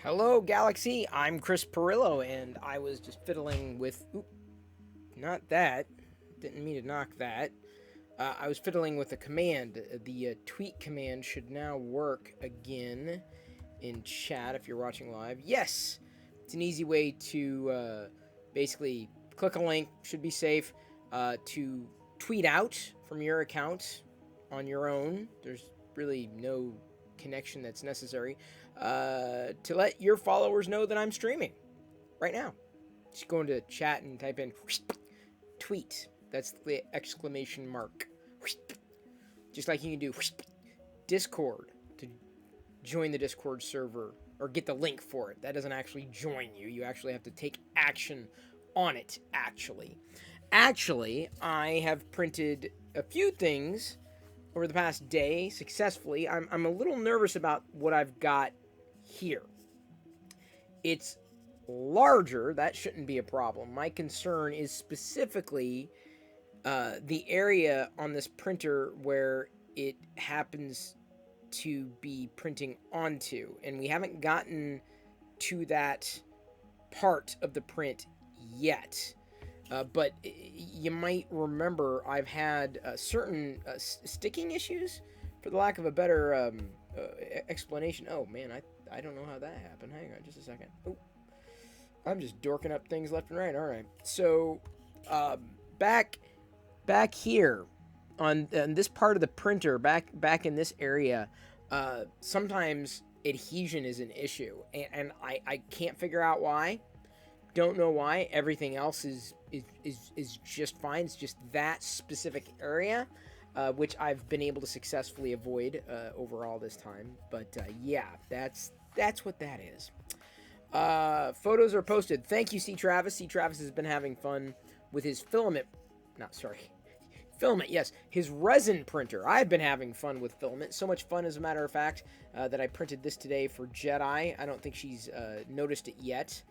Hello, Galaxy. I'm Chris Perillo, and I was just fiddling with. Oop, not that. Didn't mean to knock that. I was fiddling with a command. The tweet command should now work again in chat if you're watching live. Yes! It's an easy way to basically click a link, should be safe, to tweet out from your account on your own. There's really no connection that's necessary to let your followers know that I'm streaming right now. Just go into chat and type in tweet. That's the exclamation mark. Just like you can do Discord to join the Discord server or get the link for it. That doesn't actually join you. You actually have to take action on it, actually. Actually, I have printed a few things over the past day successfully. I'm a little nervous about what I've got here. It's larger. That shouldn't be a problem. My concern is specifically the area on this printer where it happens to be printing onto. And we haven't gotten to that part of the print yet. But you might remember I've had certain sticking issues, for the lack of a better explanation. Oh man, I don't know how that happened. Hang on just a second. Oh, I'm just dorking up things left and right. All right. So back here on this part of the printer, back in this area, sometimes adhesion is an issue, and I can't figure out why. Don't know why. Everything else is just fine. It's just that specific area, which I've been able to successfully avoid over all this time. But yeah, that's what that is. Photos are posted. Thank you, C. Travis. C. Travis has been having fun with his filament. Filament, yes. His resin printer. I've been having fun with filament. So much fun, as a matter of fact, that I printed this today for Jedi. I don't think she's noticed it yet.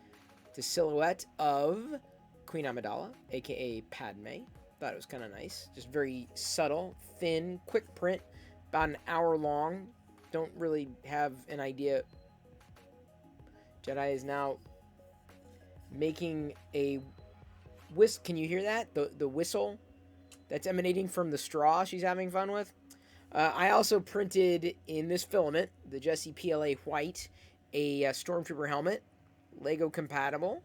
It's a silhouette of Queen Amidala, a.k.a. Padme. Thought it was kind of nice. Just very subtle, thin, quick print. About an hour long. Don't really have an idea. Jedi is now making a whistle. Can you hear that? The whistle that's emanating from the straw she's having fun with. I also printed in this filament, the Jessie PLA White, a Stormtrooper helmet. Lego compatible.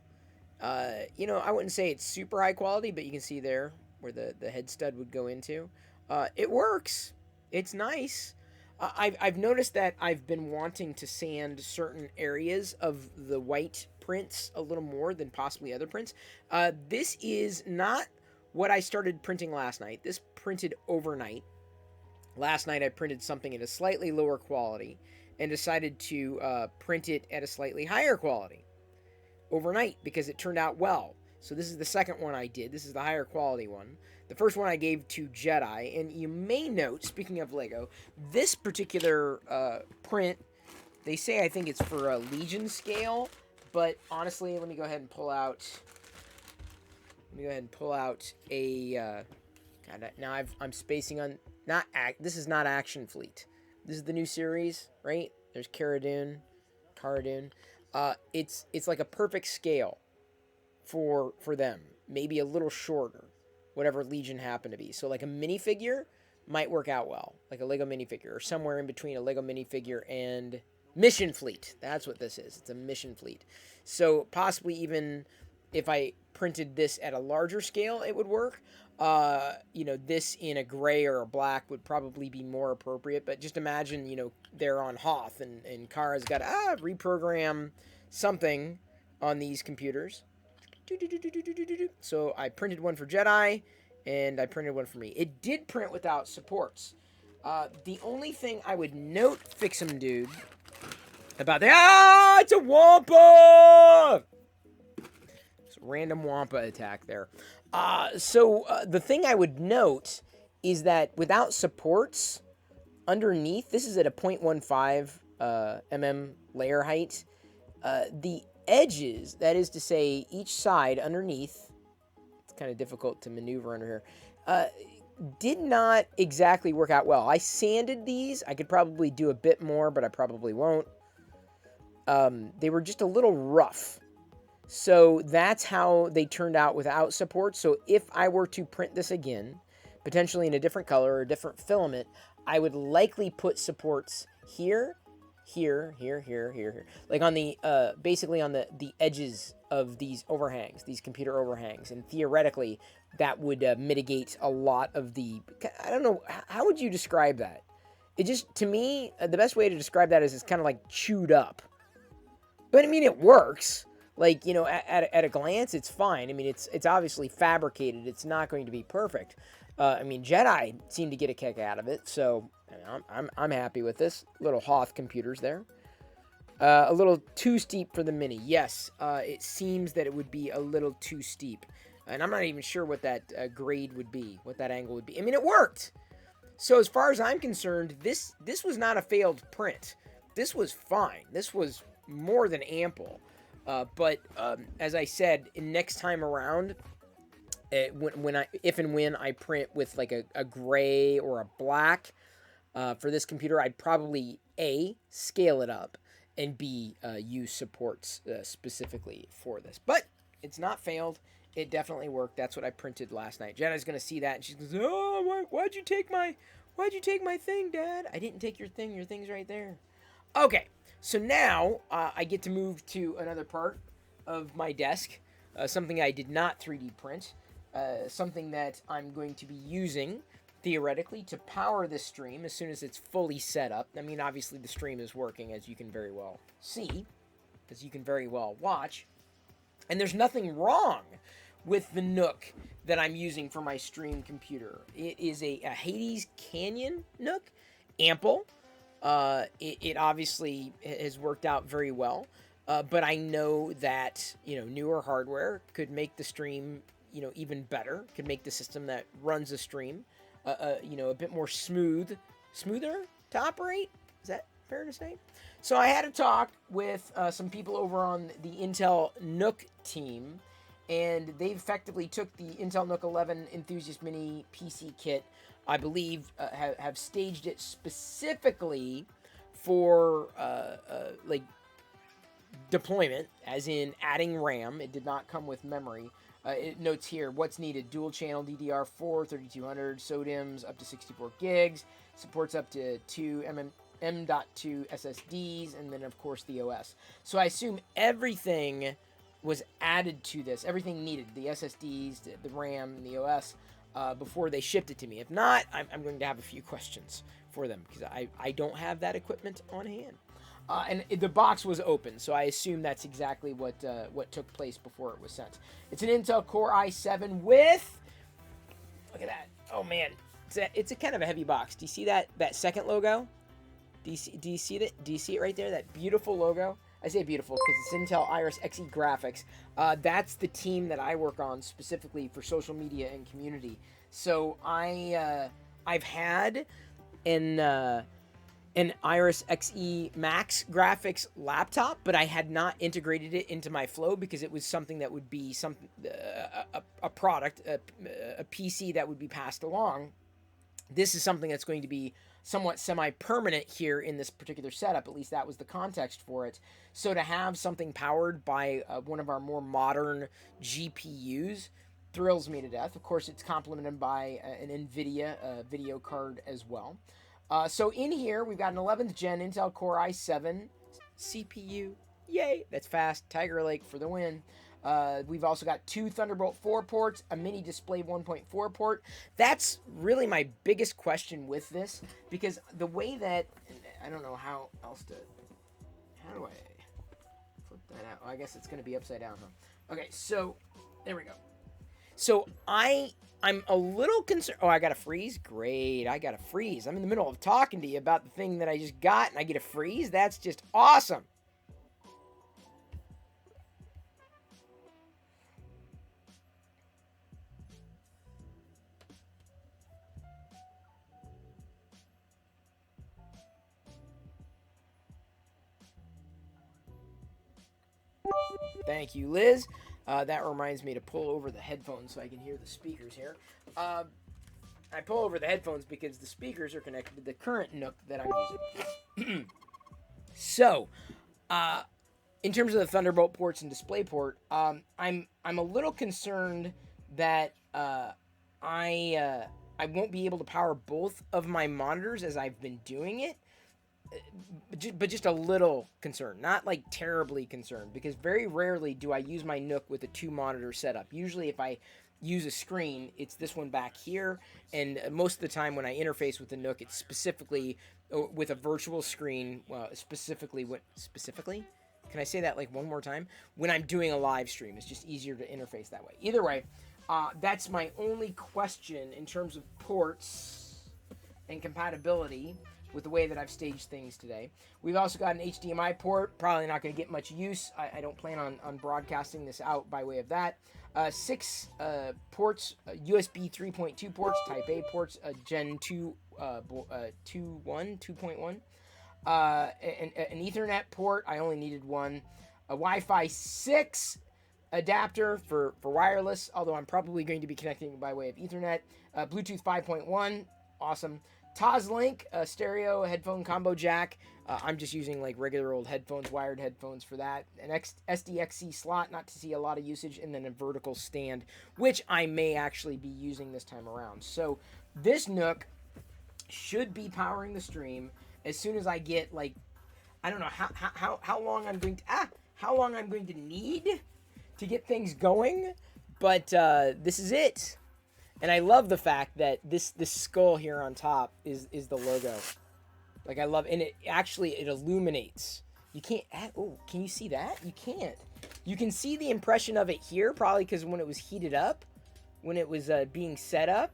I wouldn't say it's super high quality, but you can see there where the head stud would go into. It works. It's nice. I've noticed that I've been wanting to sand certain areas of the white prints a little more than possibly other prints. This is not what I started printing last night. This printed overnight. Last night I printed something at a slightly lower quality and decided to print it at a slightly higher quality overnight because it turned out well. So this is the second one I did. This is the higher quality one. The first one I gave to Jedi. And you may note, speaking of Lego, this particular print, they say I think it's for a Legion scale. But honestly, let me go ahead and pull out a... God, now I'm spacing on... This is not Action Fleet. This is the new series, right? There's Cara Dune. It's like a perfect scale for them. Maybe a little shorter, whatever Legion happened to be. So like a minifigure might work out well, like a Lego minifigure, or somewhere in between a Lego minifigure and Mission Fleet. That's what this is. It's a Mission Fleet. So possibly even if I printed this at a larger scale, it would work. This in a gray or a black would probably be more appropriate. But just imagine, they're on Hoth and Kara's got to reprogram something on these computers. So I printed one for Jedi, and I printed one for me. It did print without supports. The only thing I would note, Fix'em Dude, about that... it's a Wampa! It's a random Wampa attack there. The thing I would note is that without supports, underneath, this is at a 0.15 mm layer height, the edges, that is to say, each side underneath, it's kind of difficult to maneuver under here. Did not exactly work out well. I sanded these. I could probably do a bit more, but I probably won't. They were just a little rough. So that's how they turned out without support. So if I were to print this again, potentially in a different color or a different filament, I would likely put supports here, here, here, here, here, here. Like on the, basically on the edges of these overhangs, these computer overhangs. And theoretically, that would mitigate a lot of the, I don't know, how would you describe that? It just, to me, the best way to describe that is it's kind of like chewed up. But I mean, it works. Like, you know, at a glance, it's fine. I mean, it's obviously fabricated. It's not going to be perfect. I mean, Jedi seem to get a kick out of it, so I'm happy with this. Little Hoth computers there. A little too steep for the Mini. Yes, it seems that it would be a little too steep. And I'm not even sure what that grade would be, what that angle would be. I mean, it worked. So as far as I'm concerned, this was not a failed print. This was fine. This was more than ample. But as I said, next time around, if and when I print with like a gray or a black for this computer, I'd probably A, scale it up, and B, use supports specifically for this. But it's not failed. It definitely worked. That's what I printed last night. Jenna's gonna see that and she's gonna say, "Oh, why'd you take my thing, Dad?" I didn't take your thing. Your thing's right there. Okay. So now I get to move to another part of my desk, something I did not 3D print, something that I'm going to be using, theoretically, to power this stream as soon as it's fully set up. I mean, obviously the stream is working, as you can very well see, as you can very well watch, and there's nothing wrong with the Nook that I'm using for my stream computer. It is a Hades Canyon Nook, ample. It obviously has worked out very well, but I know that, you know, newer hardware could make the stream, you know, even better, could make the system that runs the stream, you know, a bit more smoother to operate. Is that fair to say? So I had a talk with some people over on the Intel Nook team, and they effectively took the Intel Nook 11 Enthusiast Mini PC kit. I believe have staged it specifically for like deployment, as in adding RAM. It did not come with memory. It notes here what's needed: dual channel DDR4 3200 SODIMMs up to 64 gigs, supports up to 2 M.2 SSDs, and then of course the OS. So I assume everything was added to this, everything needed, the SSDs, the RAM, and the OS, before they shipped it to me. If not, I'm going to have a few questions for them, because I don't have that equipment on hand. And the box was open, so I assume that's exactly what took place before it was sent. It's an Intel Core i7 with, look at that, oh man, it's a kind of a heavy box. Do you see that second logo? Do you see it? Do you see it right there? That beautiful logo. I say beautiful because it's Intel Iris Xe graphics. That's the team that I work on specifically for social media and community. So I've had an Iris Xe Max graphics laptop, but I had not integrated it into my flow because it was something that would be a product, a PC that would be passed along. This is something that's going to be somewhat semi-permanent here in this particular setup. At least that was the context for it. So to have something powered by one of our more modern GPUs thrills me to death. Of course, it's complemented by an NVIDIA video card as well. So in here, we've got an 11th gen Intel Core i7 CPU. Yay! That's fast. Tiger Lake for the win. We've also got 2 Thunderbolt 4 ports, a mini display 1.4 port. That's really my biggest question with this, because the way that, I don't know how else to, how do I flip that out? Oh, I guess it's going to be upside down, huh? Okay, so, there we go. So, I'm a little concerned. Oh, I got a freeze? Great, I got a freeze. I'm in the middle of talking to you about the thing that I just got, and I get a freeze? That's just awesome. Thank you, Liz. That reminds me to pull over the headphones so I can hear the speakers here. I pull over the headphones because the speakers are connected to the current Nook that I'm using. So, in terms of the Thunderbolt ports and DisplayPort, I'm a little concerned that I won't be able to power both of my monitors as I've been doing it. But just a little concerned, not like terribly concerned, because very rarely do I use my Nook with a 2-monitor setup. Usually if I use a screen, it's this one back here, and most of the time when I interface with the Nook, it's specifically with a virtual screen. Well, specifically? Can I say that like one more time? When I'm doing a live stream, it's just easier to interface that way. Either way, that's my only question in terms of ports and compatibility with the way that I've staged things today. We've also got an HDMI port, probably not going to get much use. I don't plan on broadcasting this out by way of that. 6 ports, USB 3.2 ports, Type A ports, Gen 2, 2.1. An Ethernet port, I only needed one. A Wi-Fi 6 adapter for wireless, although I'm probably going to be connecting by way of Ethernet. Bluetooth 5.1, awesome. Toslink, stereo headphone combo jack. I'm just using like regular old headphones, wired headphones for that. An SDXC slot, not to see a lot of usage, and then a vertical stand, which I may actually be using this time around. So this Nook should be powering the stream as soon as I get like, I don't know how long I'm going to need to get things going, but this is it. And I love the fact that this skull here on top is the logo. Like, I love, and it illuminates. You can't, can you see that? You can't. You can see the impression of it here, probably because when it was heated up, when it was being set up,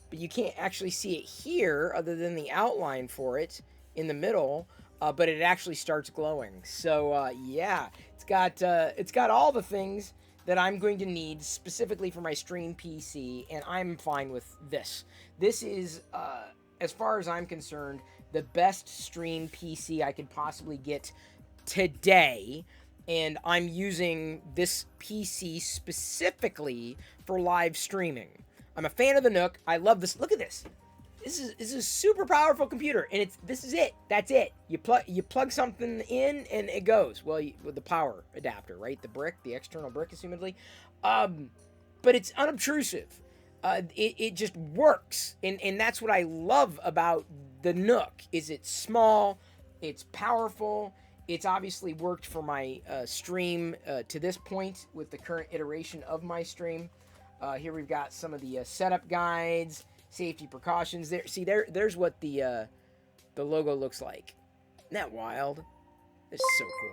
but you can't actually see it here other than the outline for it in the middle, but it actually starts glowing. So, yeah, it's got all the things that I'm going to need specifically for my stream PC, and I'm fine with this. This is, as far as I'm concerned, the best stream PC I could possibly get today, and I'm using this PC specifically for live streaming. I'm a fan of the Nook. I love this. Look at this. This is a super powerful computer, and this is it. That's it. You plug something in, and it goes. Well, with the power adapter, right? The external brick, assumedly. But it's unobtrusive. It just works, and that's what I love about the Nook. Is it's small, it's powerful. It's obviously worked for my stream to this point with the current iteration of my stream. Here we've got some of the setup guides. Safety precautions there. See, there's what the logo looks like. Isn't that wild? It's so cool.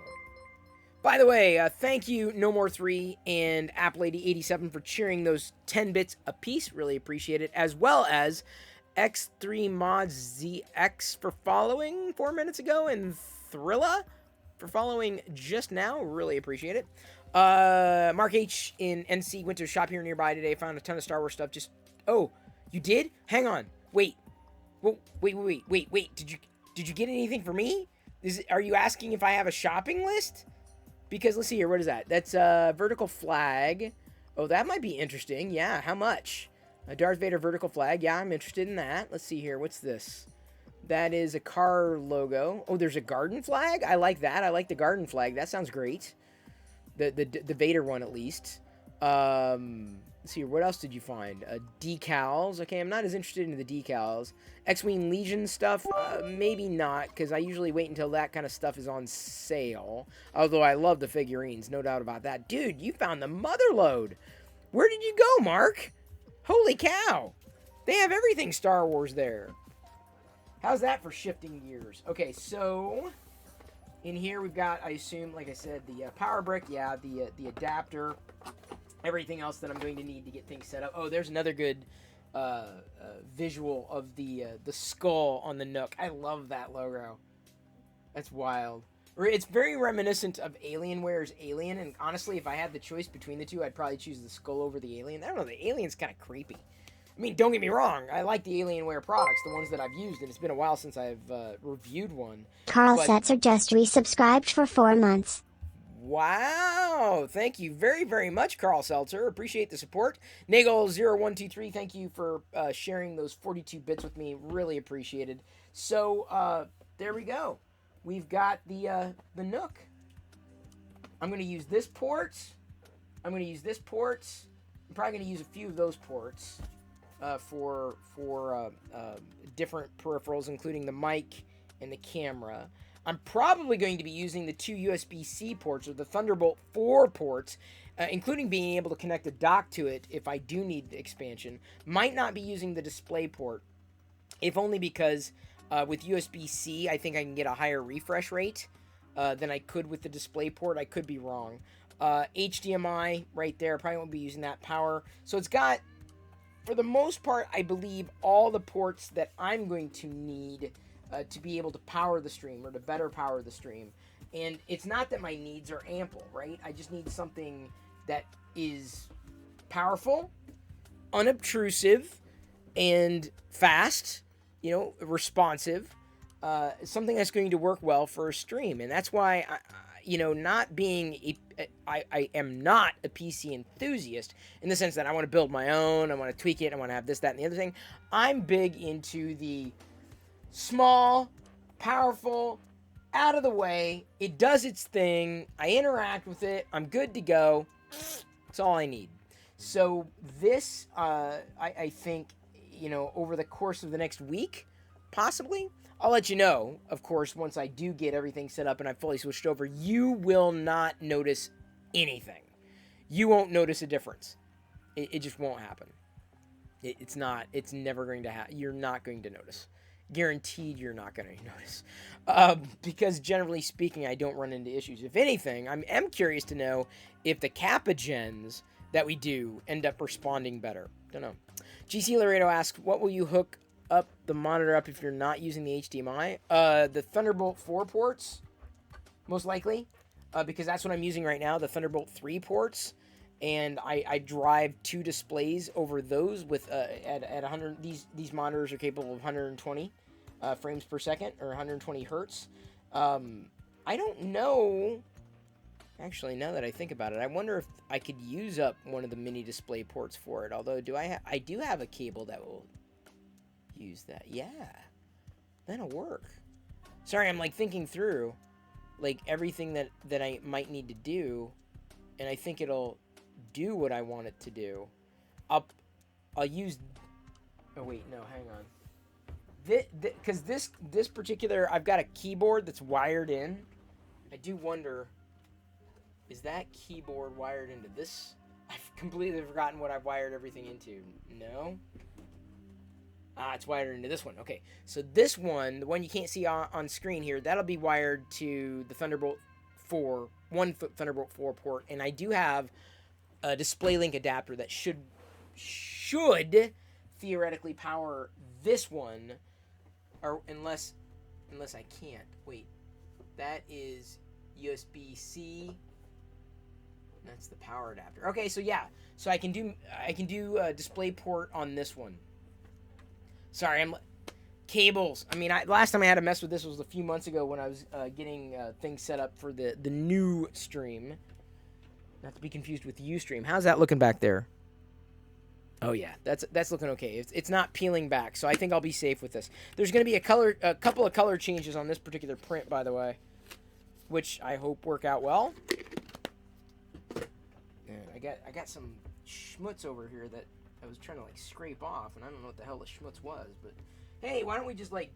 By the way, thank you, No More 3 and AppLady87 for cheering those 10 bits a piece. Really appreciate it. As well as X3ModZX for following 4 minutes ago, and Thrilla for following just now. Really appreciate it. Mark H in NC went to a shop here nearby today. Found a ton of Star Wars stuff. Oh. You did? Hang on. Wait. Whoa, wait. Did you get anything for me? Are you asking if I have a shopping list? Because let's see here. What is that? That's a vertical flag. Oh, that might be interesting. Yeah. How much? A Darth Vader vertical flag. Yeah, I'm interested in that. Let's see here. What's this? That is a car logo. Oh, there's a garden flag. I like that. I like the garden flag. That sounds great. The Vader one at least. Let's see, what else did you find? Decals. Okay, I'm not as interested in the decals. X-Wing Legion stuff? Maybe not, because I usually wait until that kind of stuff is on sale. Although I love the figurines, no doubt about that. Dude, you found the motherlode! Where did you go, Mark? Holy cow! They have everything Star Wars there. How's that for shifting gears? Okay, so in here we've got, I assume, like I said, the power brick. Yeah, the adapter. Everything else that I'm going to need to get things set up. Oh, there's another good visual of the skull on the Nook. I love that logo. That's wild. It's very reminiscent of Alienware's Alien, and honestly, if I had the choice between the two, I'd probably choose the skull over the Alien. I don't know, the Alien's kind of creepy. I mean, don't get me wrong, I like the Alienware products, the ones that I've used, and it's been a while since I've reviewed one. Carl Setzer just resubscribed for 4 months. Wow. Thank you very, very much, Carl Seltzer. Appreciate the support. Nagel0123, thank you for sharing those 42 bits with me. Really appreciated. So, there we go. We've got the Nook. I'm going to use this port. I'm going to use this port. I'm probably going to use a few of those ports for different peripherals, including the mic and the camera. I'm probably going to be using the two USB-C ports or the Thunderbolt 4 ports, including being able to connect a dock to it if I do need the expansion. Might not be using the display port, if only because with USB-C, I think I can get a higher refresh rate than I could with the display port. I could be wrong. HDMI right there, probably won't be using that power. So it's got, for the most part, I believe, all the ports that I'm going to need to be able to power the stream or to better power the stream. And it's not that my needs are ample, right? I just need something that is powerful, unobtrusive, and fast, responsive. Something that's going to work well for a stream. And that's why, not being I am not a PC enthusiast in the sense that I want to build my own, I want to tweak it, I want to have this, that, and the other thing. I'm big into the small, powerful, out of the way, it does its thing, I interact with it, I'm good to go. That's all I need. So this, I think, over the course of the next week, possibly, I'll let you know, of course, once I do get everything set up and I've fully switched over. You will not notice anything. You won't notice a difference. It just won't happen. It's never going to happen. You're not going to notice. Guaranteed you're not going to notice. Because generally speaking, I don't run into issues. If anything, I am curious to know if the Kappa gens that we do end up responding better. Don't know. GC Laredo asks, what will you hook up the monitor up if you're not using the HDMI? The Thunderbolt 4 ports, most likely, because that's what I'm using right now, the Thunderbolt 3 ports. And I drive two displays over those with at 100. These monitors are capable of 120 frames per second or 120 hertz. I don't know. Actually, now that I think about it, I wonder if I could use up one of the mini display ports for it. Although, I do have a cable that will use that. Yeah, that'll work. Sorry, I'm like thinking through like everything that I might need to do, and I think it'll do what I want it to do. I'll use. Oh wait, no, hang on. Because this particular, I've got a keyboard that's wired in. I do wonder, is that keyboard wired into this? I've completely forgotten what I've wired everything into. No. It's wired into this one. Okay, so this one, the one you can't see on screen here, that'll be wired to the Thunderbolt 4, one Thunderbolt 4 port, and I do have a DisplayLink adapter that should theoretically power this one, or unless I can't. Wait, that is USB-C. That's the power adapter. Okay, so yeah, so I can do a DisplayPort on this one. Sorry, I'm cables. I mean, last time I had to mess with this was a few months ago when I was getting things set up for the new stream. Not to be confused with Ustream. How's that looking back there? Oh yeah, that's looking okay. It's not peeling back, so I think I'll be safe with this. There's going to be a couple of color changes on this particular print, by the way, which I hope work out well. And I got some schmutz over here that I was trying to like scrape off, and I don't know what the hell the schmutz was, but hey, why don't we just like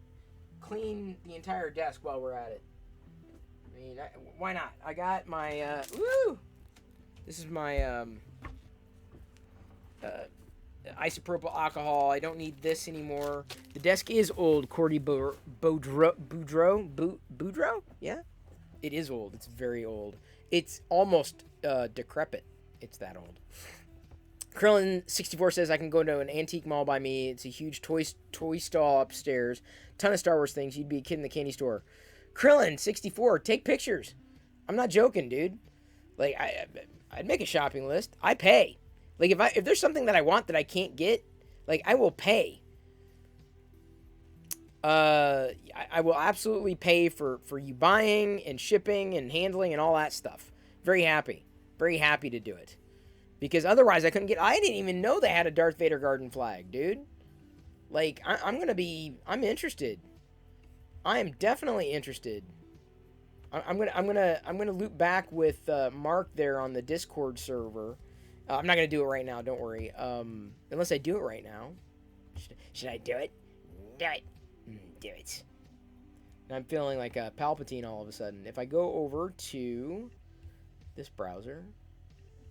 clean the entire desk while we're at it? I mean, why not? I got my woo. This is my isopropyl alcohol. I don't need this anymore. The desk is old, Cordy Boudreau? Yeah? It is old. It's very old. It's almost decrepit. It's that old. Krillin64 says, I can go to an antique mall by me. It's a huge toy stall upstairs. Ton of Star Wars things. You'd be a kid in the candy store. Krillin64, take pictures. I'm not joking, dude. Like, I'd make a shopping list. I pay. Like, if there's something that I want that I can't get, like, I will pay. I will absolutely pay for you buying and shipping and handling and all that stuff. Very happy. Very happy to do it. Because otherwise I couldn't get... I didn't even know they had a Darth Vader garden flag, dude. Like, I'm interested. I am definitely interested. I'm gonna loop back with Mark there on the Discord server. I'm not gonna do it right now. Don't worry. Unless I do it right now. Should I do it? Do it. Do it. And I'm feeling like a Palpatine all of a sudden. If I go over to this browser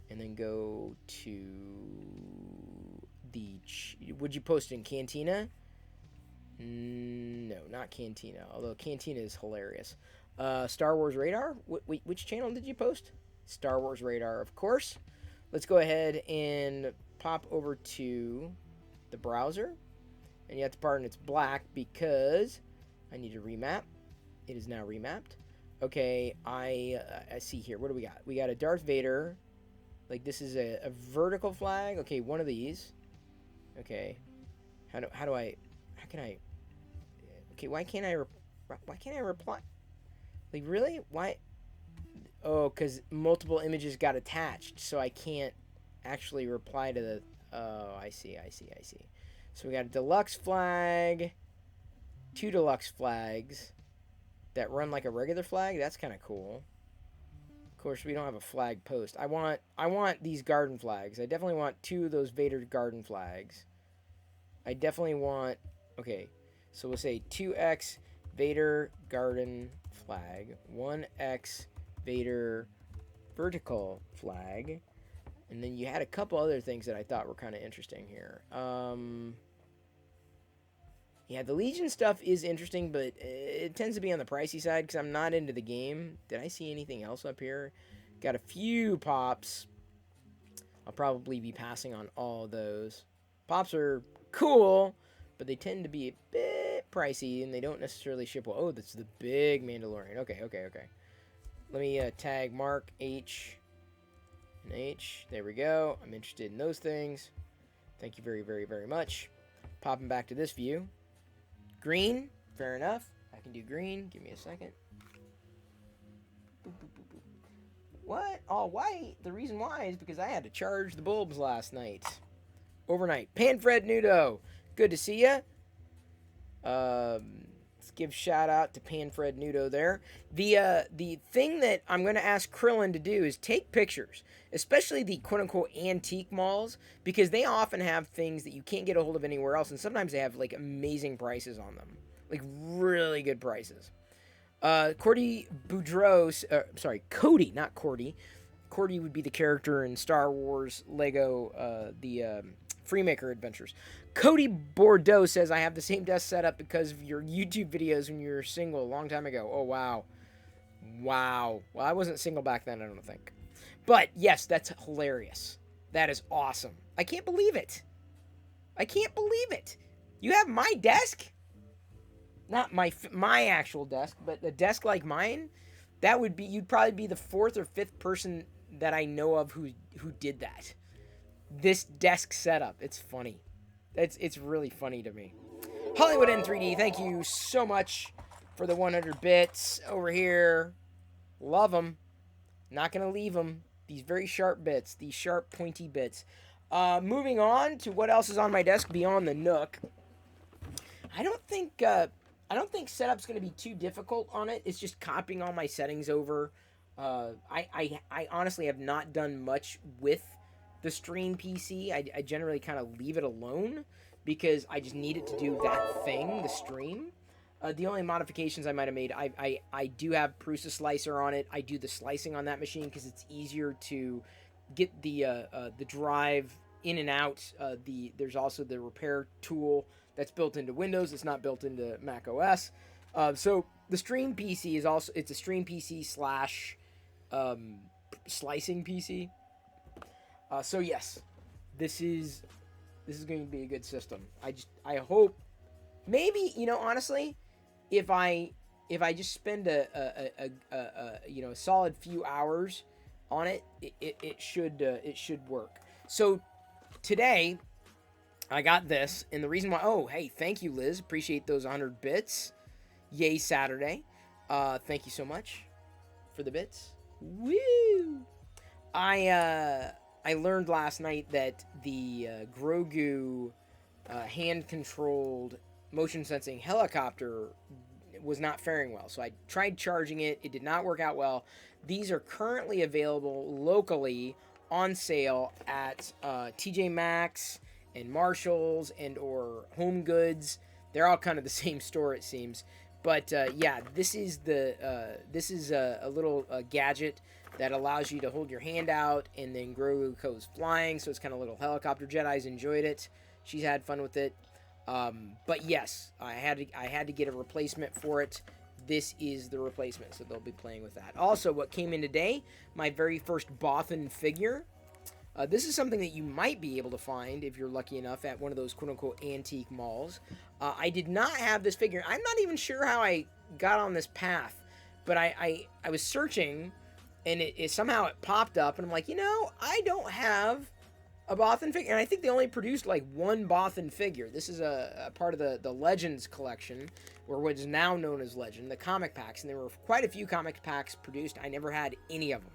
and then go to the... Would you post in Cantina? No, not Cantina. Although Cantina is hilarious. Star Wars Radar? Which channel did you post? Star Wars Radar, of course. Let's go ahead and pop over to the browser. And you have to pardon it's black because I need to remap. It is now remapped. Okay, I see here. What do we got? We got a Darth Vader. Like, this is a vertical flag. Okay, one of these. Okay. How can I... Okay, why can't I reply? Like, really? Why? Oh, because multiple images got attached, so I can't actually reply to the... Oh, I see. So we got a deluxe flag, 2 deluxe flags that run like a regular flag. That's kind of cool. Of course, we don't have a flag post. I want these garden flags. I definitely want 2 of those Vader garden flags. I definitely want... Okay, so we'll say 2x Vader garden flag, 1x Vader vertical flag, and then you had a couple other things that I thought were kind of interesting here. Yeah, the Legion stuff is interesting, but it tends to be on the pricey side because I'm not into the game. Did I see anything else up here? Got a few pops. I'll probably be passing on all of those. Pops are cool, but they tend to be a bit pricey, and they don't necessarily ship well. Oh, that's the big Mandalorian. Okay. Let me tag Mark, H, and H. There we go. I'm interested in those things. Thank you very, very, very much. Popping back to this view. Green. Fair enough. I can do green. Give me a second. Boop, boop, boop, boop. What? Oh, white. The reason why is because I had to charge the bulbs last night. Overnight. Panfred Nudo. Good to see ya. Let's give shout out to Panfred Nudo there. The thing that I'm going to ask Krillin to do is take pictures, especially the quote-unquote antique malls, because they often have things that you can't get a hold of anywhere else, and sometimes they have, like, amazing prices on them. Like, really good prices. Cody Boudreaux, Cody, not Cordy. Cordy would be the character in Star Wars Lego, the Freemaker Adventures. Cody Bordeaux says, I have the same desk setup because of your YouTube videos when you were single a long time ago. Oh, wow. Wow. Well, I wasn't single back then, I don't think. But, yes, that's hilarious. That is awesome. I can't believe it. I can't believe it. You have my desk? Not my actual desk, but a desk like mine? That would be, you'd probably be the 4th or 5th person that I know of who did that. This desk setup. It's funny. It's really funny to me. Hollywood N3D, thank you so much for the 100 bits over here. Love them. Not going to leave them. These very sharp bits. These sharp, pointy bits. Moving on to what else is on my desk beyond the Nook. I don't think setup's going to be too difficult on it. It's just copying all my settings over. I honestly have not done much with the stream PC. I generally kind of leave it alone because I just need it to do that thing, the stream. The only modifications I might have made, I do have Prusa Slicer on it. I do the slicing on that machine because it's easier to get the drive in and out. There's also the repair tool that's built into Windows. It's not built into Mac OS. So the stream PC is also, it's a stream PC slash slicing PC. So yes, this is going to be a good system. I hope, maybe, honestly, if I just spend a solid few hours on it, it should work. So today I got this, and the reason why, oh, hey, thank you, Liz. Appreciate those 100 bits. Yay, Saturday. Thank you so much for the bits. Woo! I learned last night that the Grogu hand-controlled motion-sensing helicopter was not faring well. So I tried charging it. It did not work out well. These are currently available locally on sale at TJ Maxx and Marshalls and or Home Goods. They're all kind of the same store, it seems. But yeah, this is a little gadget that allows you to hold your hand out and then Grogu goes flying. So it's kind of a little helicopter. Jedi's enjoyed it. She's had fun with it. But yes, I had to get a replacement for it. This is the replacement, so they'll be playing with that. Also, what came in today, my very first Bothan figure. This is something that you might be able to find if you're lucky enough at one of those quote-unquote antique malls. I did not have this figure. I'm not even sure how I got on this path, but I was searching, and it somehow it popped up, and I'm like, I don't have a Bothan figure, and I think they only produced like one Bothan figure. This is a part of the Legends collection, or what is now known as Legend, the comic packs, and there were quite a few comic packs produced. I never had any of them.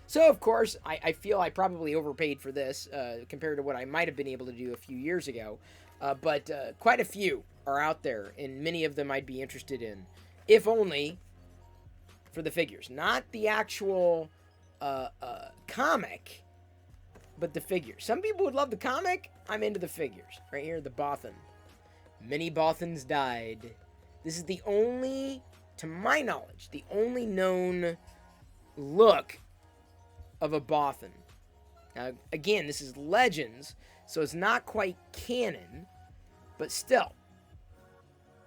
So, of course, I feel I probably overpaid for this compared to what I might have been able to do a few years ago, but quite a few are out there, and many of them I'd be interested in, if only for the figures. Not the actual comic, but the figures. Some people would love the comic. I'm into the figures. Right here, the Bothan. Many Bothans died. This is the only, to my knowledge, the only known look of a Bothan. Now, again, this is Legends, so it's not quite canon, but still,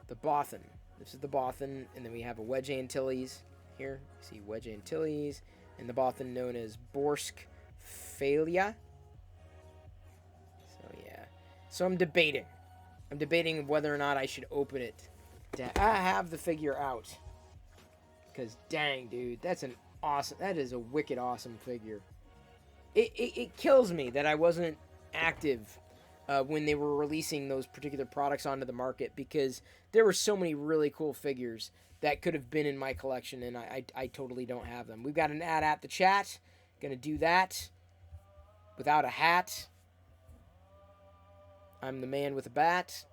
the Bothan. This is the Bothan, and then we have a Wedge Antilles here. You see Wedge Antilles, and the Bothan known as Borsk Failure. So yeah. So I'm debating whether or not I should open it to have the figure out. Because dang, dude, that is a wicked awesome figure. It kills me that I wasn't active when they were releasing those particular products onto the market, because there were so many really cool figures that could have been in my collection, and I totally don't have them. We've got an ad at the chat. Gonna do that without a hat. I'm the man with a bat.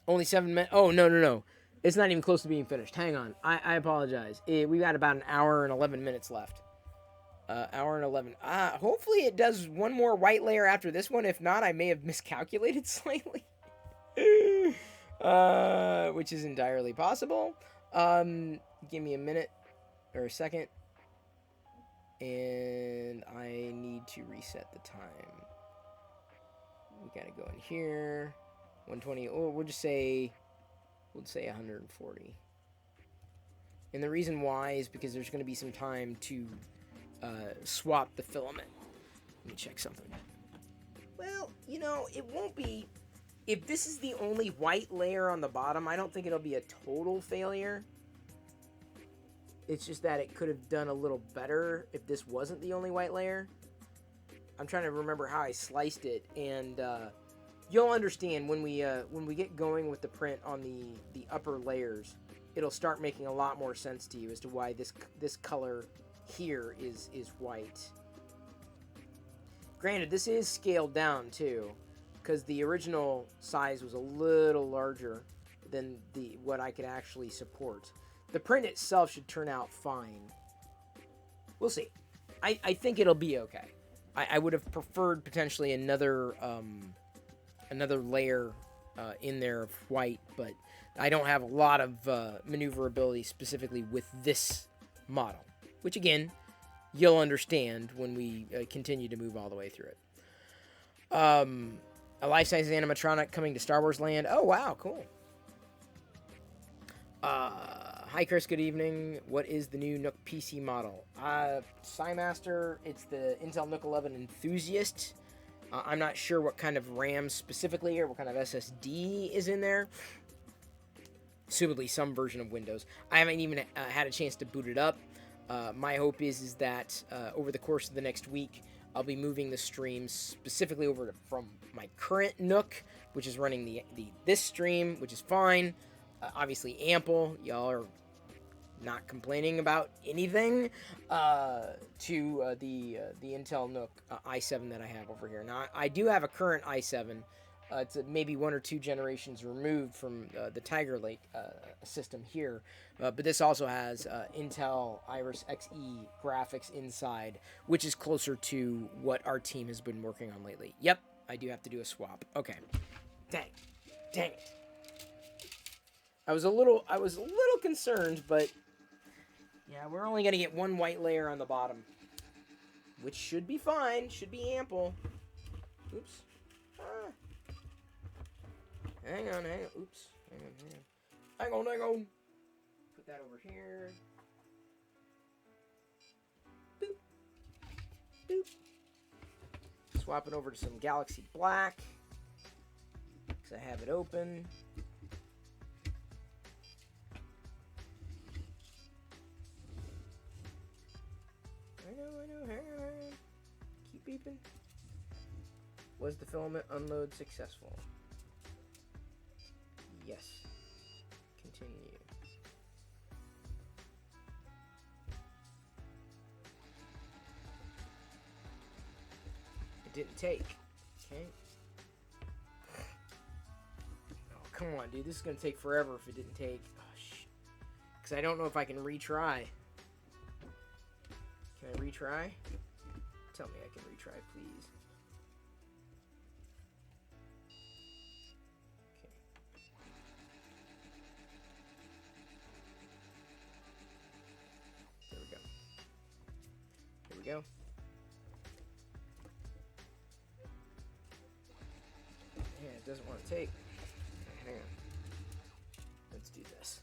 Only 7 minutes. Oh, no. It's not even close to being finished. Hang on. I apologize. We've got about an hour and 11 minutes left. Hour and 11. Hopefully it does one more white layer after this one. If not, I may have miscalculated slightly. Which is entirely possible. Give me a minute or a second. And I need to reset the time. We gotta go in here. 120. Oh, we'll say 140. And the reason why is because there's going to be some time to swap the filament. Let me check something. Well, it won't be. If this is the only white layer on the bottom, I don't think it'll be a total failure. It's just that it could have done a little better if this wasn't the only white layer. I'm trying to remember how I sliced it, and you'll understand when we get going with the print on the upper layers. It'll start making a lot more sense to you as to why this color here is white. Granted, this is scaled down too, because the original size was a little larger than what I could actually support. The print itself should turn out fine. We'll see. I think it'll be okay. I would have preferred potentially another layer in there of white, but I don't have a lot of maneuverability specifically with this model, which again, you'll understand when we continue to move all the way through it. A life-size animatronic coming to Star Wars Land. Oh, wow, cool. Hi, Chris. Good evening. What is the new Nook PC model? Cymaster. It's the Intel Nook 11 Enthusiast. I'm not sure what kind of RAM specifically or what kind of SSD is in there. Assumedly some version of Windows. I haven't even had a chance to boot it up. My hope is that over the course of the next week, I'll be moving the streams specifically over from my current Nook, which is running this stream, which is fine. Obviously ample. Y'all are not complaining about anything, to the Intel Nook i7 that I have over here. Now, I do have a current i7. It's maybe 1 or 2 generations removed from the Tiger Lake system here, but this also has Intel Iris Xe graphics inside, which is closer to what our team has been working on lately. Yep, I do have to do a swap. Okay, dang it. I was a little concerned, but yeah, we're only gonna get 1 white layer on the bottom, which should be fine, should be ample. Oops. Hang on. Oops. Hang on. Put that over here. Boop. Swap it over to some Galaxy Black, because I have it open. I know. Hang on. Keep beeping. Was the filament unload successful? Yes. Continue. It didn't take. Okay. Oh, come on, dude. This is going to take forever if it didn't take. Oh, shit. Because I don't know if I can retry. Can I retry? Tell me I can retry, please. Here we go. Yeah, it doesn't want to take. Hang on. Let's do this.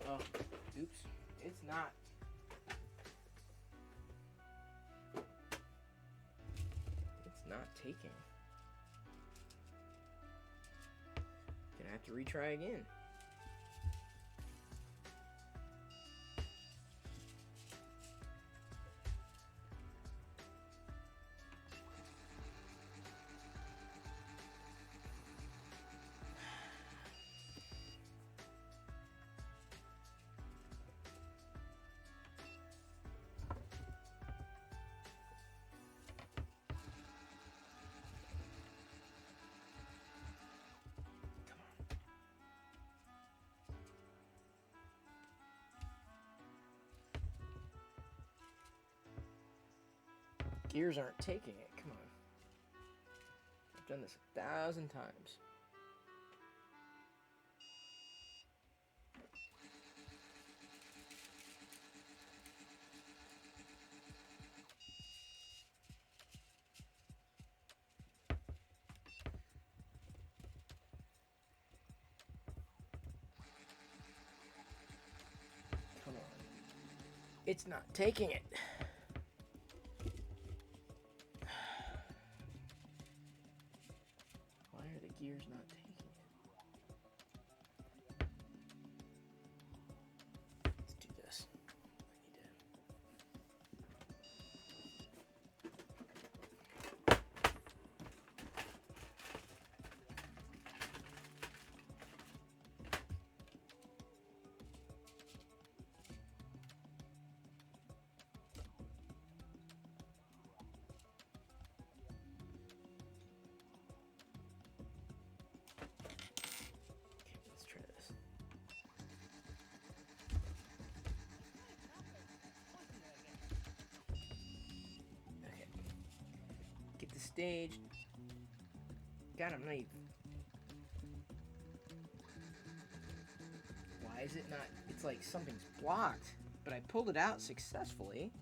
Oh, oops. It's not. It's not taking. Gonna have to retry again. Gears aren't taking it. Come on. I've done this 1,000 times. Come on. It's not taking it. Gears not taking it. Let's do this. Stage. God, I'm not even. Why is it not? It's like something's blocked, but I pulled it out successfully.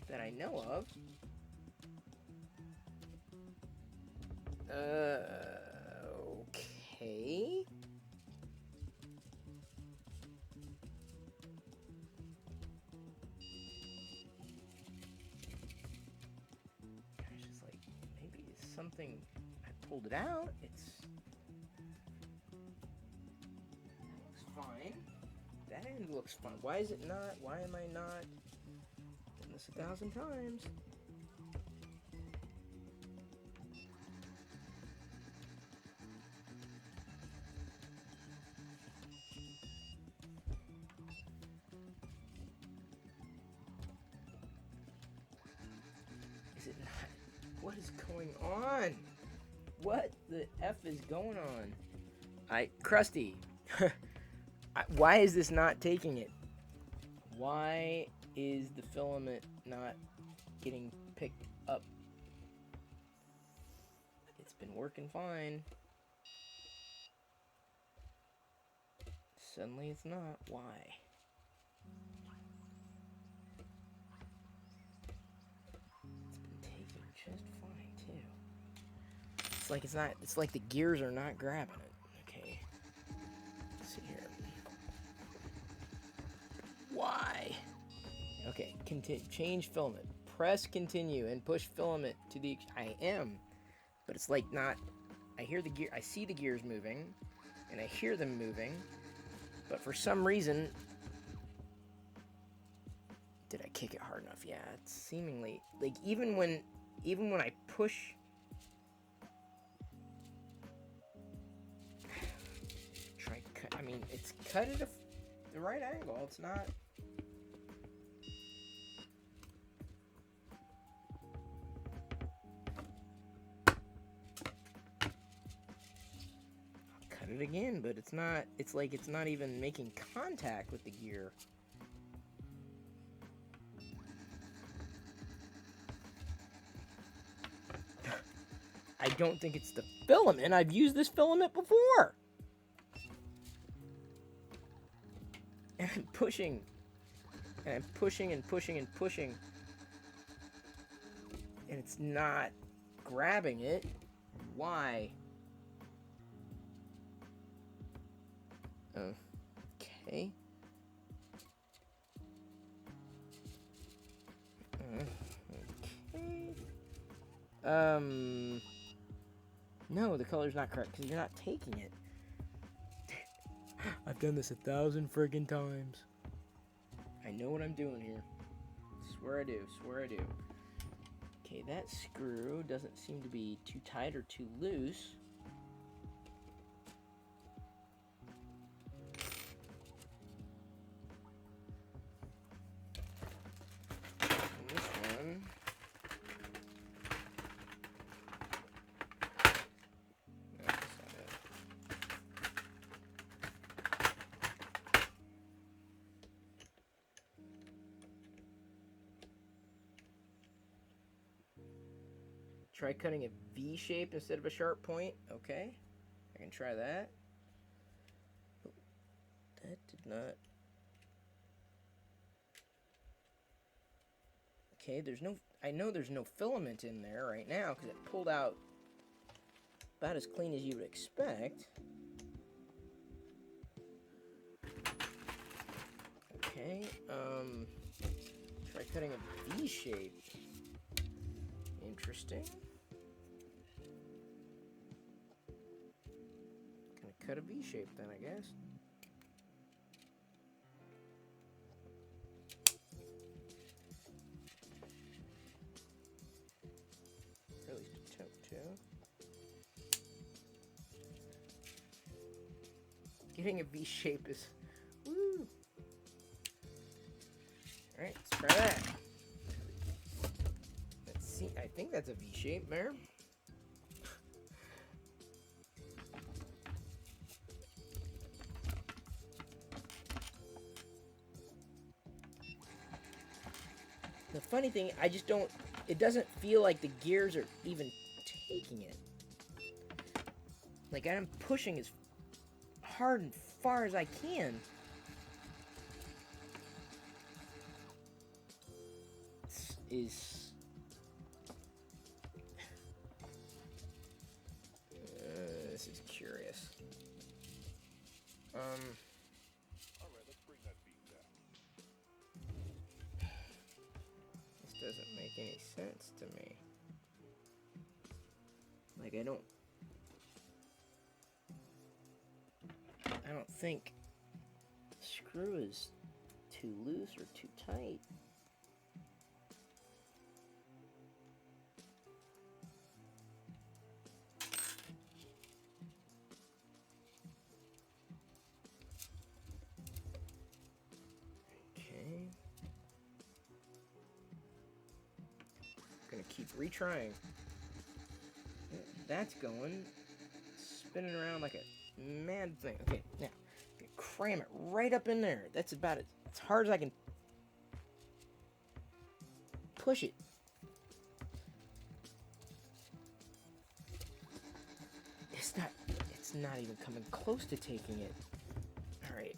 That I know of. Okay. It's just like, maybe it's something, I pulled it out, that looks fine. That end looks fine. Why is it not? Why am I not doing this 1,000 times? Is it not? What is going on? What the F is going on? Krusty, why is this not taking it? Why is the filament not getting picked up? It's been working fine. Suddenly it's not. Why? It's been taking just fine too. It's like it's not. It's like the gears are not grabbing it. Okay. Let's see here. Why? Okay. Continue. Change filament. Press continue and push filament to the. I am, but it's like not. I hear the gear. I see the gears moving, and I hear them moving, but for some reason, did I kick it hard enough? Yeah. It's seemingly like even when I push. I mean, it's cut at the right angle. It's not. I'll cut it again, but it's not. It's like it's not even making contact with the gear. I don't think it's the filament. I've used this filament before. And I'm pushing. And I'm pushing and pushing and pushing. And it's not grabbing it. Why? Okay. Okay. No, the color's not correct because you're not taking it. I've done this 1,000 friggin' times. I know what I'm doing here. Swear I do. Swear I do. Okay, that screw doesn't seem to be too tight or too loose. And this one. No, that's not it. Try cutting a V shape instead of a sharp point. Okay, I can try that. Oh, that did not. Okay, there's no. I know there's no filament in there right now because it pulled out about as clean as you would expect. Okay, try cutting a V shape. Interesting. Gonna cut a V shape then, I guess. Really toe. Getting a V shape is woo. All right, let's try that. Let's see. I think that's a V shape there. The funny thing, I just don't. It doesn't feel like the gears are even taking it. Like I'm pushing as hard and far as I can. This is Alright, let's bring that beat back. This doesn't make any sense to me. Like, I don't think the screw is too loose or too tight. Okay. Gonna keep retrying. That's going. Spinning around like a mad thing. Okay, now. Cram it right up in there. That's about it. As hard as I can push it. It's not even coming close to taking it. All right.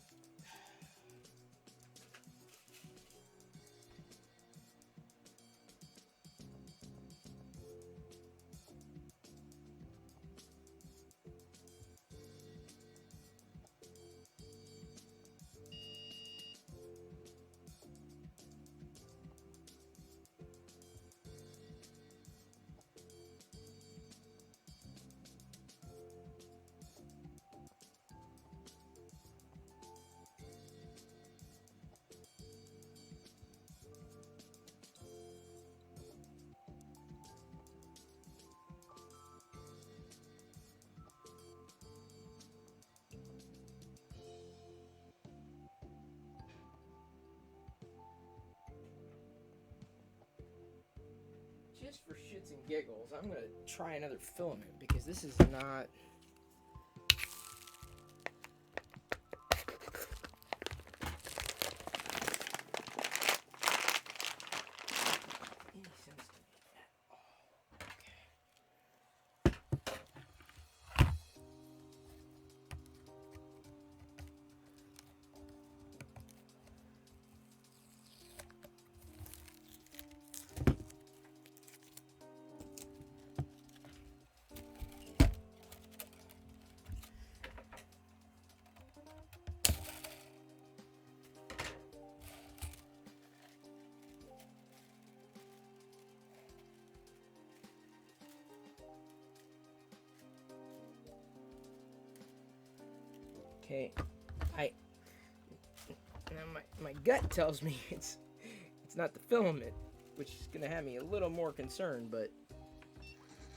Just for shits and giggles, I'm gonna try another filament because this is not. Any sense to me at all. Okay, now my gut tells me it's not the filament, which is gonna have me a little more concerned, but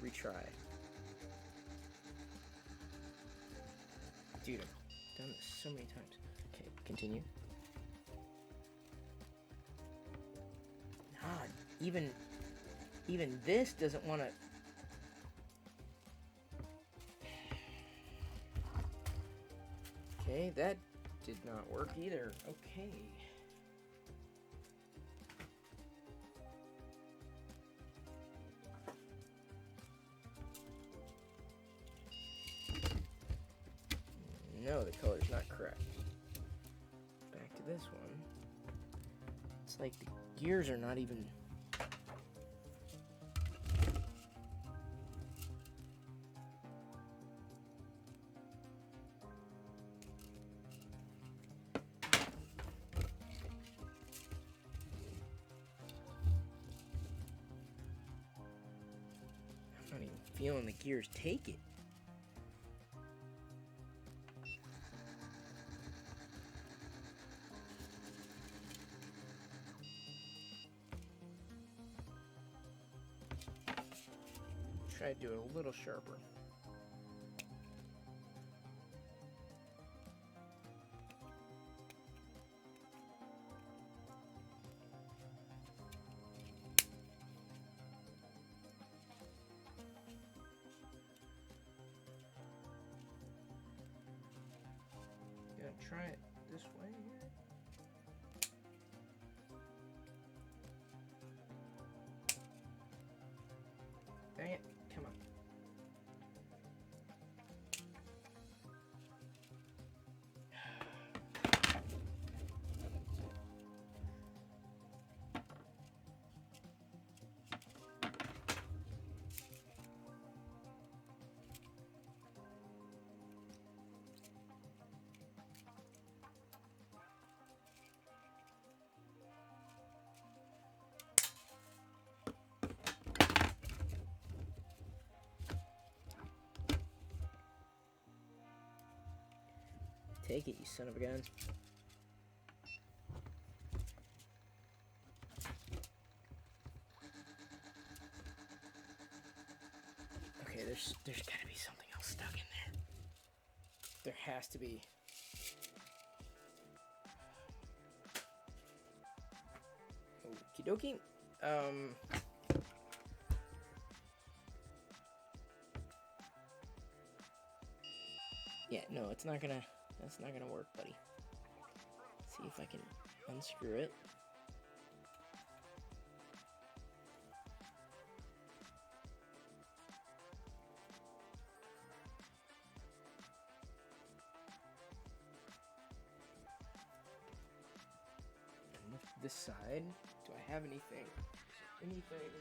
retry. Dude, I've done this so many times. Okay, continue. God, even this doesn't want to. Okay, that did not work either. Okay. No, the color's not correct. Back to this one. It's like the gears are not even... I'm not even feeling the gears take it. Try to do it a little sharper. Gonna try it this way here. Dang it. Come on. Take it, you son of a gun. Okay, there's gotta be something else stuck in there. There has to be. Okie dokie. Yeah, no, that's not gonna work, buddy. See if I can unscrew it. And lift this side. Do I have anything? Anything?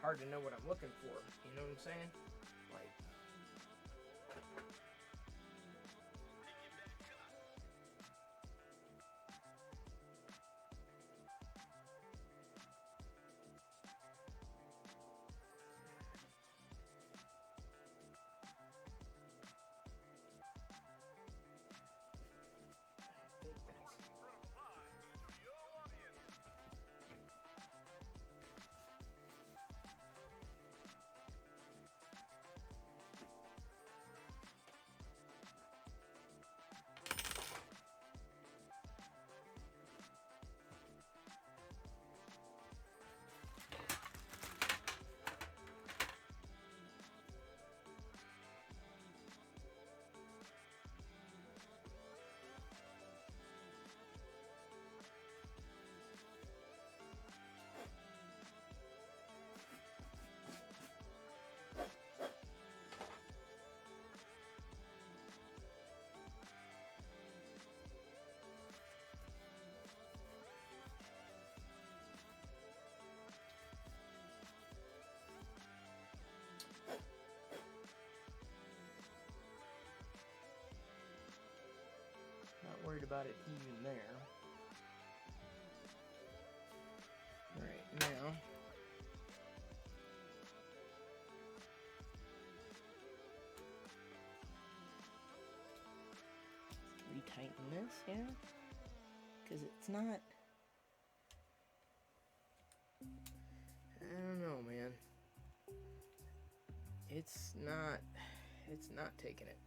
Hard to know what I'm looking for. You know what I'm saying? Like. Not worried about it even there. Alright, now. Retighten this, yeah? Because it's not. I don't know, man. It's not taking it.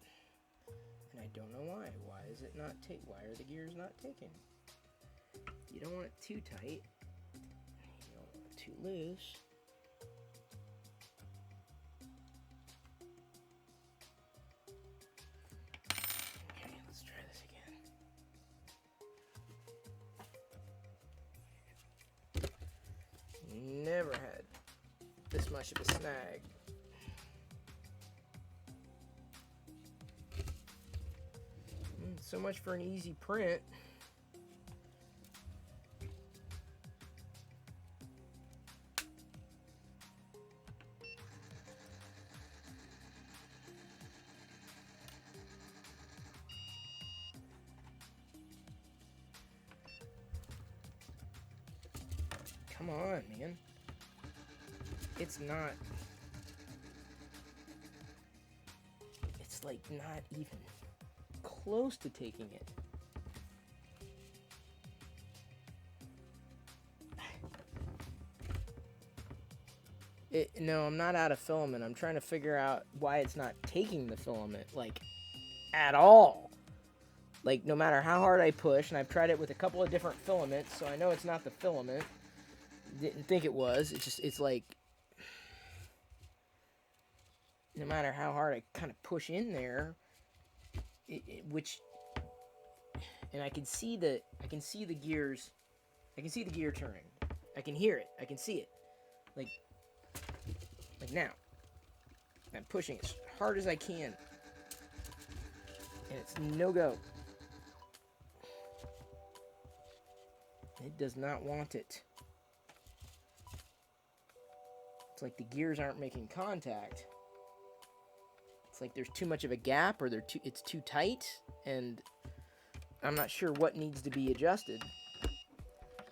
And I don't know why. Why is it not why are the gears not taking? You don't want it too tight. You don't want it too loose. Okay, let's try this again. Never had this much of a snag. So much for an easy print. Come on, man. It's not. It's like not even close to taking it. No, I'm not out of filament. I'm trying to figure out why it's not taking the filament, like, at all. Like, no matter how hard I push, and I've tried it with a couple of different filaments, so I know it's not the filament. Didn't think it was. It's like, no matter how hard I kind of push in there, and I can see the gears. I can see the gear turning. I can hear it. I can see it. Like now. I'm pushing as hard as I can. And it's no go. It does not want it. It's like the gears aren't making contact. It's like there's too much of a gap, or it's too tight, and I'm not sure what needs to be adjusted.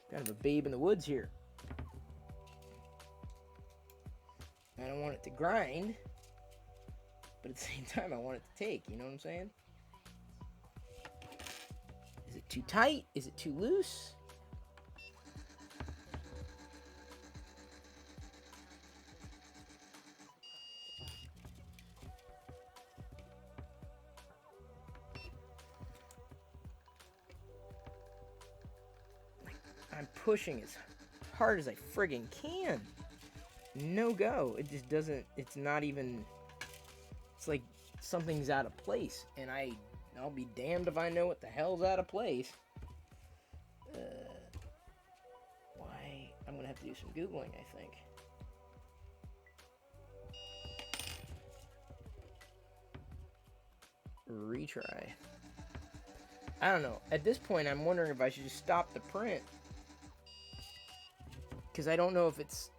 Kind of a babe in the woods here. I don't want it to grind, but at the same time, I want it to take. You know what I'm saying? Is it too tight? Is it too loose? I'm pushing as hard as I friggin' can. No go. It just doesn't, it's not even, it's like something's out of place. And I'll be damned if I know what the hell's out of place. Why? I'm gonna have to do some Googling, I think. Retry. I don't know. At this point, I'm wondering if I should just stop the print. Because I don't know if it's...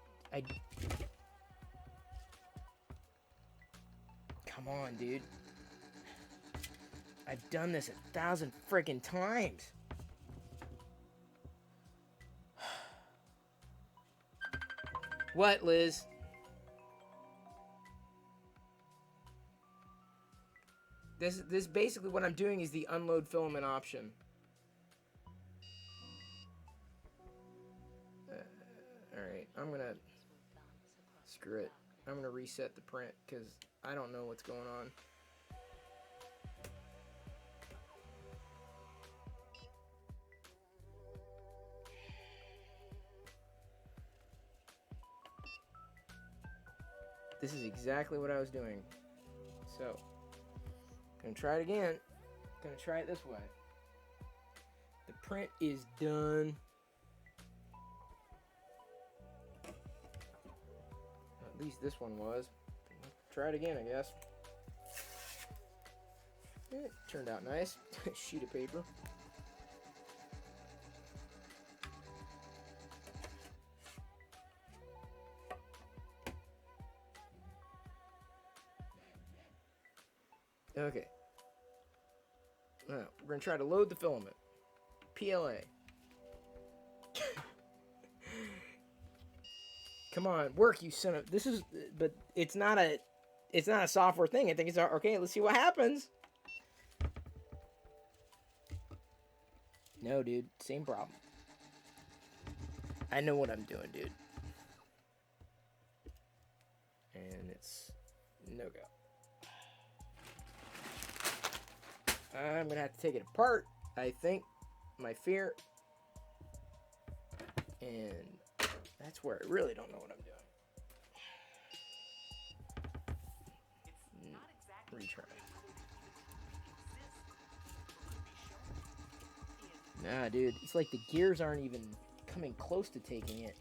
Come on, dude. I've done this 1,000 freaking times. What, Liz? This basically what I'm doing is the unload filament option. Alright, I'm gonna... Screw it. I'm gonna reset the print because I don't know what's going on. This is exactly what I was doing. So, gonna try it again. Gonna try it this way. The print is done. At least this one was. Try it again, I guess. It turned out nice. Sheet of paper. Okay. Now, we're going to try to load the filament. PLA. Come on, work, you son of... This is... But it's not a software thing. I think it's... Okay, let's see what happens. No, dude. Same problem. I know what I'm doing, dude. And it's... no go. I'm going to have to take it apart, I think. My fear. And that's where I really don't know what I'm doing. Retry. Nah, dude. It's like the gears aren't even coming close to taking it.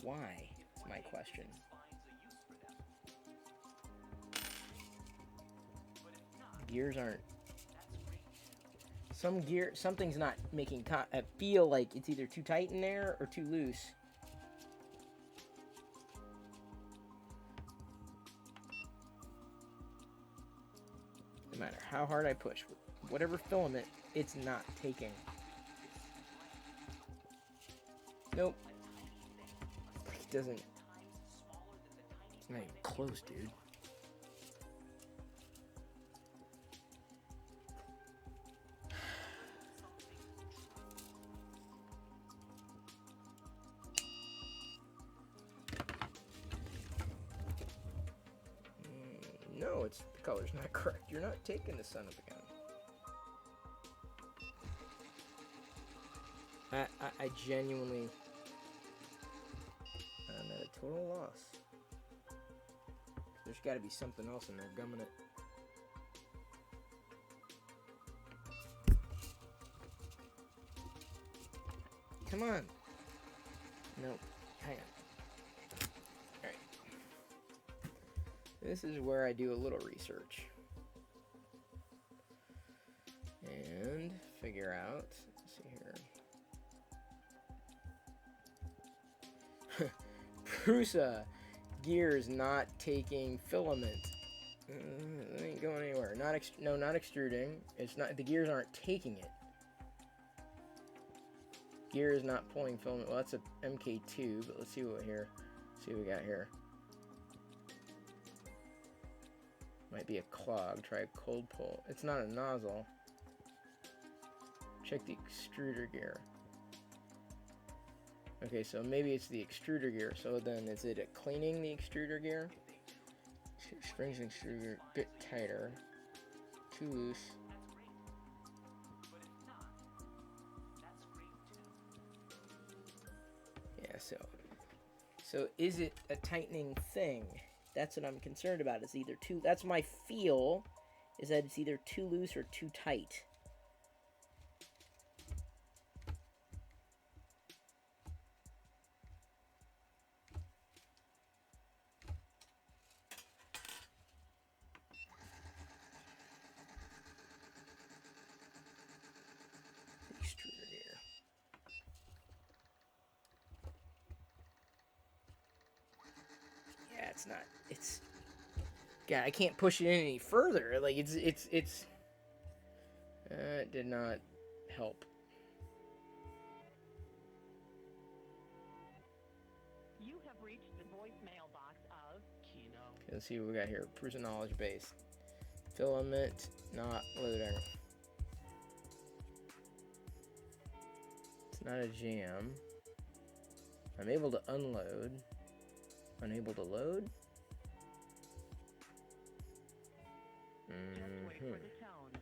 Why? That's my question. The gears aren't... something's not making I feel like it's either too tight in there or too loose. No matter how hard I push, whatever filament, it's not taking. Nope. It doesn't. It's not even close, dude. No, it's the color's not correct. You're not taking the son of a gun. I genuinely... I'm at a total loss. There's got to be something else in there gumming it. Come on. Nope. Hang on. Alright. This is where I do a little research. And figure out... Let's see here. Prusa gears not taking filament. It ain't going anywhere. No, not extruding. It's not. The gears aren't taking it. Gear is not pulling filament. Well, that's a MK2, but let's see what we got here. Might be a clog. Try a cold pull. It's not a nozzle. Check the extruder gear. Okay, so maybe it's the extruder gear. So then is it a cleaning the extruder gear? Springs and extruder gear, bit tighter. Too loose. Yeah, so is it a tightening thing? That's what I'm concerned about. It's either too, that's my feel, is that it's either too loose or too tight. Extruder gear. Yeah, it's not, it's, God, I can't push it in any further. Like, it did not help. You have reached the voicemail box of Kino. Okay, let's see what we got here. Proofs of knowledge base. Filament not loading. It's not a jam. I'm able to unload. Unable to load? Just wait for the tone.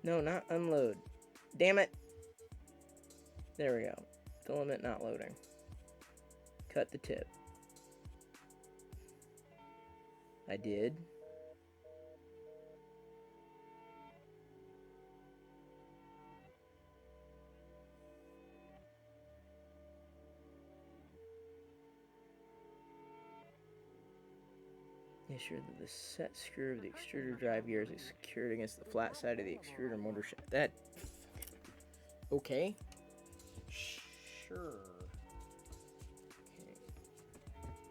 No, not unload. Damn it. There we go. Filament not loading. Cut the tip. I did. Ensure that the set screw of the extruder drive gear is secured against the flat side of the extruder motor shaft. That... Okay. Sure. Okay.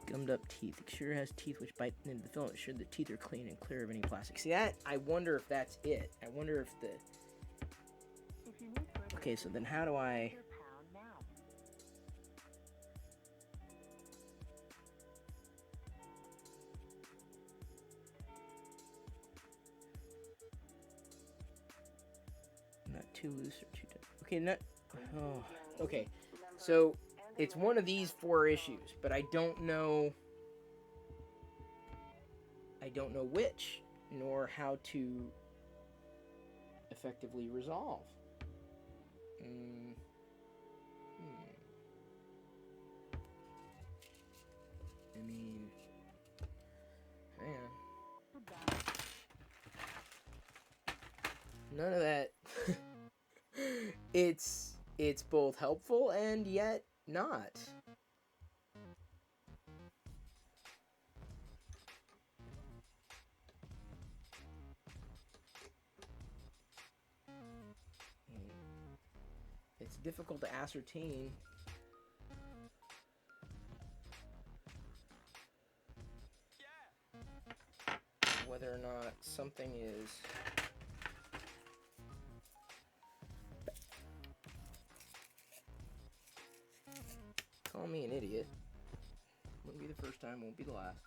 Gummed up teeth. Extruder has teeth which bite into the filament. Ensure the teeth are clean and clear of any plastic. See that? I wonder if that's it. I wonder if the... Okay, so then how do I... Not too loose or too tight. Okay, not... Oh, okay. So, it's one of these 4 issues, but I don't know... I don't know which, nor how to effectively resolve. I mean... Hang on. None of that. It's both helpful and yet not. It's difficult to ascertain whether or not something is call me an idiot. Wouldn't be the first time, won't be the last.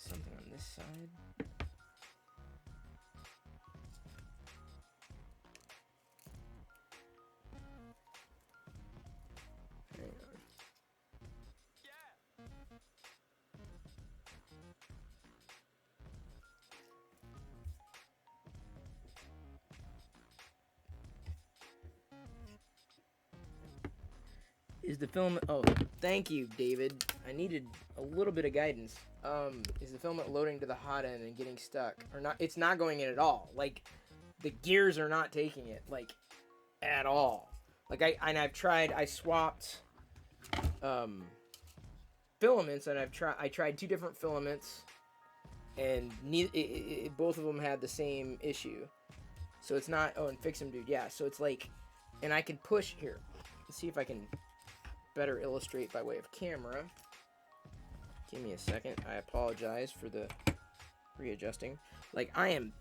Something on this side. Hang on. Is the filament... Oh, thank you, David. I needed a little bit of guidance. Is the filament loading to the hot end and getting stuck? Or not? It's not going in at all. Like, the gears are not taking it, like, at all. Like I swapped filaments, and I tried 2 different filaments, and both of them had the same issue. So it's not, oh, and fix them, dude. Yeah, so it's like, and I can push here. Let's see if I can better illustrate by way of camera. Give me a second. I apologize for the readjusting. Like, I am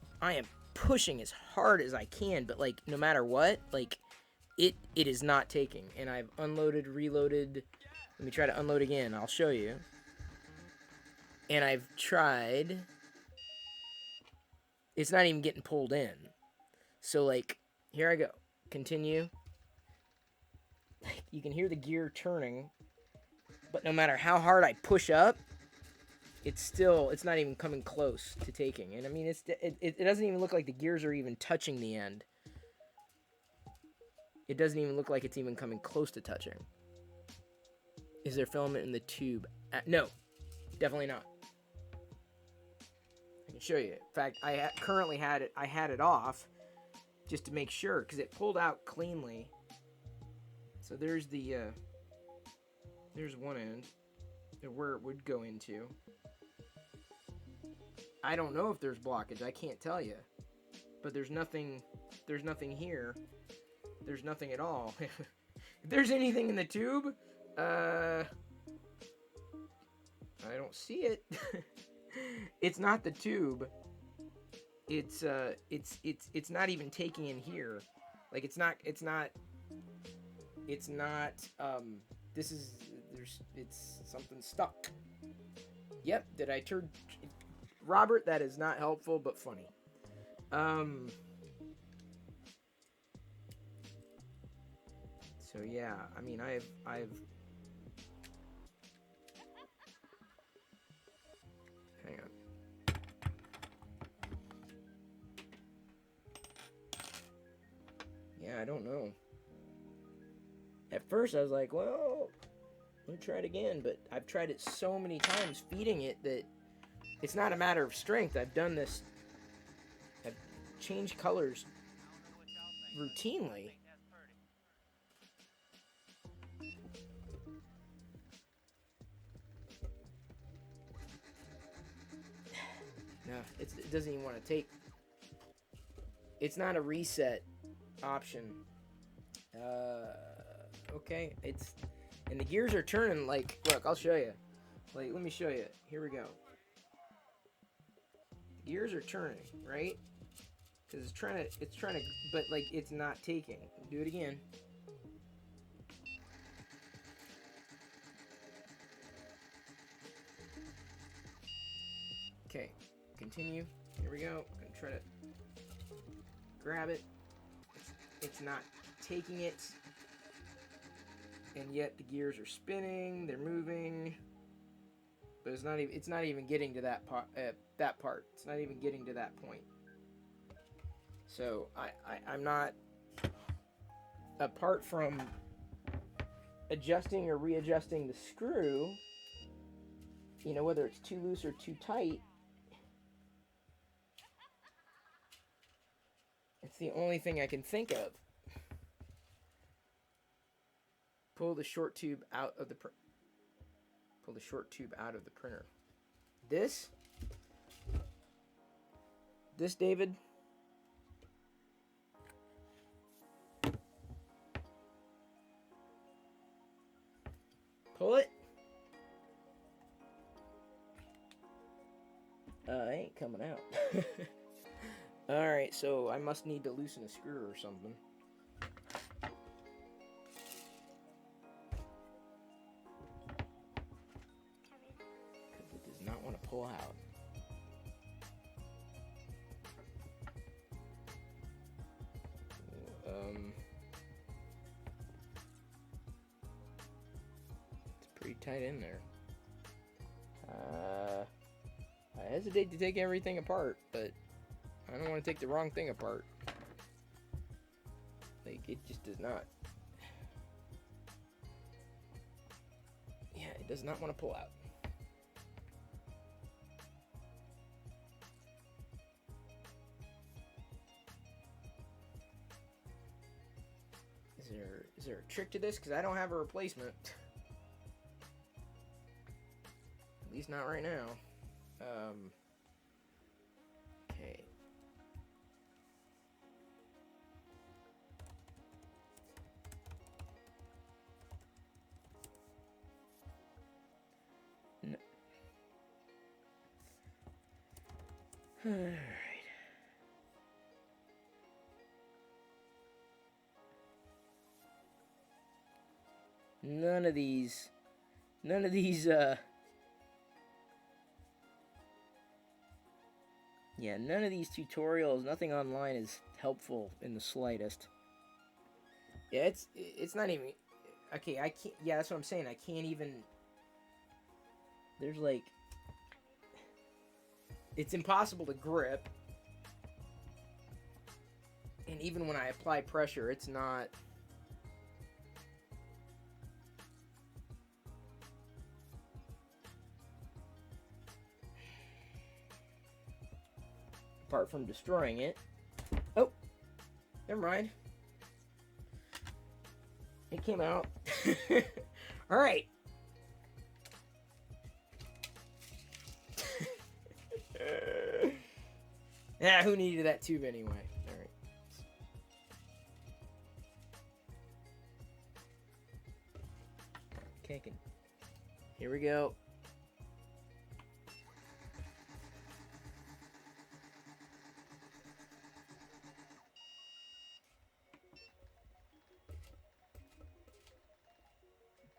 pushing as hard as I can, but like no matter what, like it is not taking. And I've unloaded, reloaded. Let me try to unload again. I'll show you. And I've tried. It's not even getting pulled in. So like, here I go. Continue. You can hear the gear turning, but no matter how hard I push up, it's not even coming close to taking. And I mean, it doesn't even look like the gears are even touching the end. It doesn't even look like it's even coming close to touching. Is there filament in the tube? No, definitely not. I can show you. In fact, I currently had it off just to make sure, because it pulled out cleanly. So there's there's one end where it would go into. I don't know if there's blockage. I can't tell you. But there's nothing here. There's nothing at all. If there's anything in the tube, I don't see it. It's not the tube. It's not even taking in here. Like it's not it's something stuck. Yep, did I turn Robert? That is not helpful, but funny. So yeah, I mean, I've hang on. Yeah, I don't know. At first I was like, well, let me try it again, but I've tried it so many times feeding it that it's not a matter of strength. I've done this. I've changed colors routinely. No, it doesn't even want to take. It's not a reset option. Okay, and the gears are turning. Like, look, I'll show you. Like, let me show you. Here we go. Gears are turning, right? Because it's trying to, but like it's not taking. Do it again. Okay, continue. Here we go. I'm gonna try to grab it. It's not taking it, and yet the gears are spinning. They're moving, but it's not even getting to that part. It's not even getting to that point. So I'm not, apart from adjusting or readjusting the screw, you know, whether it's too loose or too tight. It's the only thing I can think of. Pull the short tube out of the printer. This, David. Pull it. It ain't coming out. Alright, so I must need to loosen a screw or something. Because it does not want to pull out. It's pretty tight in there. I hesitate to take everything apart, but I don't want to take the wrong thing apart. Like, it just does not. Yeah, it does not want to pull out. Is there a trick to this? Because I don't have a replacement. At least not right now. Okay. No. Alright. None of these, yeah, none of these tutorials, nothing online is helpful in the slightest. Yeah, it's not even, okay, I can't, yeah, that's what I'm saying, I can't even, there's like, it's impossible to grip, and even when I apply pressure, it's not, apart from destroying it. Oh, never mind. It came out. All right. Yeah, who needed that tube anyway? All right. Kicking. Here we go.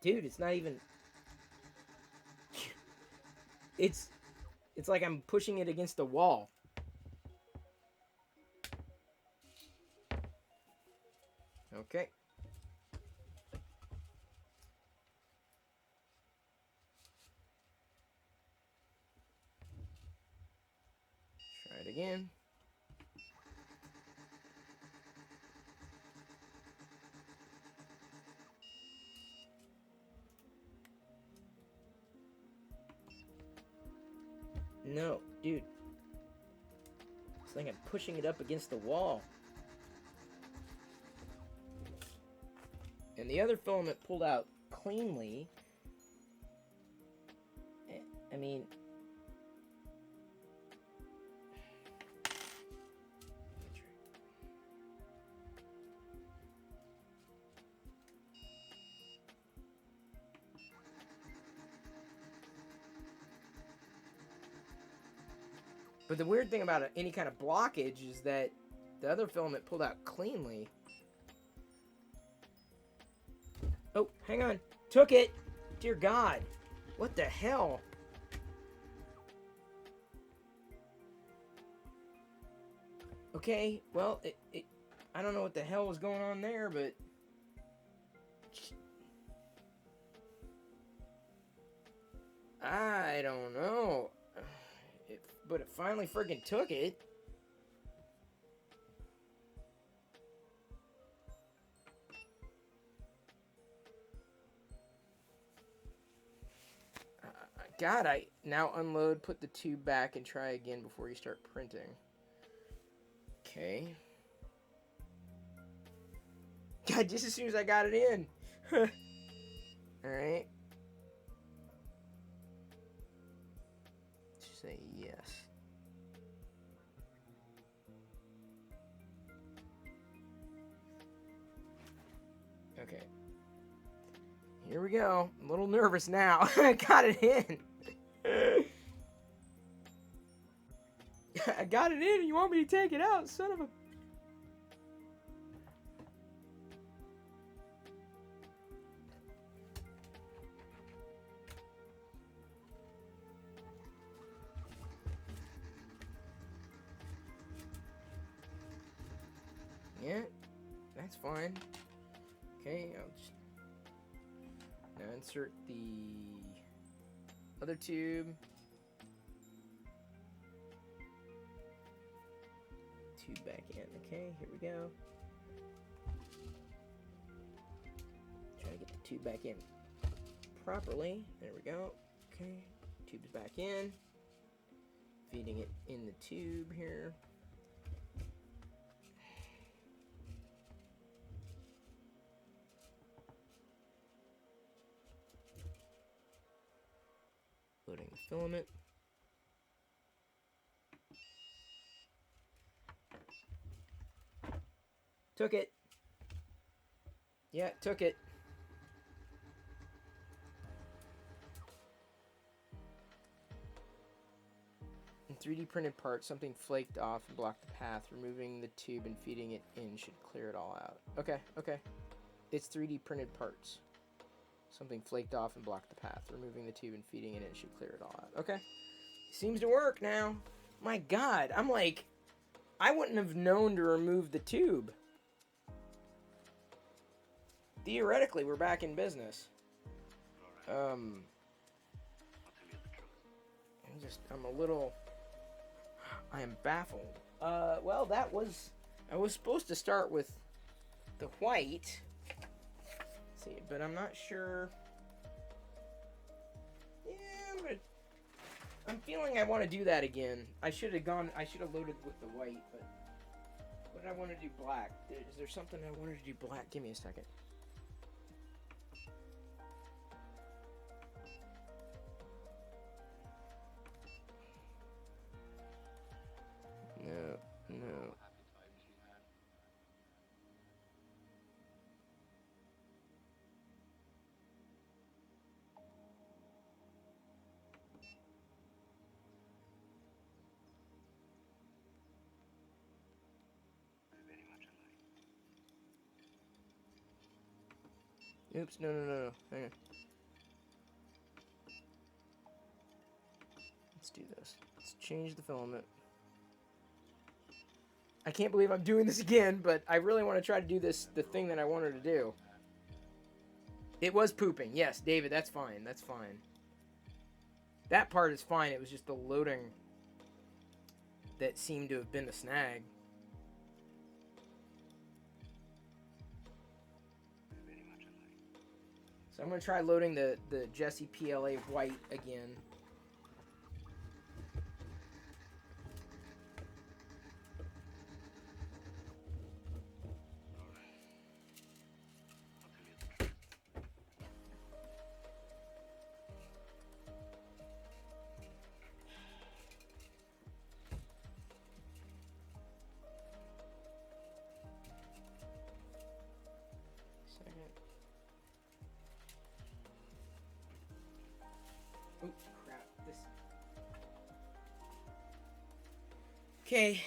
Dude, it's not even... It's like I'm pushing it against the wall. Okay. Try it again. No, dude. It's like I'm pushing it up against the wall. And the other filament pulled out cleanly. I mean... But the weird thing about any kind of blockage is that the other filament pulled out cleanly. Oh, hang on. Took it! Dear God. What the hell? Okay, well, I don't know what the hell was going on there, but... I don't know. But it finally friggin' took it. God, I now unload, put the tube back, and try again before you start printing. Okay. God, just as soon as I got it in. Alright. Say yes. Okay. Here we go. I'm a little nervous now. I got it in. I got it in. You want me to take it out, son of a... Yeah, that's fine. Okay, I'll just now insert the other tube. Tube back in. Okay, here we go. Try to get the tube back in properly. There we go. Okay, tube's back in. Feeding it in the tube here. Loading the filament. Took it. Yeah, took it. In 3D printed part, something flaked off and blocked the path. Removing the tube and feeding it in should clear it all out. Okay, okay. It's 3D printed parts. Something flaked off and blocked the path. Removing the tube and feeding it in should clear it all out. Okay. Seems to work now. My God, I'm like, I wouldn't have known to remove the tube. Theoretically, we're back in business. I'm a little, I am baffled. Well, I was supposed to start with the white. Let's see, but I'm not sure. Yeah, but I'm feeling I want to do that again. I should have loaded with the white, but what did I want to do black? Is there something I wanted to do black? Give me a second. No. Oops, no. Hang on. Let's do this. Let's change the filament. I can't believe I'm doing this again, but I really want to try to do the thing that I wanted to do. It was pooping. Yes, David, that's fine. That's fine. That part is fine. It was just the loading that seemed to have been a snag. So I'm going to try loading the Jesse PLA white again. Okay,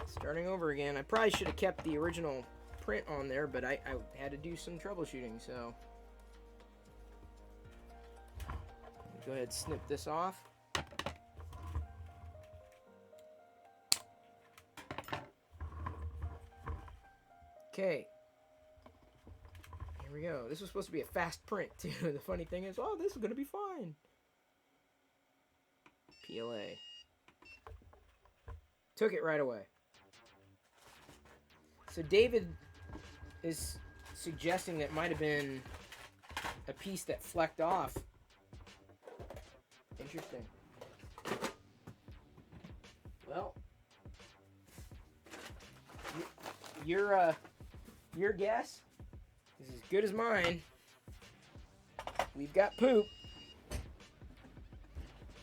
starting over again. I probably should have kept the original print on there, but I had to do some troubleshooting, so. Go ahead and snip this off. Okay. Here we go. This was supposed to be a fast print, too. The funny thing is, oh, this is going to be fine. PLA. Took it right away. So David is suggesting that might have been a piece that flecked off. Interesting. Well, your guess is as good as mine. We've got poop.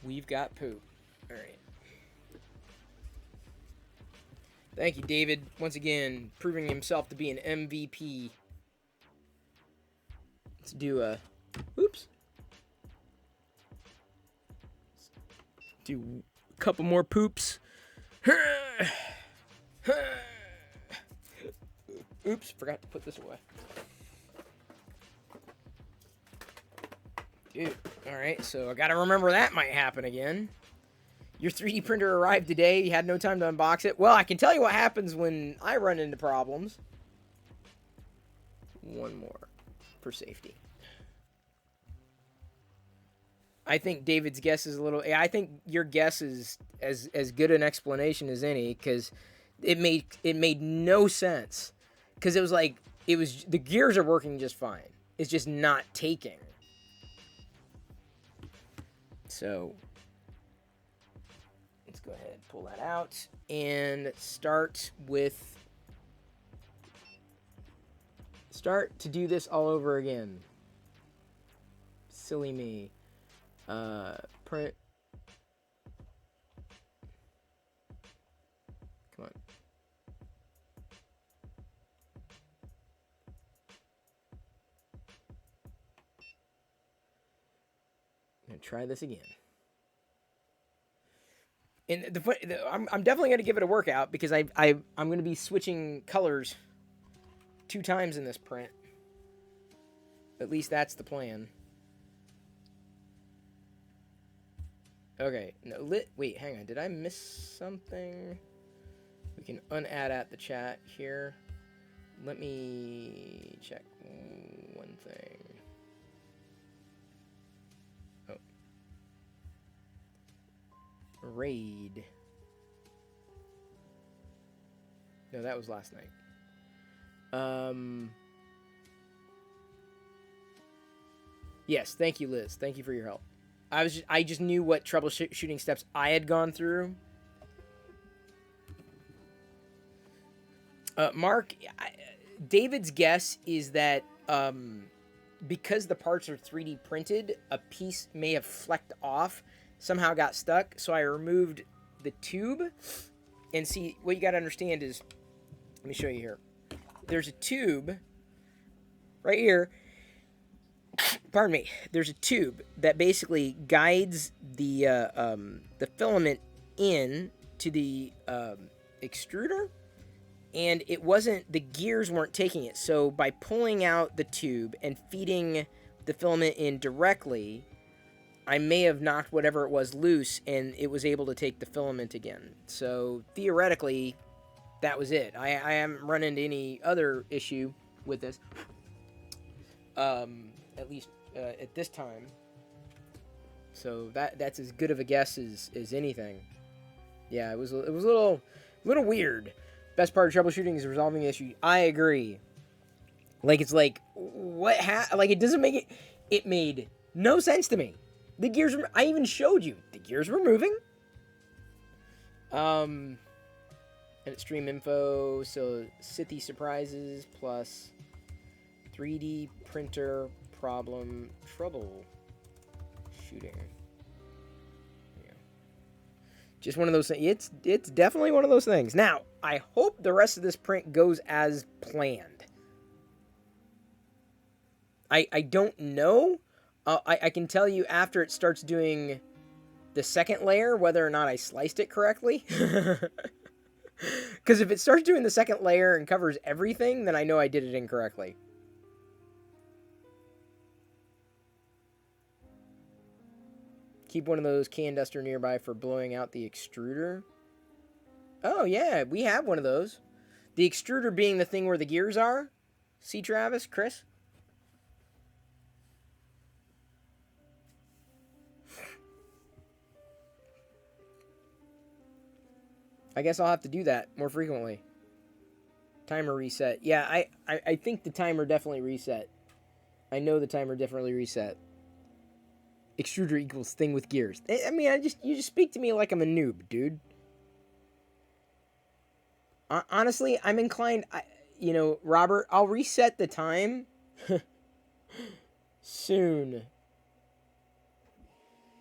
We've got poop. All right. Thank you, David. Once again, proving himself to be an MVP. Let's do a... Oops. Let's do a couple more poops. Oops, forgot to put this away. Dude, alright, so I gotta remember that might happen again. Your 3D printer arrived today. You had no time to unbox it. Well, I can tell you what happens when I run into problems. One more for safety. I think David's guess is a little... I think your guess is as good an explanation as any, because it made no sense. Because it was like... the gears are working just fine. It's just not taking. So... let's go ahead and pull that out and start to do this all over again. Silly me. Print. Come on. I'm gonna try this again. And I'm definitely gonna give it a workout because I'm gonna be switching colors 2 times in this print. At least that's the plan. Okay, no, wait, hang on. Did I miss something? We can unadd at the chat here. Let me check one thing. Oh. Raid. No, that was last night. Yes, thank you, Liz. Thank you for your help. I just knew what troubleshooting steps I had gone through. Mark, David's guess is that because the parts are 3D printed, a piece may have flecked off, somehow got stuck. So I removed the tube. And see, what you got to understand is, let me show you here. There's a tube right here. Pardon me. There's a tube that basically guides the filament in to the extruder, and it wasn't, the gears weren't taking it. So by pulling out the tube and feeding the filament in directly, I may have knocked whatever it was loose, and it was able to take the filament again. So theoretically, that was it. I haven't run into any other issue with this, at least at this time. So that's as good of a guess as anything. Yeah, it was a little weird. Best part of troubleshooting is resolving the issue. I agree. Like, it's like, like, it doesn't make it. It made no sense to me. The gears were, I even showed you. The gears were moving. And it's stream info. So Cithy surprises plus 3D printer problem troubleshooting. Just one of those things. It's definitely one of those things. Now, I hope the rest of this print goes as planned. I don't know. I can tell you after it starts doing the second layer whether or not I sliced it correctly. Because if it starts doing the second layer and covers everything, then I know I did it incorrectly. Keep one of those can duster nearby for blowing out the extruder. Oh, yeah, we have one of those. The extruder being the thing where the gears are. See, Travis? Chris? I guess I'll have to do that more frequently. Timer reset. Yeah, I think the timer definitely reset. I know the timer definitely reset. Extruder equals thing with gears. I mean, you just speak to me like I'm a noob, dude. Honestly, I'm inclined, Robert, I'll reset the time soon.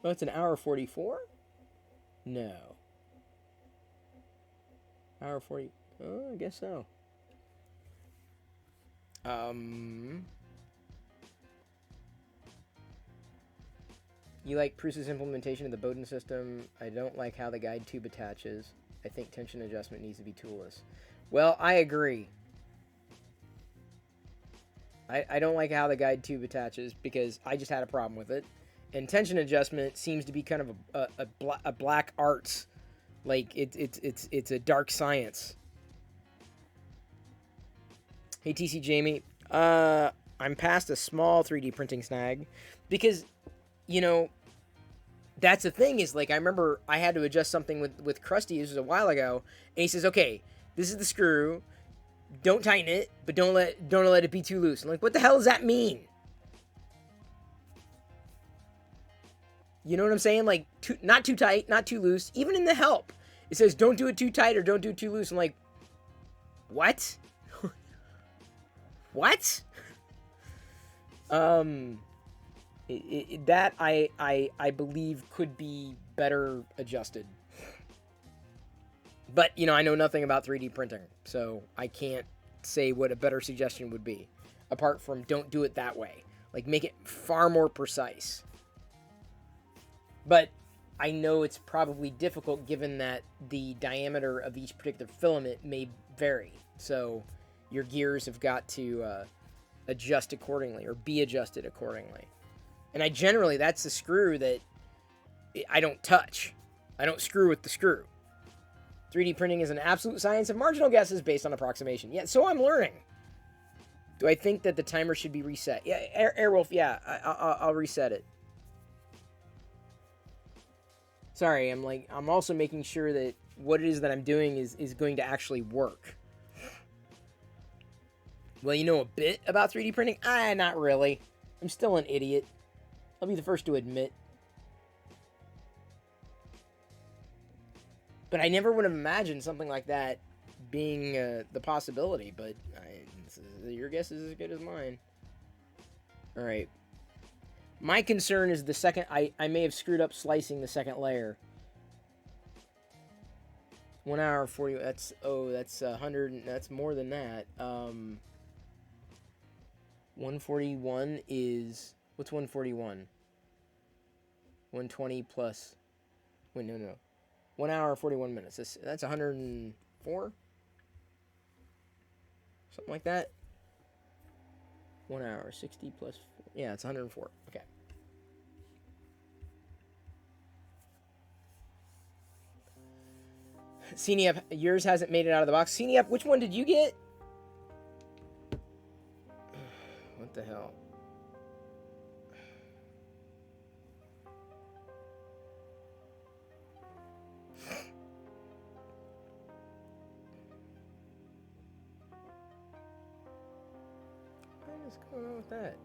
Oh, it's an hour 44? No. Hour 40. Oh, I guess so. You like Prusa's implementation of the Bowden system. I don't like how the guide tube attaches. I think tension adjustment needs to be toolless. Well, I agree. I don't like how the guide tube attaches because I just had a problem with it. And tension adjustment seems to be kind of a black arts. Like, it's a dark science. Hey, TC Jamie. I'm past a small 3D printing snag because, that's the thing is, like, I remember I had to adjust something with Krusty. This was a while ago. And he says, okay, this is the screw. Don't tighten it, but don't let it be too loose. I'm like, what the hell does that mean? You know what I'm saying? Like, not too tight, not too loose. Even in the help, it says don't do it too tight or don't do it too loose. I'm like, what? What? That I believe could be better adjusted. But, you know, I know nothing about 3D printing, so I can't say what a better suggestion would be. Apart from don't do it that way. Like, make it far more precise. But I know it's probably difficult given that the diameter of each particular filament may vary. So your gears have got to adjust accordingly or be adjusted accordingly. And that's the screw that I don't touch. I don't screw with the screw. 3D printing is an absolute science of marginal guesses based on approximation. Yeah, so I'm learning. Do I think that the timer should be reset? Yeah, Airwolf, yeah, I'll reset it. Sorry, I'm also making sure that what it is that I'm doing is going to actually work. Well, you know a bit about 3D printing? Not really. I'm still an idiot. I'll be the first to admit. But I never would have imagined something like that being the possibility, but your guess is as good as mine. All right. My concern is the second... I may have screwed up slicing the second layer. 1 hour 40... That's 100... That's more than that. 141 is... What's 141? 120 plus... Wait, no. 1 hour 41 minutes. That's 104? Something like that. 1 hour 60 plus 4. Yeah, it's 104. Okay. CNEP, yours hasn't made it out of the box. CNEP, which one did you get? What the hell? What is going on with that?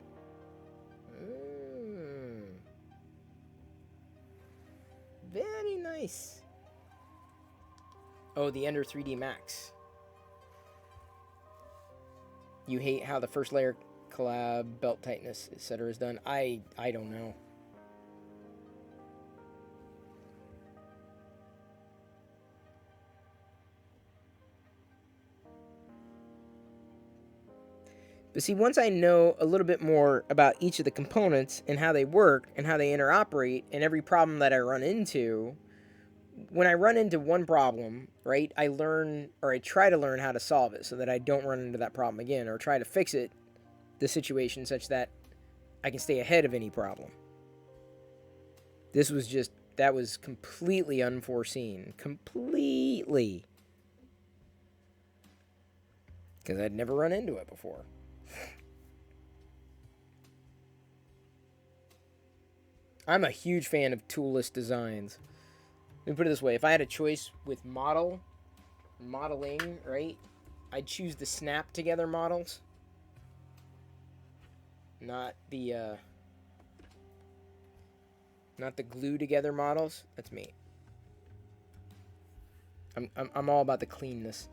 Very nice. Oh, the Ender 3D Max. You hate how the first layer collab, belt tightness, etc. is done. I don't know. But see, once I know a little bit more about each of the components and how they work and how they interoperate and every problem that I run into, when I run into one problem, right, I learn, or I try to learn how to solve it so that I don't run into that problem again, or try to fix it, the situation, such that I can stay ahead of any problem. This was just, that was completely unforeseen. Completely. Because I'd never run into it before. I'm a huge fan of toolless designs. Let me put it this way. If I had a choice with modeling, right? I'd choose the snap together models. Not the glue together models. That's me. I'm all about the cleanness.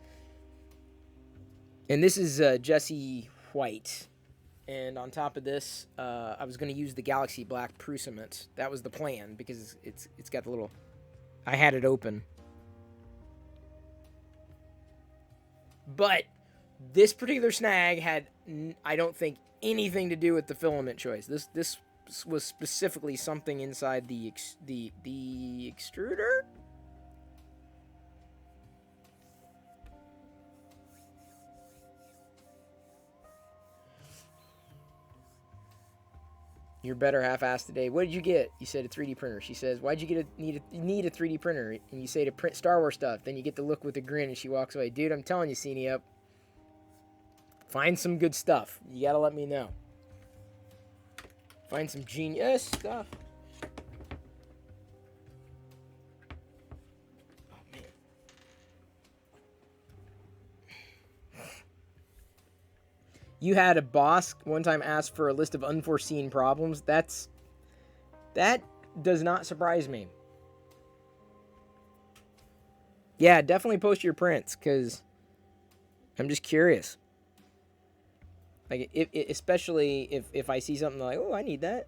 And this is Jesse White. And on top of this, I was going to use the Galaxy Black Prusament. That was the plan because it's got the little... I had it open. But this particular snag had, I don't think, anything to do with the filament choice. This was specifically something inside the extruder? You're better half-assed today. What did you get? You said a 3D printer. She says, why'd you get need a 3D printer? And you say to print Star Wars stuff. Then you get the look with a grin and she walks away. Dude, I'm telling you, Cenia, find some good stuff. You gotta let me know. Find some genius stuff. You had a boss one time ask for a list of unforeseen problems. That does not surprise me. Yeah, definitely post your prints, because I'm just curious. Like, especially if I see something like, oh, I need that.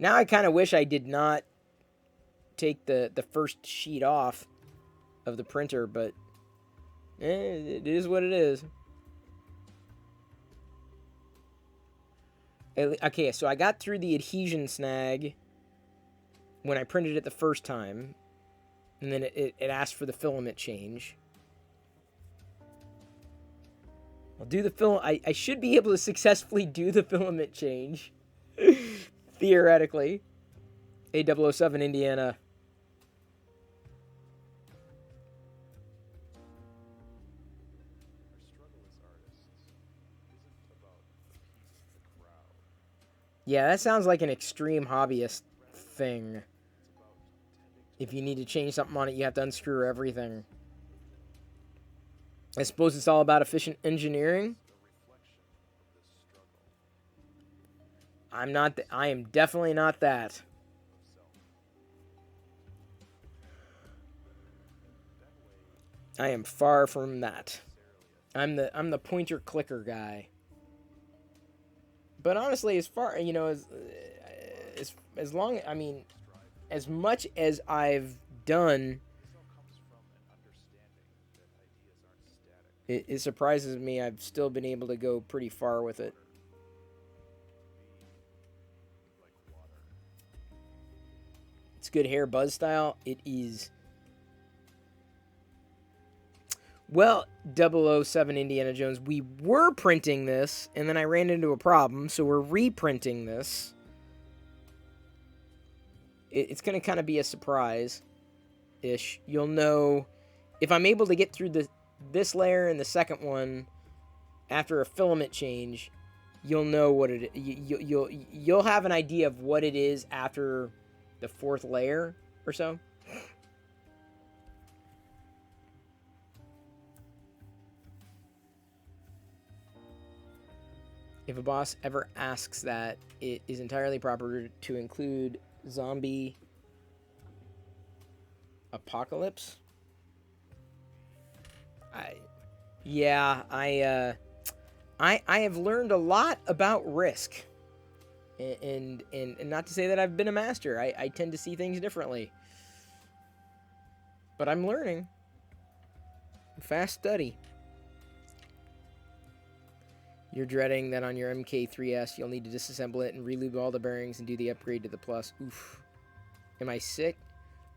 Now I kind of wish I did not take the first sheet off of the printer, but it is what it is. Okay, so I got through the adhesion snag when I printed it the first time, and then it asked for the filament change. I'll do the I should be able to successfully do the filament change. Theoretically. A007 Indiana. Our struggle as artists isn't about the crowd. Yeah, that sounds like an extreme hobbyist thing. It's about tending If you need to change something on it, you have to unscrew everything. I suppose it's all about efficient engineering. a reflection of this struggle I'm not. I am definitely not that. of self. That way, I am far from that. necessarily I'm the pointer clicker guy. But honestly, as far as long, I mean, as much as I've done, this all comes from an understanding that ideas aren't static. it surprises me I've still been able to go pretty far with it. Be like water. It's good hair buzz style. It is. Well, 007 Indiana Jones, we were printing this, and then I ran into a problem, so we're reprinting this. It's going to kind of be a surprise-ish. You'll know if I'm able to get through this layer and the second one after a filament change. You'll know what it. You'll have an idea of what it is after the fourth layer or so. If a boss ever asks that, it is entirely proper to include zombie apocalypse. I have learned a lot about Risk, and not to say that I've been a master. I tend to see things differently, but I'm learning. Fast study. You're dreading that on your MK3S you'll need to disassemble it and relube all the bearings and do the upgrade to the Plus. Oof. Am I sick?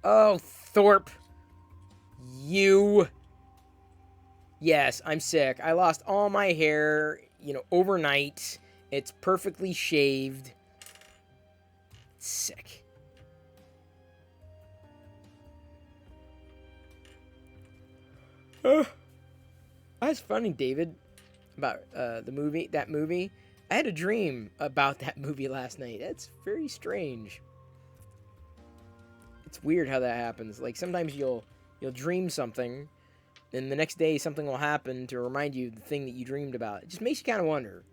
Oh, Thorpe. You. Yes, I'm sick. I lost all my hair, overnight. It's perfectly shaved. Sick. That's funny, David. About that movie. I had a dream about that movie last night. That's very strange. It's weird how that happens. Like sometimes you'll dream something, and the next day something will happen to remind you of the thing that you dreamed about. It just makes you kind of wonder,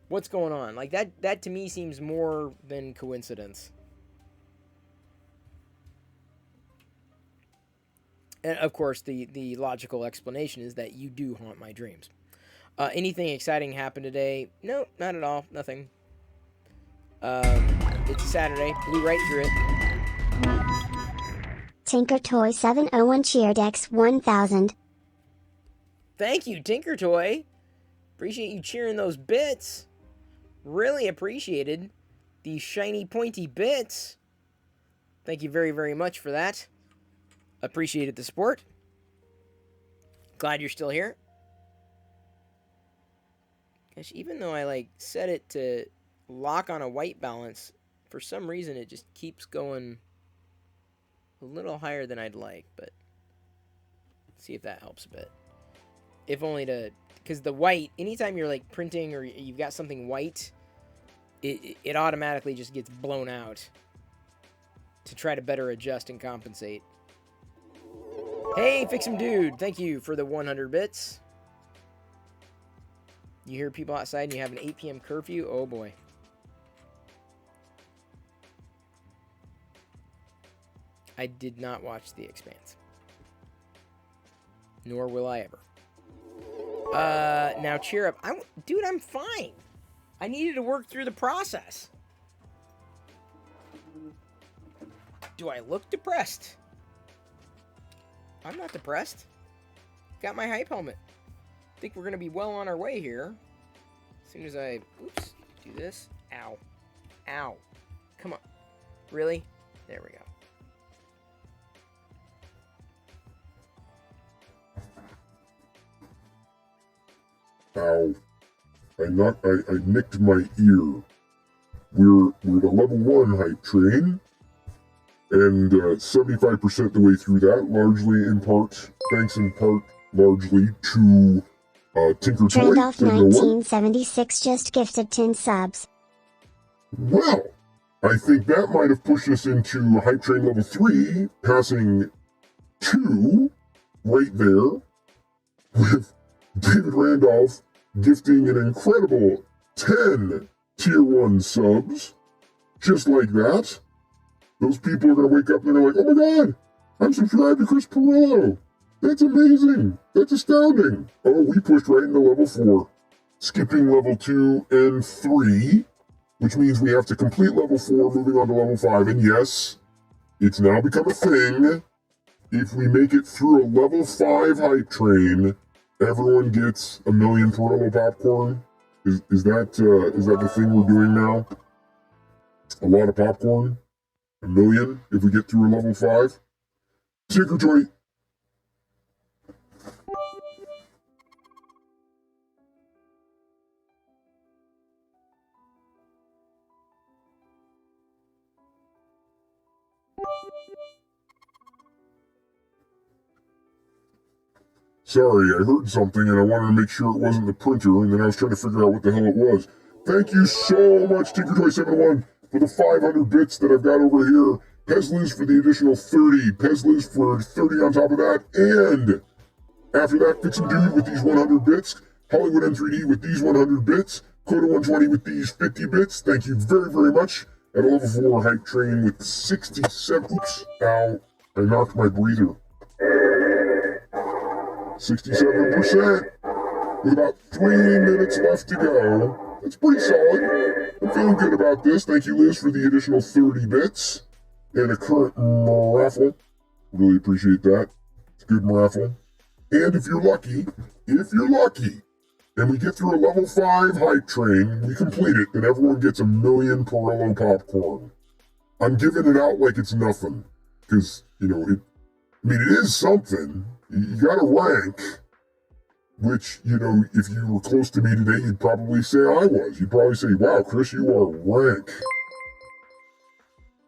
what's going on. Like that to me seems more than coincidence. And of course, the logical explanation is that you do haunt my dreams. Anything exciting happened today? No, not at all. Nothing. It's a Saturday. Blew right through it. Tinker Toy 701 Cheerdex 1000. Thank you, Tinker Toy. Appreciate you cheering those bits. Really appreciated these shiny, pointy bits. Thank you very, very much for that. Appreciated the support. Glad you're still here. Gosh, even though I set it to lock on a white balance, for some reason it just keeps going a little higher than I'd like, but let's see if that helps a bit. If only because the white, anytime you're printing or you've got something white, it automatically just gets blown out to try to better adjust and compensate. Hey, Fix 'em Dude, thank you for the 100 bits. You hear people outside and you have an 8 p.m. curfew? Oh boy. I did not watch The Expanse. Nor will I ever. Now cheer up. Dude, I'm fine. I needed to work through the process. Do I look depressed? I'm not depressed. Got my hype helmet. Think we're gonna be well on our way here. As soon as I, oops, do this. Ow. Ow. Come on. Really? There we go. Ow. I nicked my ear. We're the level 1 hype train, and 75% the way through that, thanks in part largely to Tinker Toy. Randolph 1976 just gifted 10 subs. Well, I think that might have pushed us into hype train level 3, passing 2 right there, with David Randolph gifting an incredible 10 tier 1 subs, just like that. Those people are going to wake up and they're like, oh my god, I'm subscribed to Chris Perillo. That's amazing. That's astounding. Oh, we pushed right into level 4, skipping level 2 and 3, which means we have to complete level 4, moving on to level 5. And yes, it's now become a thing. If we make it through a level 5 hype train, everyone gets $1 million Perillo popcorn. Is that the thing we're doing now? A lot of popcorn? $1 million if we get through a level 5? Tinker Toy. Sorry, I heard something and I wanted to make sure it wasn't the printer, and then I was trying to figure out what the hell it was. Thank you so much, TinkerToy71, for the 500 bits that I've got over here. Pezliz for the additional 30. Pezliz for 30 on top of that. And after that, Fixin' Dude with these 100 bits. Hollywood M3D with these 100 bits. Coda120 with these 50 bits. Thank you very, very much. At a level 4 hype train with 67. Oops. Ow. I knocked my breather. 67%, with about 3 minutes left to go. That's pretty solid. I'm feeling good about this. Thank you, Liz, for the additional 30 bits and a current raffle. Really appreciate that. It's a good raffle. And if you're lucky, and we get through a level 5 hype train, we complete it, then everyone gets $1 million Perillo popcorn. I'm giving it out like it's nothing, because, it is something. You got a rank, which, if you were close to me today, you'd probably say I was. You'd probably say, wow, Chris, you are rank.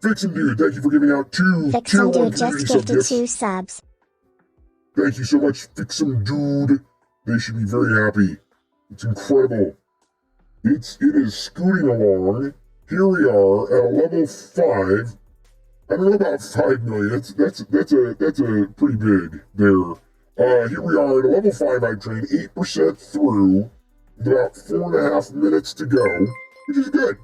Fixin' Dude, thank you for giving out 2 Fixin' tier 1 Dude just community gifted sub 2 subs. Thank you so much, Fixin' Dude. They should be very happy. It's incredible. It is scooting along. Here we are at a level 5. I don't know about 5 million. That's a pretty big there. Here we are at a level 5 hype train, 8% through, with about 4.5 minutes to go, which is good.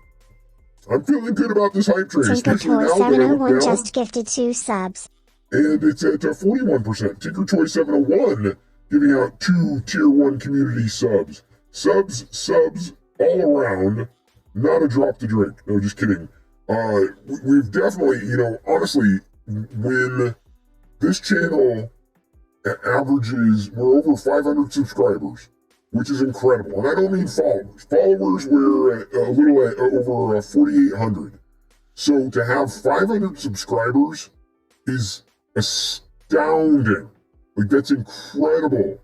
I'm feeling good about this hype train. Tinker Toy 701 just gifted 2 subs. And it's at 41%. Tinker Toy 701 giving out 2 tier 1 community subs. Subs all around. Not a drop to drink. No, just kidding. We've definitely, honestly, when this channel averages, we're over 500 subscribers, which is incredible. And I don't mean followers. Followers, we're a little over 4,800. So to have 500 subscribers is astounding. Like, that's incredible.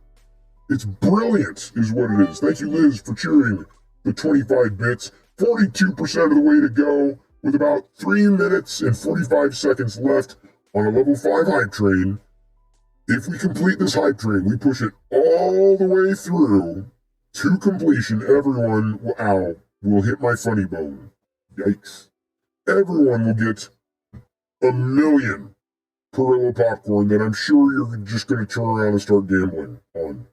It's brilliant, is what it is. Thank you, Liz, for cheering the 25 bits. 42% of the way to go, with about 3 minutes and 45 seconds left on a level 5 hype train. If we complete this hype train, we push it all the way through to completion. Everyone will hit my funny bone. Yikes. Everyone will get $1 million Perillo popcorn that I'm sure you're just going to turn around and start gambling on.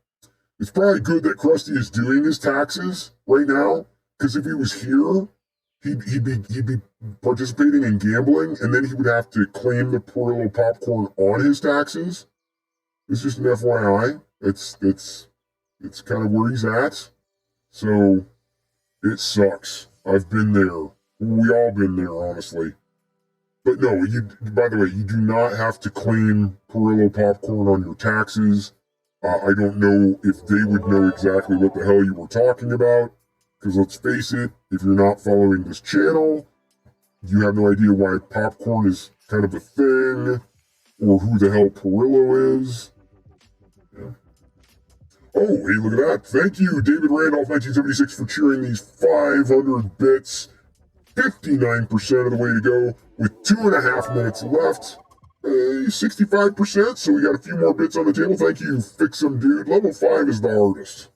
It's probably good that Krusty is doing his taxes right now, because if he was here, he'd be participating in gambling, and then he would have to claim the Perillo popcorn on his taxes. It's just an FYI. It's kind of where he's at. So it sucks. I've been there. We all been there, honestly. But no, by the way, you do not have to claim Perillo popcorn on your taxes. I don't know if they would know exactly what the hell you were talking about. Because let's face it, if you're not following this channel, you have no idea why popcorn is kind of a thing, or who the hell Perillo is. Yeah. Oh, hey, look at that. Thank you, David Randolph, 1976, for cheering these 500 bits. 59% of the way to go, with 2.5 minutes left. 65%, so we got a few more bits on the table. Thank you, Fix 'em Dude. Level 5 is the hardest.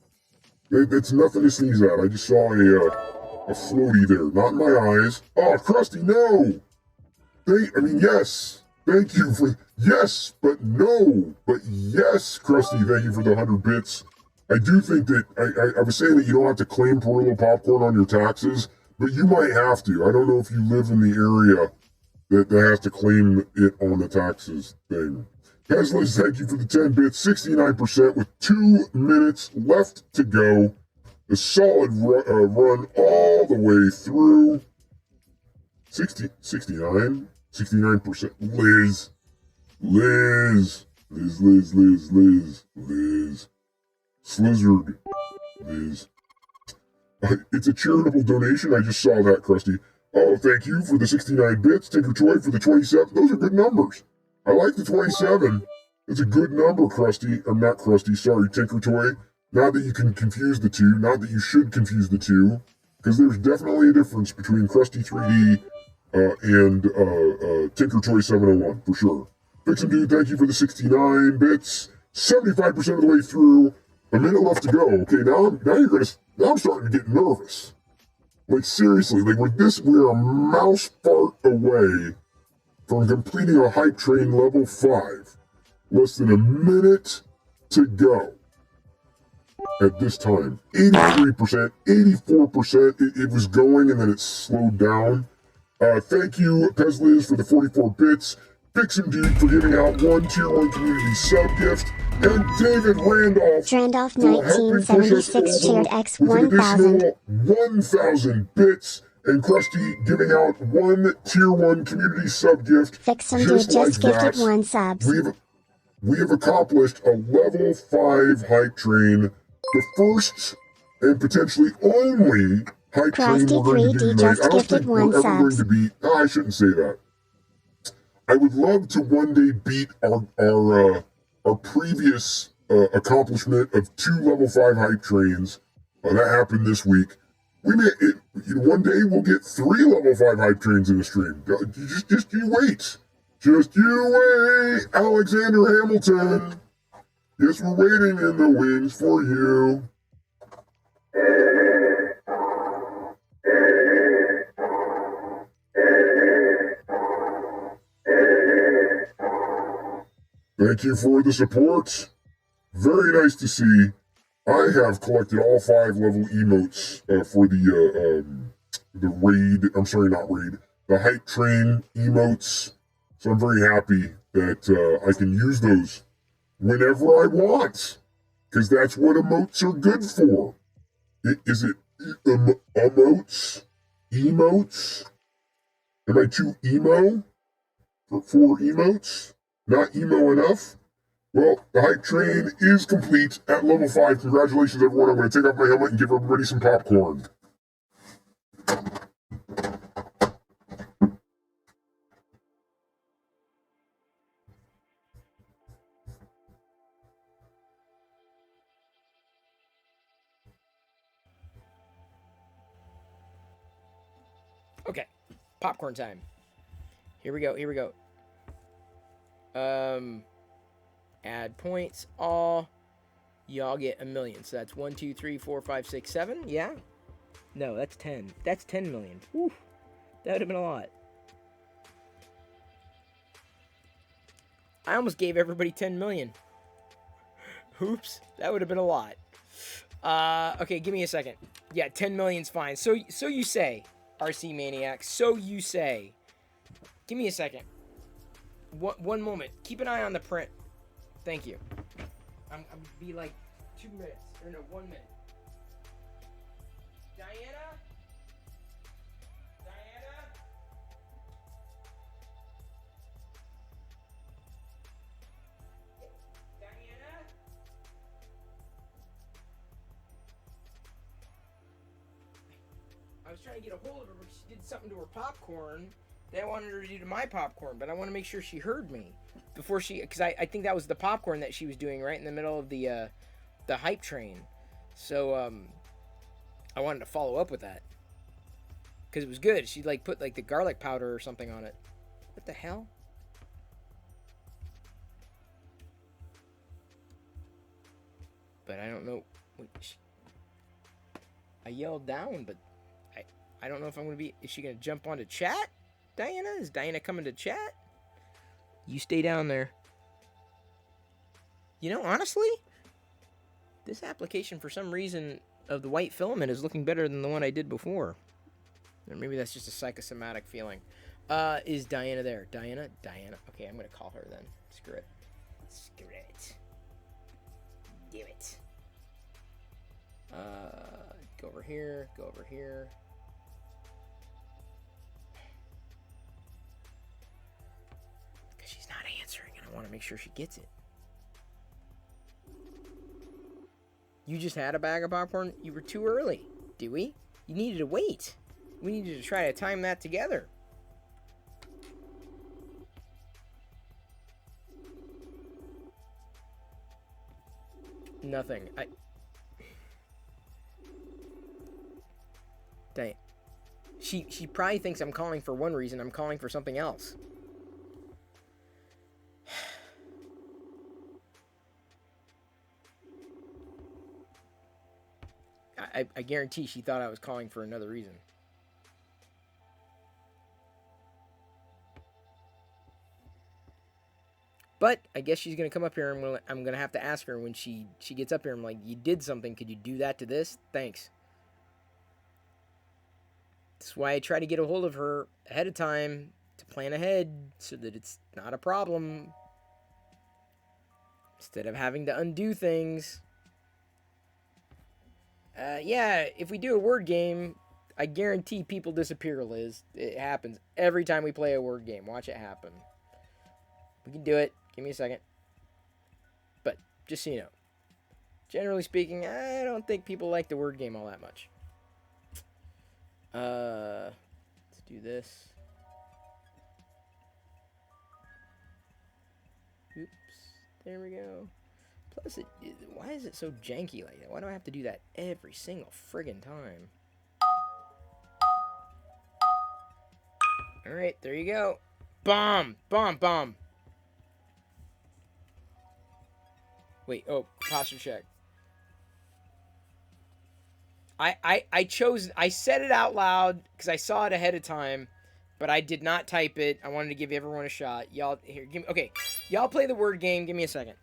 It's nothing to sneeze at. I just saw a floaty there. Not in my eyes. Oh, Krusty, no! Yes. Thank you for... Yes, but no. But yes, Krusty, thank you for the 100 bits. I do think that... I was saying that you don't have to claim Perillo popcorn on your taxes, but you might have to. I don't know if you live in the area that has to claim it on the taxes thing. Teslas, thank you for the 10 bits. 69% with 2 minutes left to go. A solid run all the way through. 69%. Liz. Slizzard. Liz. It's a charitable donation. I just saw that, Krusty. Oh, thank you for the 69 bits. Tinker Toy for the 27. Those are good numbers. I like the 27. It's a good number, Krusty. I'm not Krusty. Sorry, Tinker Toy. Not that you can confuse the two. Not that you should confuse the two. Because there's definitely a difference between Krusty 3D and Tinker Toy 701, for sure. Fix 'em Dude, thank you for the 69 bits. 75% of the way through. A minute left to go. Okay, now I'm starting to get nervous. Like, seriously, like, we're a mouse fart away from completing a hype train level 5. Less than a minute to go. At this time, 83%, 84%, it was going and then it slowed down. Thank you, Pezliz, for the 44 bits. Fix 'em Dude for giving out 1 Tier 1 community sub gift. And David Randolph. Randolph 1976 cheered X 1000. 1,000 bits. And Krusty giving out 1 Tier 1 community sub gift. Fix 'em Dude just gifted 1 subs. We have accomplished a level 5 hype train. The first and potentially only hype train we're going to do tonight. I don't think we're ever going to beat... I shouldn't say that. I would love to one day beat our previous accomplishment of 2 level 5 hype trains. That happened this week. One day we'll get 3 level 5 hype trains in a stream. Just you wait. Just you wait, Alexander Hamilton. Yes, we're waiting in the wings for you. Thank you for the support. Very nice to see. I have collected all 5 level emotes for the raid. I'm sorry, not raid. The hype train emotes. So I'm very happy that I can use those whenever I want, because that's what emotes are good for. Is it emotes? Emotes? Am I too emo for emotes? Not emo enough? Well, the hype train is complete at level 5. Congratulations, everyone. I'm going to take off my helmet and give everybody some popcorn. Okay, popcorn time. Here we go. Add points, all. Y'all get 1,000,000. So that's 1, 2, 3, 4, 5, 6, 7. Yeah? No, that's 10. That's 10 million. Whew. That would have been a lot. I almost gave everybody 10 million. Oops, that would have been a lot. Okay, give me a second. Yeah, 10 million's fine. So you say, RC Maniac. So you say. Give me a second. One moment. Keep an eye on the print. Thank you. I'm be like 2 minutes. Or no, 1 minute. Diana? I was trying to get a hold of her because she did something to her popcorn. Then I wanted her to do to my popcorn, but I want to make sure she heard me before she, because I think that was the popcorn that she was doing right in the middle of the hype train. So I wanted to follow up with that because it was good. She like put like the garlic powder or something on it. What the hell? But I don't know. I yelled down, but I don't know if I'm going to be... Is she going to jump onto chat? Diana? Is Diana coming to chat? You stay down there. You know, honestly, this application, for some reason, of the white filament is looking better than the one I did before. Or maybe that's just a psychosomatic feeling. Is Diana there? Diana? Okay, I'm going to call her then. Screw it. Screw it. Damn it. Go over here. Go over here. Because she's not answering, and I want to make sure she gets it. You just had a bag of popcorn? You were too early, Dewey. You needed to wait. We needed to try to time that together. Nothing. Dang. She probably thinks I'm calling for one reason. I'm calling for something else. I guarantee she thought I was calling for another reason. But I guess she's going to come up here and I'm going to have to ask her when she gets up here. I'm like, you did something. Could you do that to this? Thanks. That's why I try to get a hold of her ahead of time to plan ahead so that it's not a problem. Instead of having to undo things. Yeah, if we do a word game, I guarantee people disappear, Liz. It happens every time we play a word game. Watch it happen. We can do it. Give me a second. But, just so you know. Generally speaking, I don't think people like the word game all that much. Let's do this. Oops. There we go. Plus, why is it so janky like that? Why do I have to do that every single friggin' time? Alright, there you go. Bomb! Bomb! Bomb! Wait, oh, posture check. I said it out loud because I saw it ahead of time, but I did not type it. I wanted to give everyone a shot. Y'all, here, give me, okay. Y'all play the word game. Give me a second.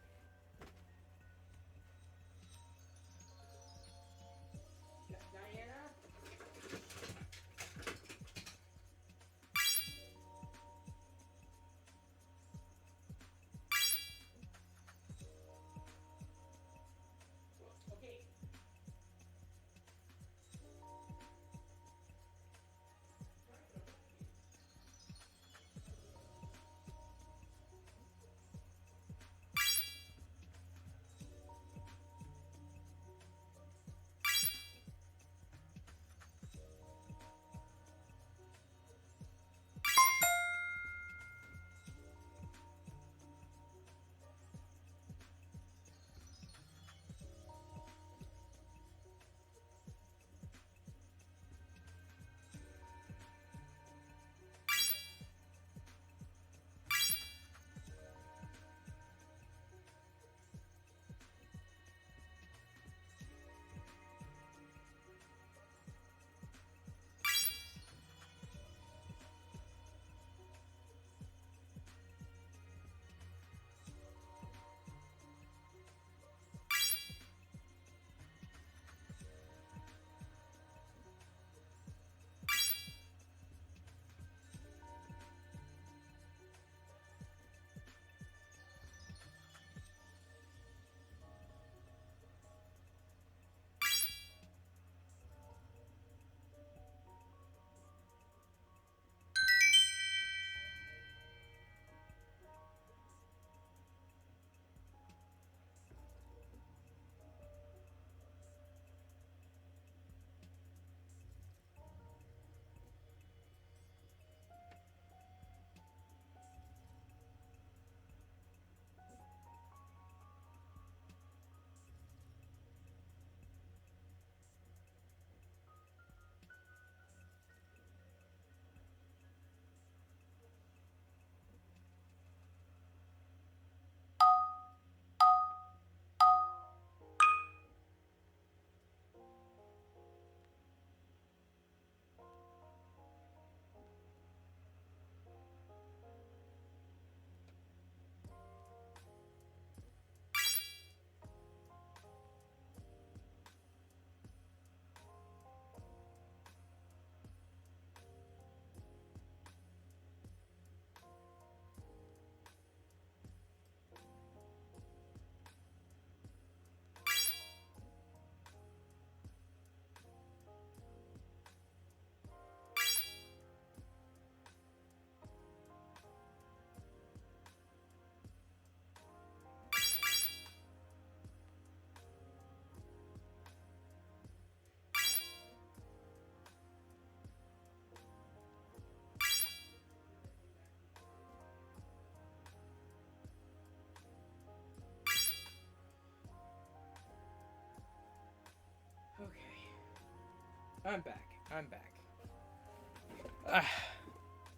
I'm back. I'm back.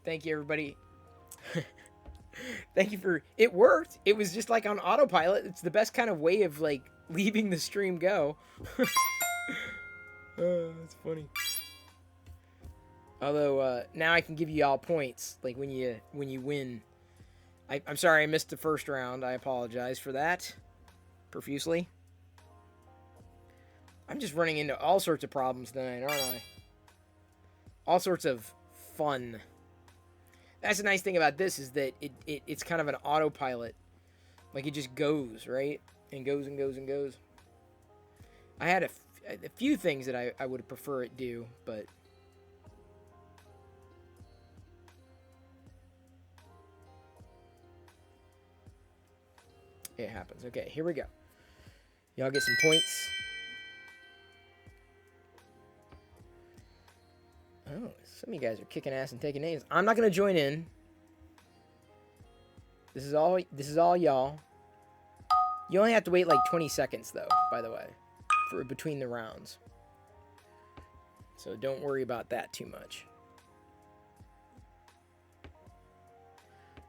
Thank you, everybody. Thank you for... It worked. It was just like on autopilot. It's the best kind of way of, like, leaving the stream go. That's funny. Although, now I can give you all points, like, when you win. I'm sorry I missed the first round. I apologize for that profusely. I'm just running into all sorts of problems tonight, aren't I? All sorts of fun. That's the nice thing about this, is that it's kind of an autopilot. Like, it just goes, right? And goes and goes and goes. I had a few things that I would prefer it do, but... it happens. Okay, here we go. Y'all get some points. Oh, some of you guys are kicking ass and taking names. I'm not gonna join in. This is all y'all. You only have to wait like 20 seconds though, by the way, for between the rounds. So don't worry about that too much.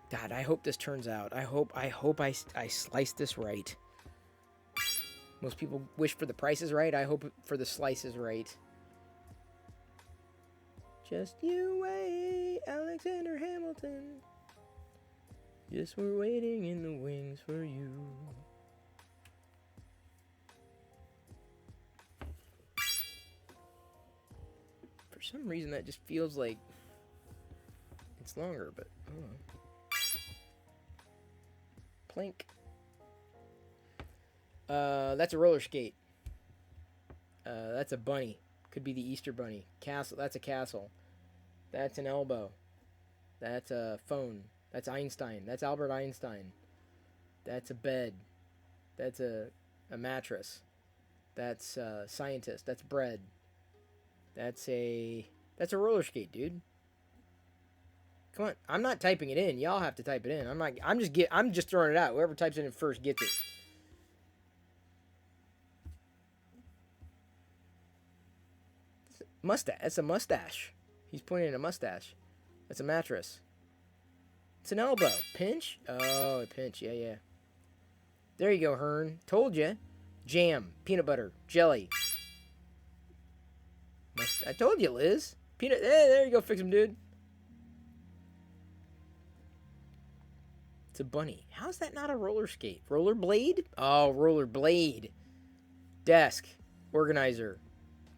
God, I hope this turns out. I hope I slice this right. Most people wish for the prices right. I hope for the slices right. Just you wait, Alexander Hamilton. Yes, we're waiting in the wings for you. For some reason, that just feels like it's longer, but I don't know. Plink. That's a roller skate. That's a bunny. Could be the Easter bunny. Castle. That's a castle. That's an elbow. That's a phone. That's Einstein. That's Albert Einstein. That's a bed. That's a mattress. That's a scientist. That's bread. That's a roller skate, dude. Come on, I'm not typing it in. Y'all have to type it in. I'm just throwing it out. Whoever types it in first gets it. Mustache. That's a mustache. He's pointing at a mustache. That's a mattress. It's an elbow. Pinch? Oh, a pinch. Yeah, yeah. There you go, Hearn. Told you. Jam. Peanut butter. Jelly. I told you, Liz. Peanut. There you go. Fix him, dude. It's a bunny. How's that not a roller skate? Roller blade? Oh, roller blade. Desk. Organizer.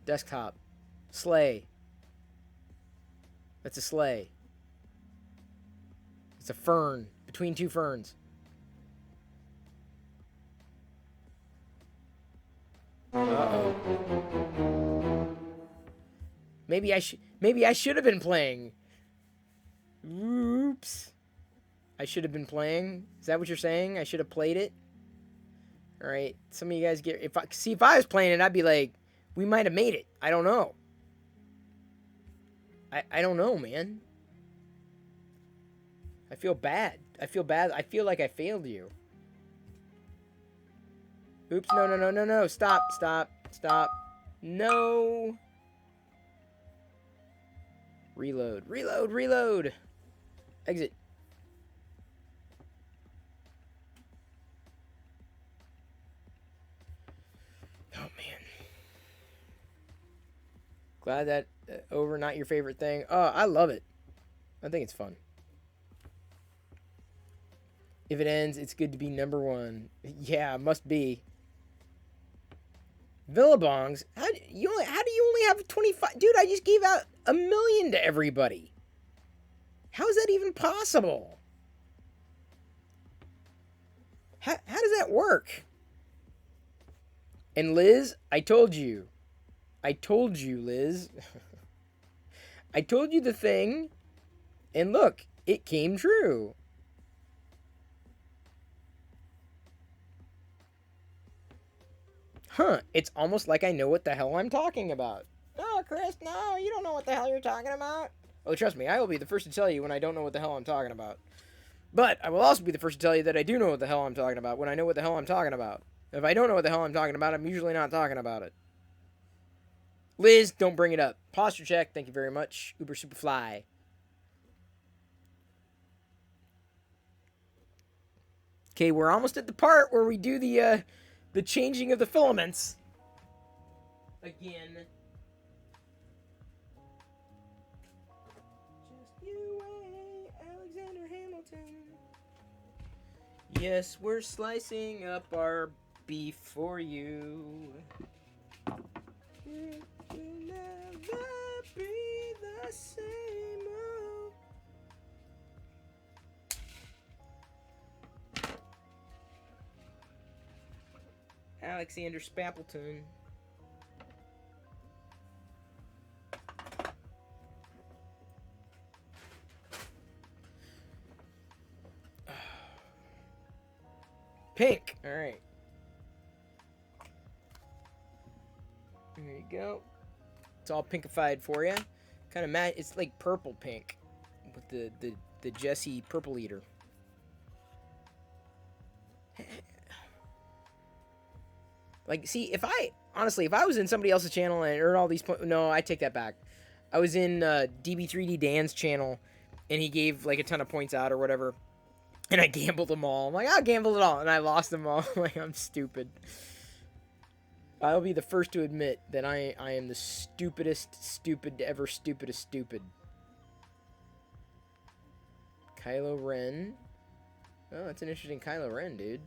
Desktop. Sleigh. That's a sleigh. It's a fern. Between two ferns. Uh-oh. Maybe I should have been playing. Oops. I should have been playing. Is that what you're saying? I should have played it? Alright. Some of you guys get... If I was playing it, I'd be like, we might have made it. I don't know. I don't know, man. I feel bad. I feel bad. I feel like I failed you. Oops. No. Stop. No. Reload. Exit. Oh, man. Glad that over not your favorite thing. Oh, I love it. I think it's fun. If it ends, it's good to be number one. Yeah, must be. Villabongs? How do you only have 25? Dude, I just gave out 1 million to everybody. How is that even possible? How does that work? And Liz, I told you, Liz. I told you the thing, and look, it came true. Huh, it's almost like I know what the hell I'm talking about. No, Chris, no, you don't know what the hell you're talking about. Oh, trust me, I will be the first to tell you when I don't know what the hell I'm talking about. But I will also be the first to tell you that I do know what the hell I'm talking about when I know what the hell I'm talking about. If I don't know what the hell I'm talking about, I'm usually not talking about it. Liz, don't bring it up. Posture check. Thank you very much. Uber Superfly. Okay, we're almost at the part where we do the changing of the filaments. Again. Just you wait, Alexander Hamilton. Yes, we're slicing up our beef for you. It will never be the same. Alexander Spappleton. Pink. All right. There you go. It's all pinkified for you. Kind of matte. It's like purple pink with the Jesse Purple Eater. Like, see, if I was in somebody else's channel and I earned all these points, no, I take that back. I was in DB3D Dan's channel, and he gave like a ton of points out or whatever, and I gambled them all. I'm like, I'll gamble it all, and I lost them all. Like, I'm stupid. I'll be the first to admit that I am the stupidest stupid. Kylo Ren. Oh, that's an interesting Kylo Ren, dude.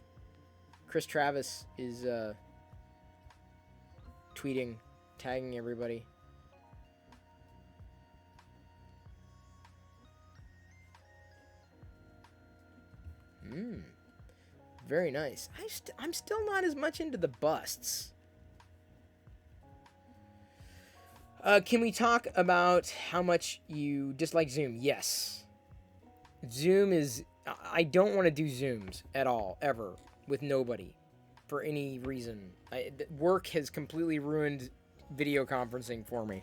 Chris Travis is tweeting, tagging everybody. Very nice. I'm still not as much into the busts. Can we talk about how much you dislike Zoom? Yes. Zoom is... I don't want to do Zooms at all, ever, with nobody, for any reason. Work has completely ruined video conferencing for me.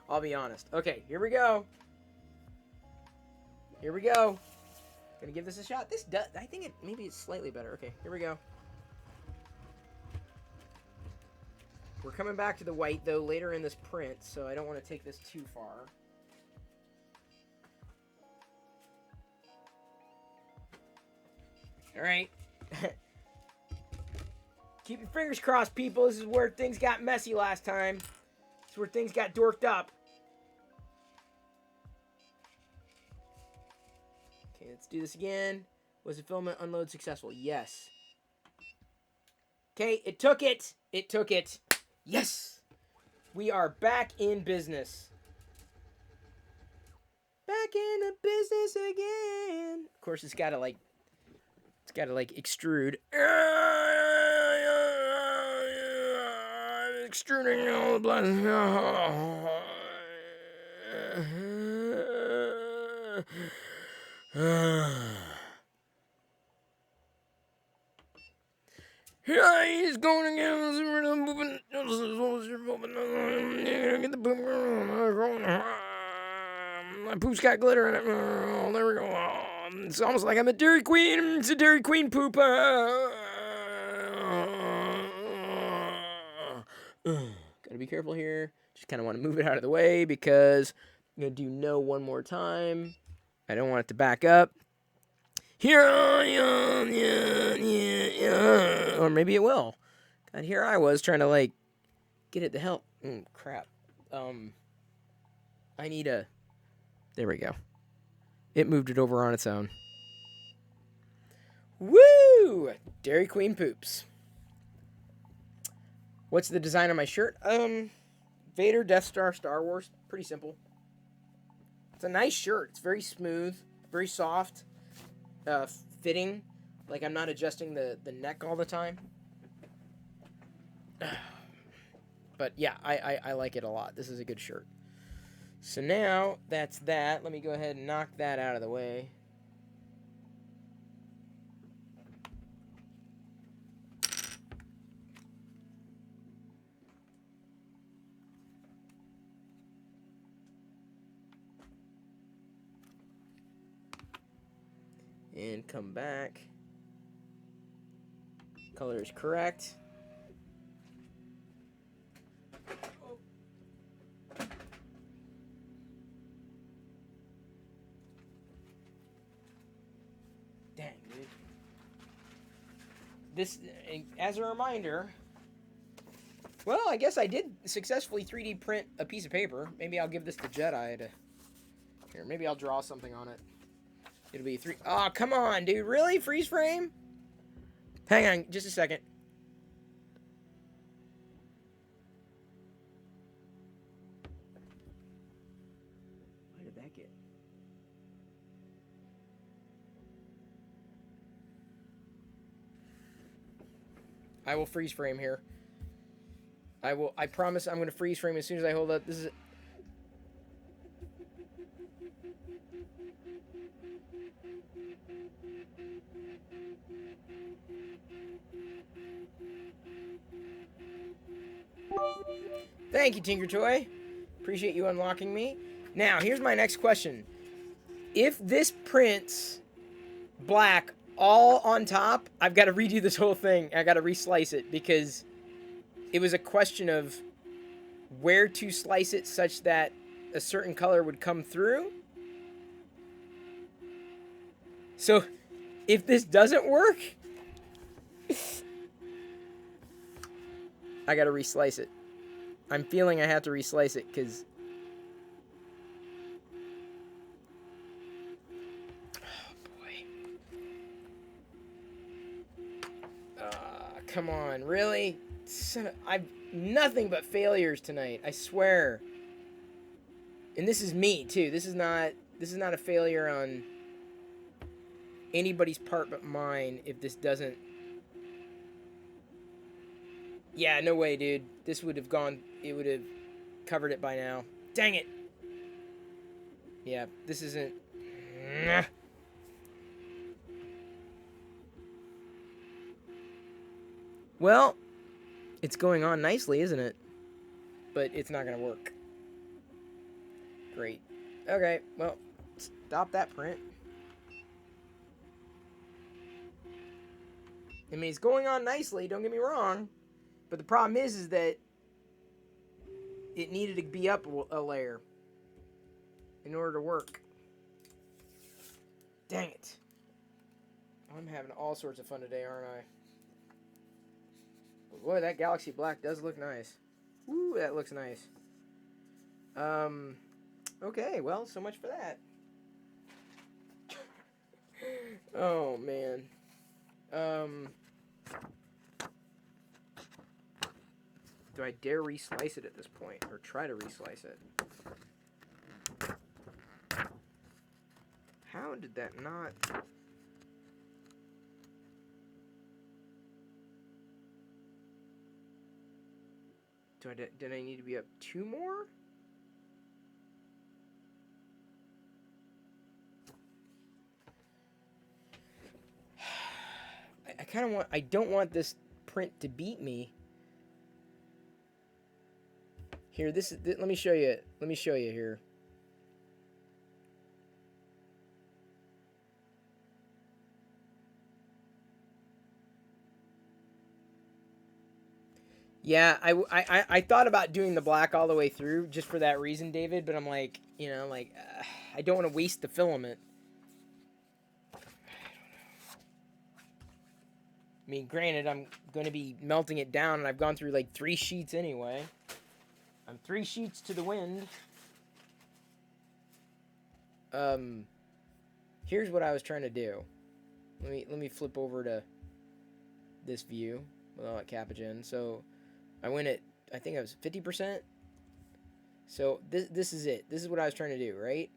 I'll be honest. Okay, here we go. Here we go. Gonna give this a shot. This does... I think maybe it's slightly better. Okay, here we go. We're coming back to the white, though, later in this print, so I don't want to take this too far. All right. Keep your fingers crossed, people. This is where things got messy last time. This is where things got dorked up. Okay, let's do this again. Was the filament unload successful? Yes. Okay, it took it. It took it. Yes! We are back in business. Back in the business again. Of course, it's gotta extrude. Extruding all the blood. Here he's going again. Get the poop. My poop's got glitter in it. Oh, there we go. It's almost like I'm a Dairy Queen. It's a Dairy Queen poop. Gotta be careful here. Just kind of want to move it out of the way because I'm going to do no one more time. I don't want it to back up. Here I am, yeah. Or maybe it will. God, here I was trying to, like, get it to help. Crap. I need a... There we go. It moved it over on its own. Woo! Dairy Queen poops. What's the design on my shirt? Vader, Death Star, Star Wars. Pretty simple. It's a nice shirt. It's very smooth, very soft. Fitting, like I'm not adjusting the neck all the time. But yeah, I like it a lot. This is a good shirt. So now that's that. Let me go ahead and knock that out of the way. And come back. Color is correct. this, as a reminder, well, I guess I did successfully 3D print a piece of paper. Maybe I'll give this to Jedi to... Here, maybe I'll draw something on it. It'll be three... Oh, come on, dude. Really? Freeze frame? Hang on, just a second. Why did that get... I will freeze frame here. I promise I'm going to freeze frame as soon as I hold up. This is... Thank you, Tinker Toy. Appreciate you unlocking me. Now, here's my next question. If this prints black all on top, I've got to redo this whole thing. I got to reslice it because it was a question of where to slice it such that a certain color would come through. So, if this doesn't work, I got to reslice it. I'm feeling I have to reslice it because... Come on, really? I've nothing but failures tonight. I swear. And this is me too. This is not a failure on anybody's part but mine. If this doesn't, yeah, no way, dude. This would have gone. It would have covered it by now. Dang it. Yeah, this isn't. Well, it's going on nicely, isn't it? But it's not going to work. Great. Okay, well, stop that print. I mean, it's going on nicely, don't get me wrong. But the problem is that it needed to be up a layer in order to work. Dang it. I'm having all sorts of fun today, aren't I? Boy, that Galaxy Black does look nice. Woo, that looks nice. Okay, well, so much for that. Oh, man. Do I dare reslice it at this point? Or try to reslice it? How did that not... Did I need to be up 2 more? I kind of want... I don't want this print to beat me. Here, let me show you. Let me show you here. Yeah, I thought about doing the black all the way through just for that reason, David. But I'm like, you know, like I don't want to waste the filament. I mean, granted, I'm going to be melting it down, and I've gone through like 3 sheets anyway. I'm 3 sheets to the wind. Here's what I was trying to do. Let me flip over to this view with all that capuchin. So I went at, I think I was 50%. So this is it. This is what I was trying to do, right?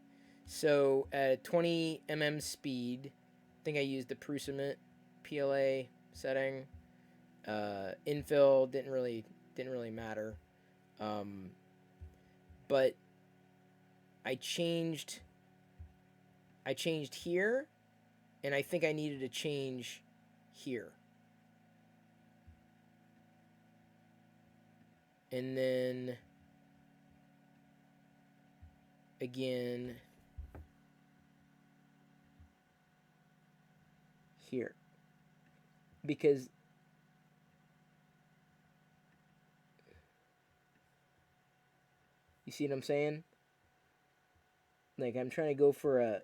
So at 20 mm speed, I think I used the Prusament PLA setting. Infill didn't really matter. But I changed here, and I think I needed to change here. And then again here. Because you see what I'm saying? Like, I'm trying to go for a...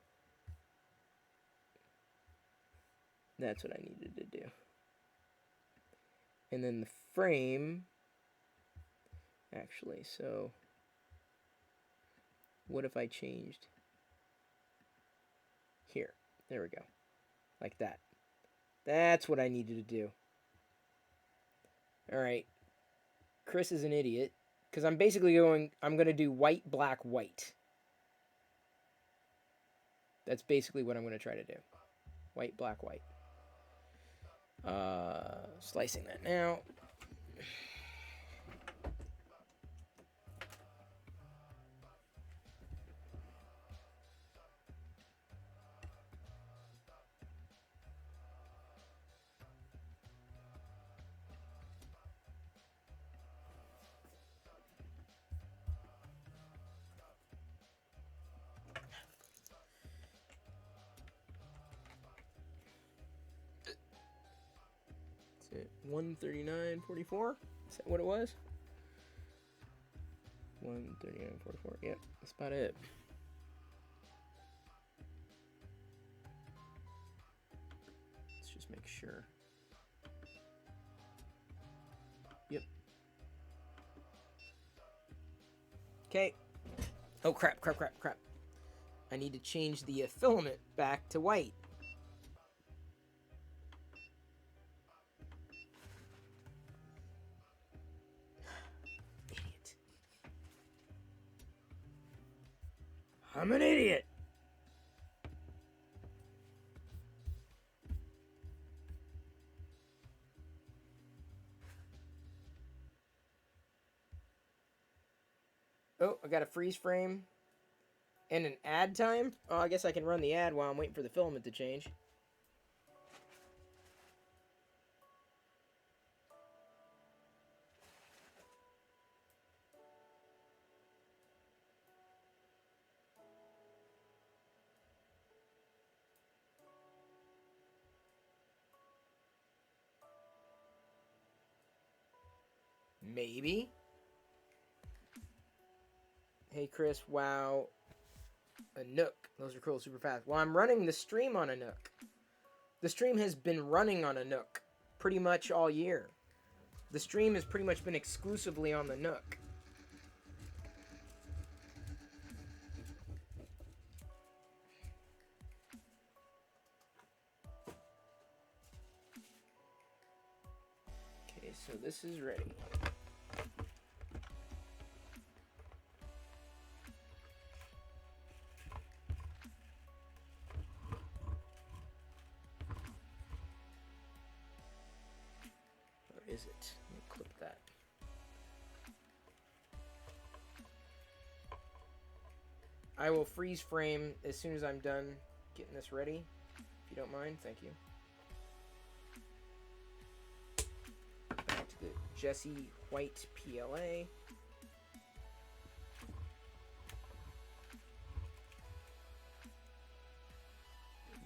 That's what I needed to do. And then the frame, actually, so what if I changed here? There we go. Like that. That's what I needed to do. All right. Chris is an idiot because I'm basically going to do white, black, white. That's basically what I'm going to try to do. White, black, white. Slicing that now. That's it. 139.44? Is that what it was? 139.44. Yep, that's about it. Let's just make sure. Yep. Okay. Oh, crap. I need to change the filament back to white. Idiot. I'm an idiot. Oh, I got a freeze frame and an add time. Oh, I guess I can run the ad while I'm waiting for the filament to change. Maybe. Hey, Chris, wow. A Nook. Those are cool, super fast. Well, I'm running the stream on a Nook. The stream has been running on a Nook pretty much all year. The stream has pretty much been exclusively on the Nook. Okay, so this is ready. Is it? Let me clip that. I will freeze frame as soon as I'm done getting this ready, if you don't mind. Thank you. Back to the Jesse White PLA.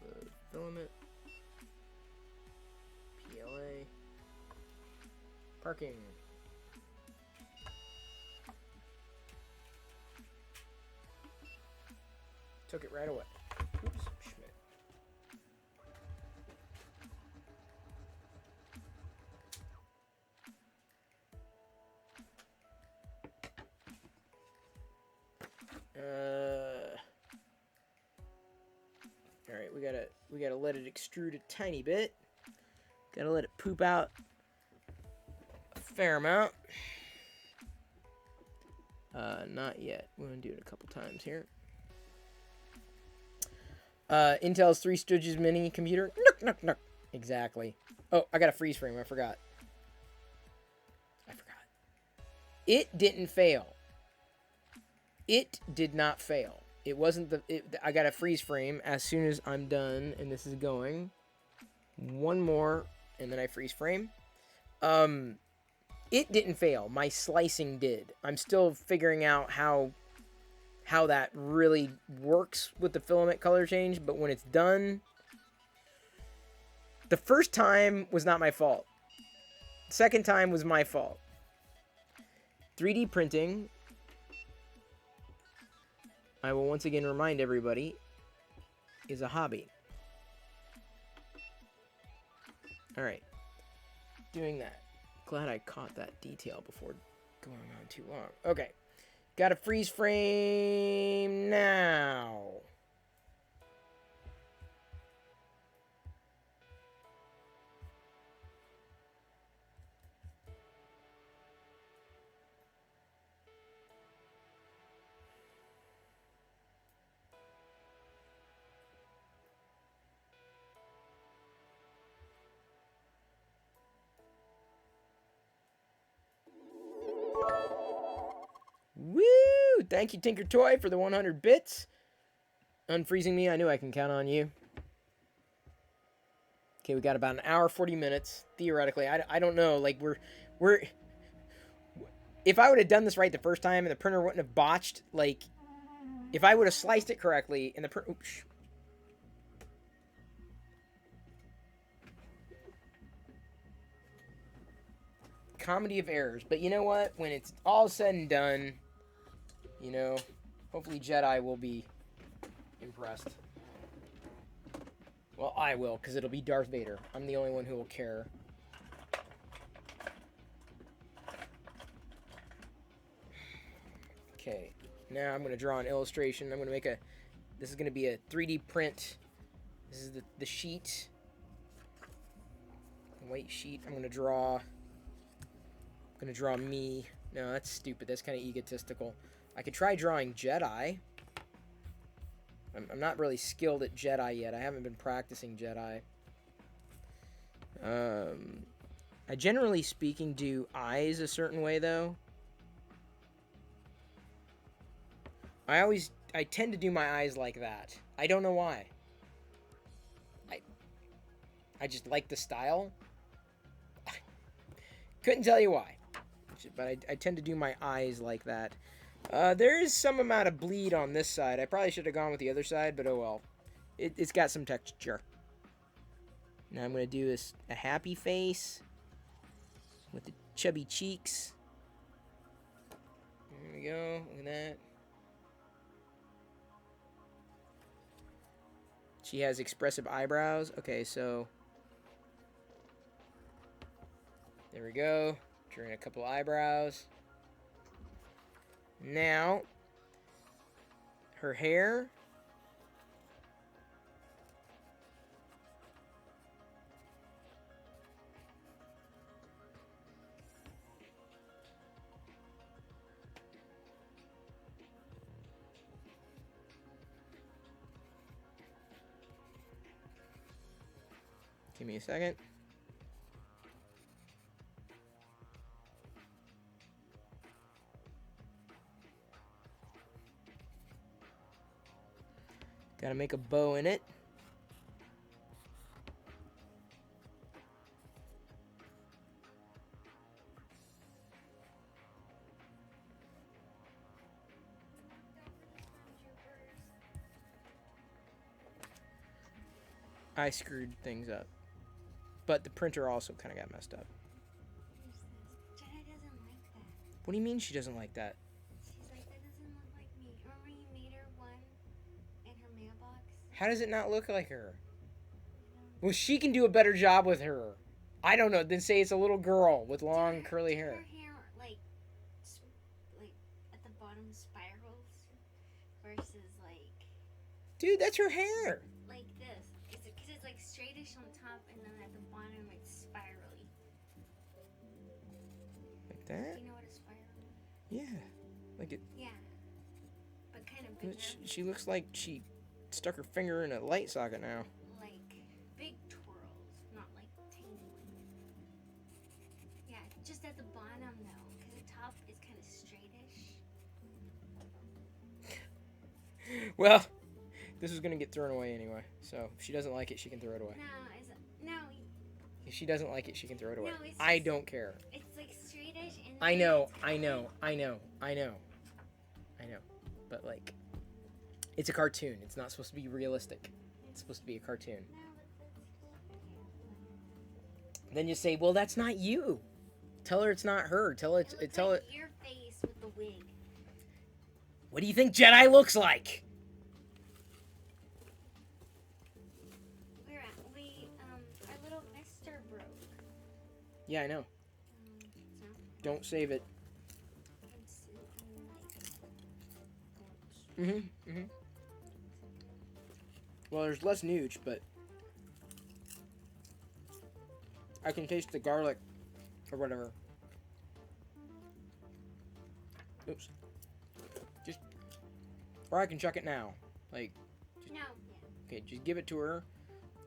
The filament. PLA. Parking. Took it right away. Oops, Schmidt. All right, we gotta let it extrude a tiny bit. Gotta let it poop out a fair amount. Not yet. We're gonna do it a couple times here. Intel's 3 Stooges mini computer. Nook. Exactly. Oh, I got a freeze frame. I forgot. It didn't fail. It did not fail. It wasn't the... I got a freeze frame as soon as I'm done, and this is going. One more, and then I freeze frame. It didn't fail. My slicing did. I'm still figuring out how that really works with the filament color change, but when it's done... The first time was not my fault. The second time was my fault. 3D printing, I will once again remind everybody, is a hobby. Alright. Doing that. glad I caught that detail before going on too long. Okay. Got a freeze frame now. Woo! Thank you, Tinker Toy, for the 100 bits. Unfreezing me, I knew I can count on you. Okay, we got about an hour, 40 minutes, theoretically. I don't know, like, we're... If I would have done this right the first time and the printer wouldn't have botched, like, if I would have sliced it correctly and the printer... Oops. Comedy of errors. But you know what? When it's all said and done, you know, hopefully Jedi will be impressed. Well, I will, because it'll be Darth Vader. I'm the only one who will care. Okay, now I'm going to draw an illustration. I'm going to make a... This is going to be a 3D print. This is the sheet. The white sheet. I'm going to draw me. No, that's stupid. That's kind of egotistical. I could try drawing Jedi. I'm not really skilled at Jedi yet. I haven't been practicing Jedi. I generally speaking do eyes a certain way, though. I tend to do my eyes like that. I don't know why. I just like the style. Couldn't tell you why. But I tend to do my eyes like that. There is some amount of bleed on this side. I probably should have gone with the other side, but oh well. It's got some texture. Now I'm going to do a happy face with the chubby cheeks. There we go. Look at that. She has expressive eyebrows. Okay, so there we go. Drawing a couple eyebrows. Now, her hair. Give me a second. Gotta make a bow in it. I screwed things up. But the printer also kind of got messed up. Jenna doesn't like that. What do you mean she doesn't like that? She's like, that doesn't look like me. Remember you made her one in her mailbox? How does it not look like her? Well, she can do a better job with her. I don't know. Then say it's a little girl with long curly hair. Her hair, like at the bottom spirals versus like... Dude, that's her hair. Like this. Because it's like straightish on top and then at the bottom it's spirally. Like that? Do you know what a spiral is? Yeah. Like it. Yeah. But kind of bigger. She looks like she stuck her finger in a light socket now. Like big twirls, not like tiny ones. Yeah, just at the bottom though, because the top is kind of straightish. Well, this is gonna get thrown away anyway. So if she doesn't like it, she can throw it away. No, If she doesn't like it, she can throw it away. No, it's I just- don't care. it's like straightish and I then know, it's I know, kind I know, I know. I know. But like, it's a cartoon. It's not supposed to be realistic. It's supposed to be a cartoon. No, but that's Then you say, well, that's not you. Tell her it's not her. Tell it. it looks Tell like it. your face with the wig. What do you think Jedi looks like? Our little mister broke. Yeah, I know. Don't save it. Well, there's less nooch, but I can taste the garlic or whatever. Oops. Just, or I can chuck it now. Like, No. okay, just give it to her.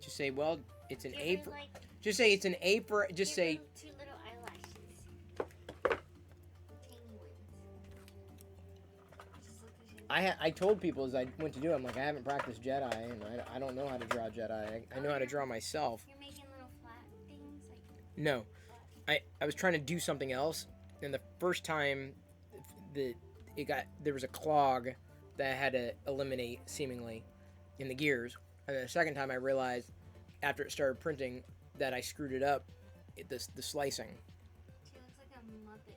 Just say, well, it's an Give her, apron. like, Just say it's an apron. Just give say, her 2 little eyelashes. Tiny ones. Just look at you. I told people as I went to do it, I'm like, I haven't practiced Jedi, and I don't know how to draw Jedi. I know how to draw myself. You're making little flat things like. No, I was trying to do something else, and the first time there was a clog that I had to eliminate seemingly in the gears, and then the second time I realized after it started printing that I screwed it up, the slicing. She looks like a Muppet.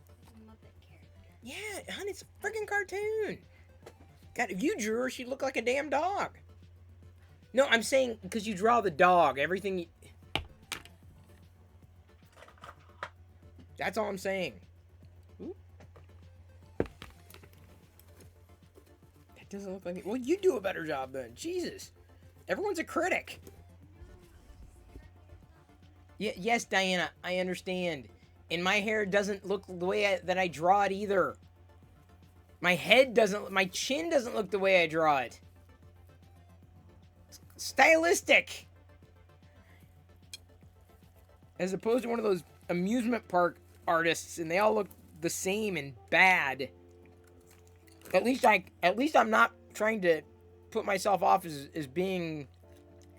Like a Muppet character. Yeah, honey, it's a freaking cartoon. God, if you drew her, she'd look like a damn dog. No, I'm saying because you draw the dog, everything. That's all I'm saying. Ooh. That doesn't look like it. Well, you do a better job then. Jesus. Everyone's a critic. Yes, Diana, I understand. And my hair doesn't look the way that I draw it either. My chin doesn't look the way I draw it. It's stylistic. As opposed to one of those amusement park artists, and they all look the same and bad. At least I'm not trying to put myself off as being,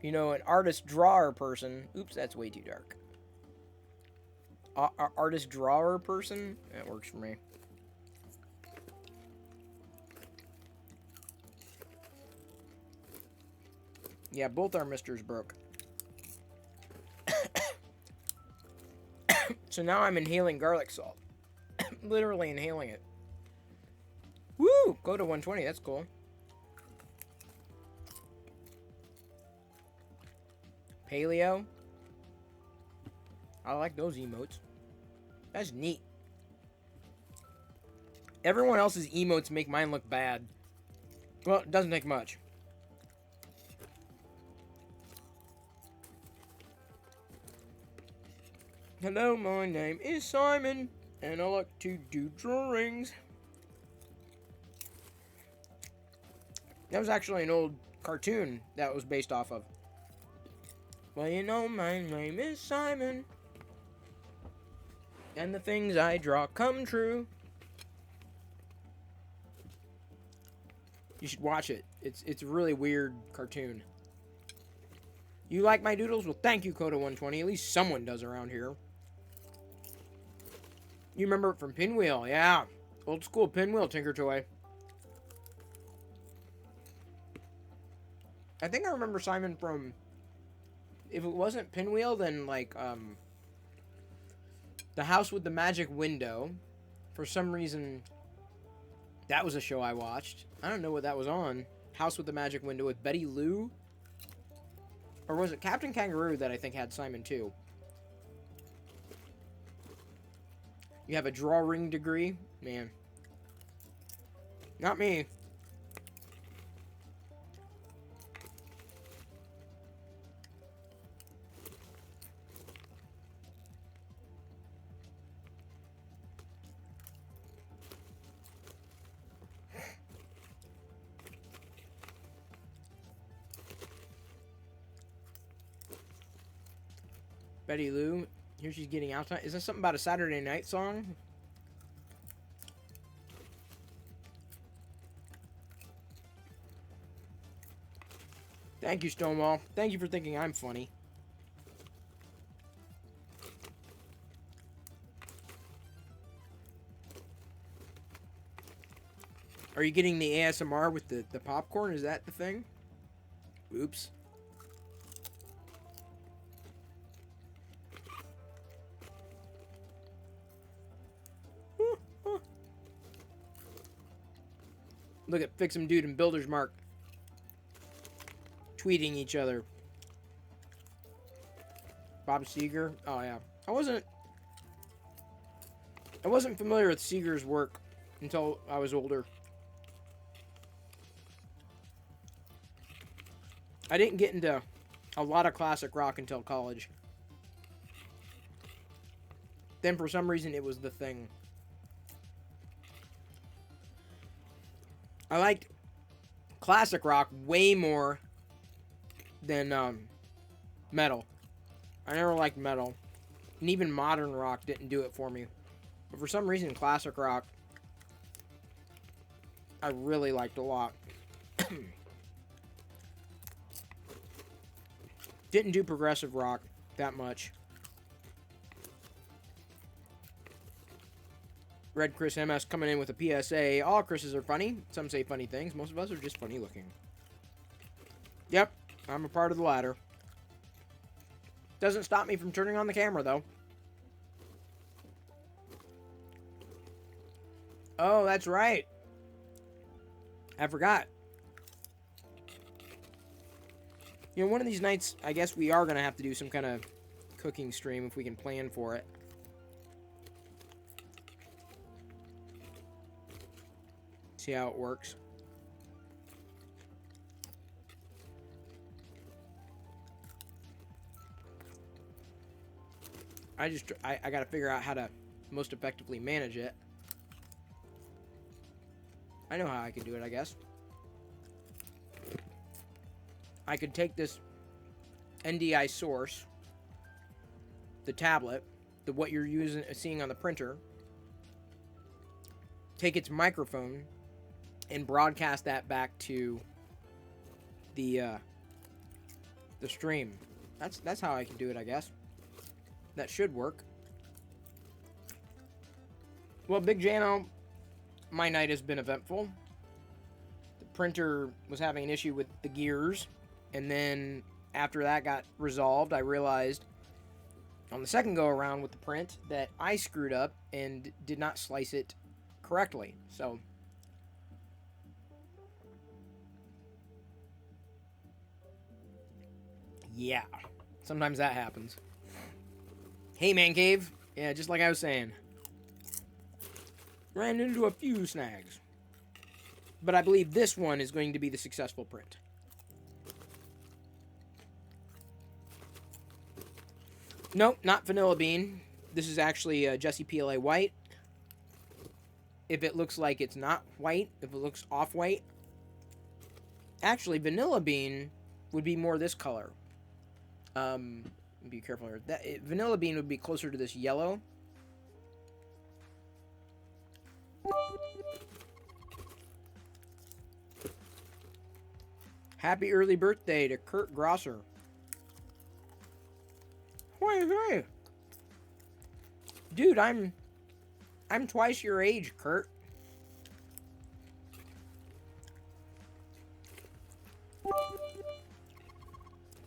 you know, an artist drawer person. Oops, that's way too dark. Artist drawer person? That works for me. Yeah, both our misters broke. So now I'm inhaling garlic salt. Literally inhaling it. Woo! Go to 120, that's cool. Paleo. I like those emotes. That's neat. Everyone else's emotes make mine look bad. Well, it doesn't take much. Hello, my name is Simon, and I like to do drawings. That was actually an old cartoon that was based off of. Well, you know, my name is Simon, and the things I draw come true. You should watch it. It's a really weird cartoon. You like my doodles? Well, thank you, Coda120. At least someone does around here. You remember it from Pinwheel, yeah. Old school Pinwheel Tinker Toy. I think I remember Simon from... If it wasn't Pinwheel, then like, The House with the Magic Window. For some reason, that was a show I watched. I don't know what that was on. House with the Magic Window with Betty Lou. Or was it Captain Kangaroo that I think had Simon too? You have a drawing degree? Man. Not me. Betty Lou. Here she's getting out. Is this something about a Saturday Night song? Thank you, Stonewall. Thank you for thinking I'm funny. Are you getting the ASMR with the popcorn? Is that the thing? Oops. Look at Fix'em Dude and Builder's Mark tweeting each other. Bob Seger. Oh yeah. I wasn't I wasn't familiar with Seeger's work until I was older. I didn't get into a lot of classic rock until college. Then for some reason it was the thing. I liked classic rock way more than metal. I never liked metal. And even modern rock didn't do it for me. But for some reason, classic rock, I really liked a lot. Didn't do progressive rock that much. Red Chris MS coming in with a PSA. All Chris's are funny. Some say funny things. Most of us are just funny looking. Yep, I'm a part of the latter. Doesn't stop me from turning on the camera, though. Oh, that's right. I forgot. You know, one of these nights, I guess we are going to have to do some kind of cooking stream if we can plan for it. See how it works. I got to figure out how to most effectively manage it. I know how I can do it, I guess. I could take this NDI source, the tablet, what you're seeing on the printer, take its microphone, and broadcast that back to the stream. That's how I can do it, I guess. That should work. Well, Big Jano, my night has been eventful. The printer was having an issue with the gears, and then after that got resolved, I realized on the second go around with the print that I screwed up and did not slice it correctly. So yeah, sometimes that happens. Hey, Man Cave. Yeah, just like I was saying. Ran into a few snags. But I believe this one is going to be the successful print. Nope, not Vanilla Bean. This is actually Jesse PLA White. If it looks like it's not white, if it looks off-white. Actually, Vanilla Bean would be more this color. Be careful here. Vanilla Bean would be closer to this yellow. Happy early birthday to Kurt Grosser. Hey. Dude, I'm twice your age, Kurt.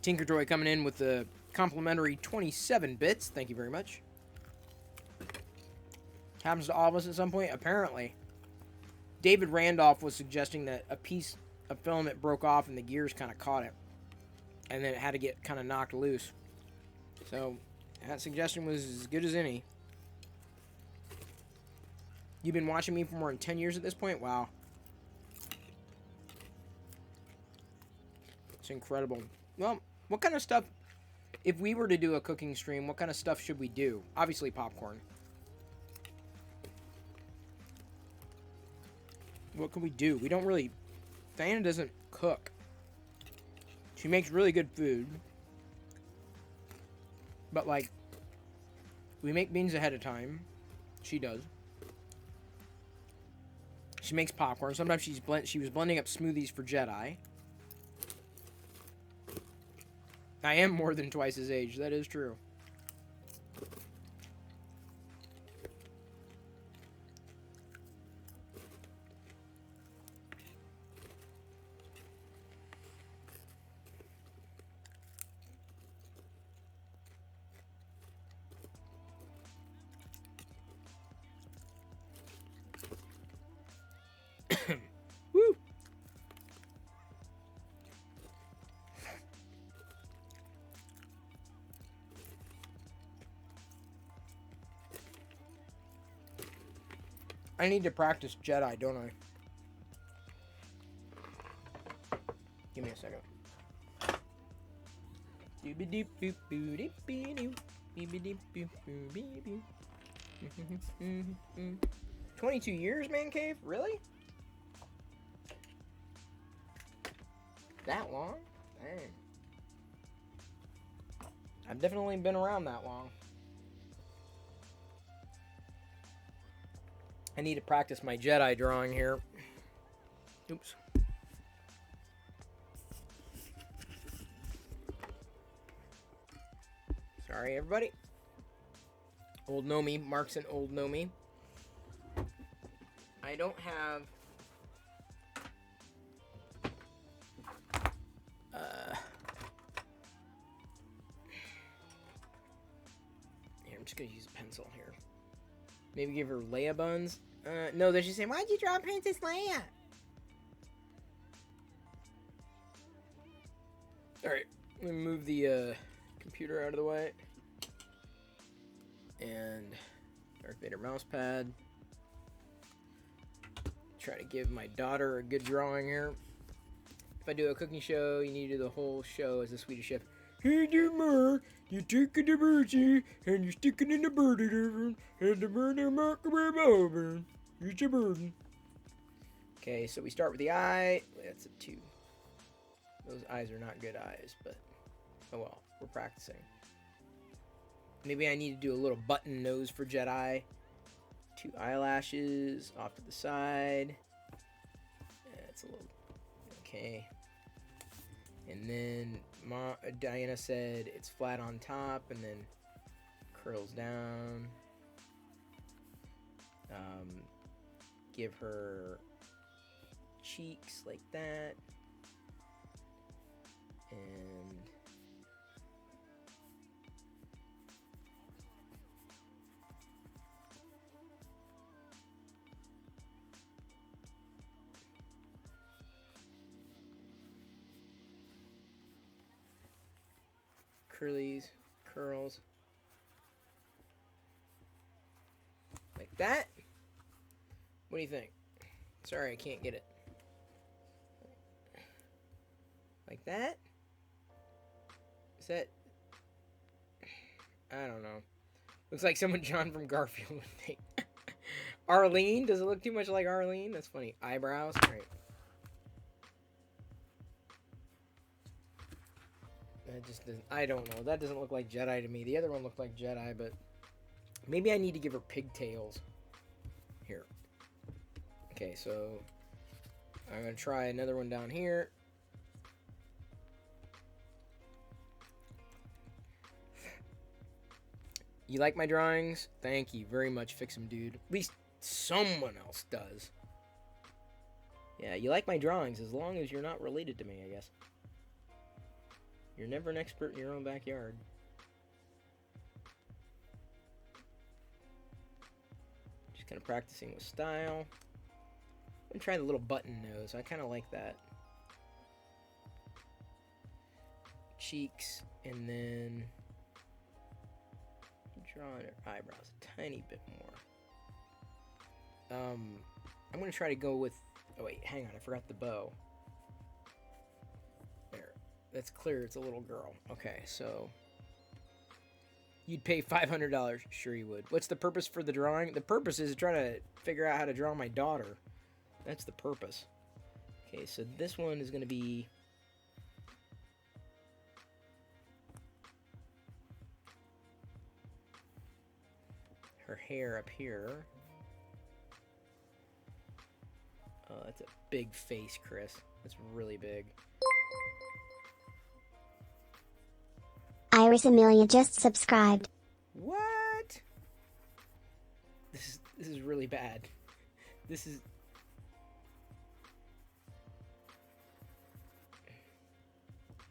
Tinker Toy coming in with the complimentary 27 bits. Thank you very much. Happens to all of us at some point, apparently. David Randolph was suggesting that a piece of filament broke off and the gears kind of caught it. And then it had to get kind of knocked loose. So, that suggestion was as good as any. You've been watching me for more than 10 years at this point? Wow. It's incredible. Well, what kind of stuff, if we were to do a cooking stream, what kind of stuff should we do? Obviously popcorn. What can we do? We don't really... Diana doesn't cook. She makes really good food. But, like, we make beans ahead of time. She does. She makes popcorn. Sometimes she was blending up smoothies for Jedi. I am more than twice his age. That is true. Woo! I need to practice Jedi, don't I? Give me a second. 22 years, man cave? Really? That long? Dang. I've definitely been around that long. I need to practice my Jedi drawing here. Oops. Sorry, everybody. Old Nomi. Mark's an old Nomi. I don't have... Here, I'm just going to use a pencil here. Maybe give her Leia buns. No, then she's saying, why'd you draw Princess Leia? Alright, let me move the computer out of the way. And Darth Vader mouse pad. Try to give my daughter a good drawing here. If I do a cooking show, you need to do the whole show as a Swedish chef. Hey there, Ma, you taking the birdie and you're sticking in the birdie different and the birdie mark over. It's a burden. Okay, so we start with the eye. That's a 2. Those eyes are not good eyes, but oh well, we're practicing. Maybe I need to do a little button nose for Jedi. 2 eyelashes off to the side. That's a little... Okay. And then Diana said it's flat on top and then curls down. Give her cheeks like that. And curlies, curls. Like that. What do you think? Sorry, I can't get it. Like that? Is that... I don't know. Looks like someone John from Garfield would make. Arlene? Does it look too much like Arlene? That's funny. Eyebrows? Alright. That just doesn't... I don't know. That doesn't look like Jedi to me. The other one looked like Jedi, but... Maybe I need to give her pigtails. Here. Okay, so... I'm going to try another one down here. You like my drawings? Thank you very much, Fix 'em Dude. At least someone else does. Yeah, you like my drawings as long as you're not related to me, I guess. You're never an expert in your own backyard. Just kind of practicing with style. I'm gonna try the little button nose. I kind of like that. Cheeks, and then drawing her eyebrows a tiny bit more. I'm gonna try to go with... Oh wait, hang on, I forgot the bow. There, that's clear. It's a little girl. Okay, so you'd pay $500. Sure you would. What's the purpose for the drawing? The purpose is trying to figure out how to draw my daughter. That's the purpose. Okay, so this one is gonna be... her hair up here. Oh, that's a big face, Chris. That's really big. Iris Amelia just subscribed. What? This is really bad. This is...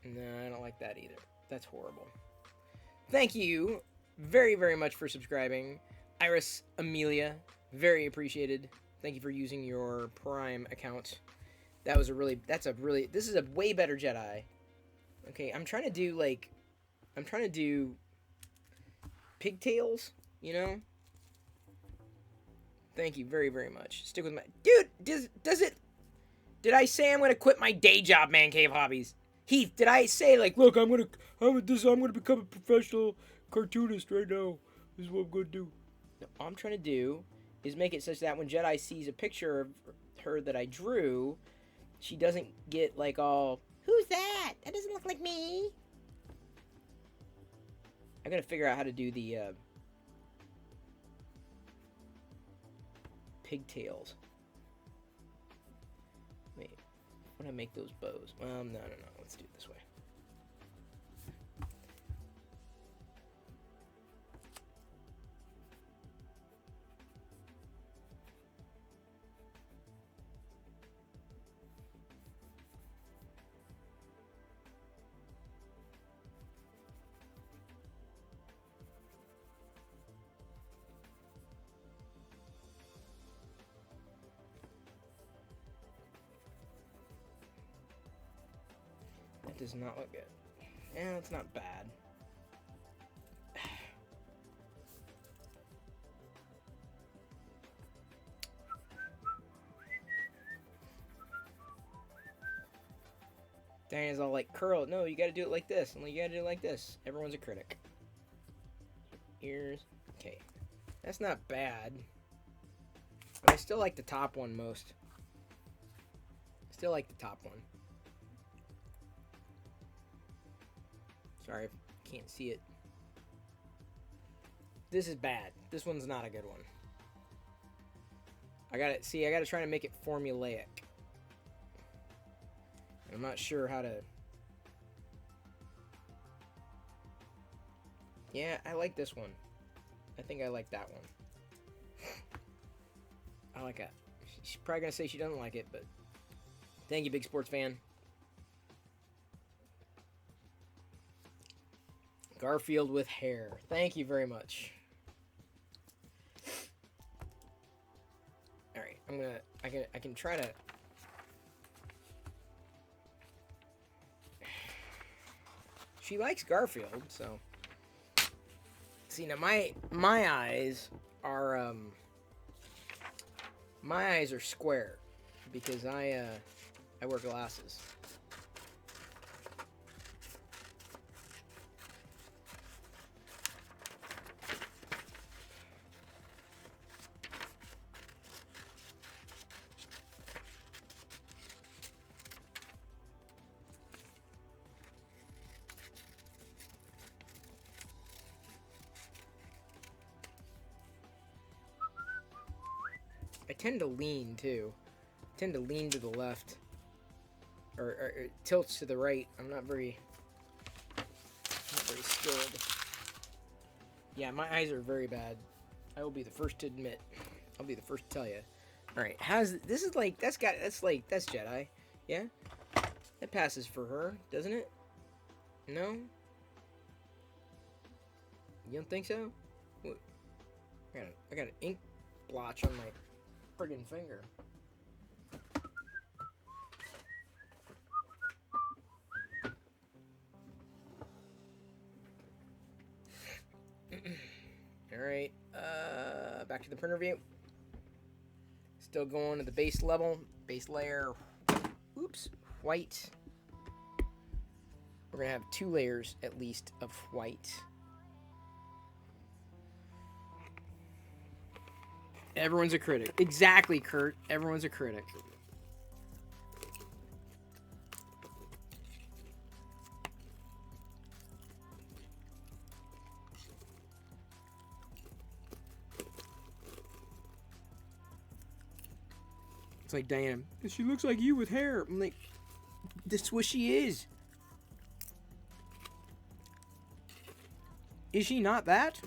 No, I don't like that either. That's horrible. Thank you very, very much for subscribing. Iris Amelia, very appreciated. Thank you for using your Prime account. This is a way better Jedi. Okay, I'm trying to do pigtails, you know? Thank you very, very much. Stick with my... Dude, does it... Did I say I'm going to quit my day job, Man Cave Hobbies? Heath, did I say, like, look, I'm going to become a professional cartoonist right now. This is what I'm going to do. No, all I'm trying to do is make it such that when Jedi sees a picture of her that I drew, she doesn't get, like, all, who's that? That doesn't look like me. I gotta figure out how to do the, pigtails. Wait, how do I make those bows? No. Let's do it this way. Does not look good. Yeah, it's not bad. Diana's all like, curl. No, you gotta do it like this. And you gotta do it like this. Everyone's a critic. Ears. Okay. That's not bad. But I still like the top one most. Still like the top one. Sorry if you can't see it. This is bad. This one's not a good one. I gotta try to make it formulaic. I'm not sure how to... Yeah, I like this one. I think I like that one. I like that. She's probably gonna say she doesn't like it, but... Thank you, big sports fan. Garfield with hair. Thank you very much. All right, I can try to. She likes Garfield, so. See now, my eyes are square because I wear glasses. I tend to lean too. I tend to lean to the left, or it tilts to the right. I'm not very skilled. Yeah, my eyes are very bad. I will be the first to admit. I'll be the first to tell you. All right, this is like that's Jedi, yeah. That passes for her, doesn't it? No. You don't think so? What? I got an ink blotch on my friggin' finger. Alright, back to the printer view. Still going to the base level, base layer, oops, white. We're gonna have 2 layers at least of white. Everyone's a critic. Exactly, Kurt. Everyone's a critic. It's like Diana. She looks like you with hair. I'm like, that's what she is. Is she not that?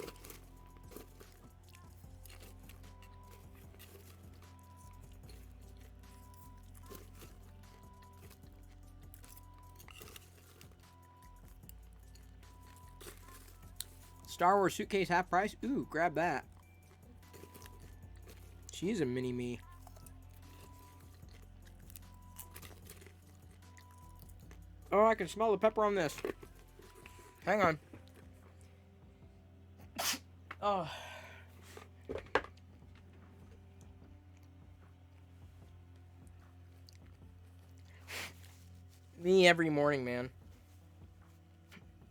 Star Wars suitcase half price? Ooh, grab that. She's a mini-me. Oh, I can smell the pepper on this. Hang on. Oh. Me every morning, man.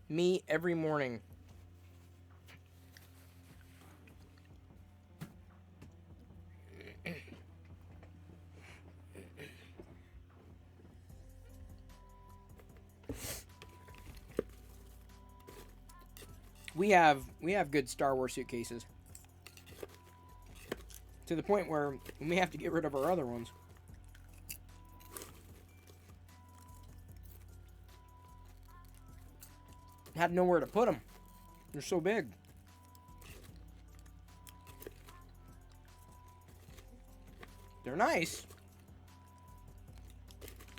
Me every morning. We have good Star Wars suitcases. To the point where we may have to get rid of our other ones. Had nowhere to put them. They're so big. They're nice.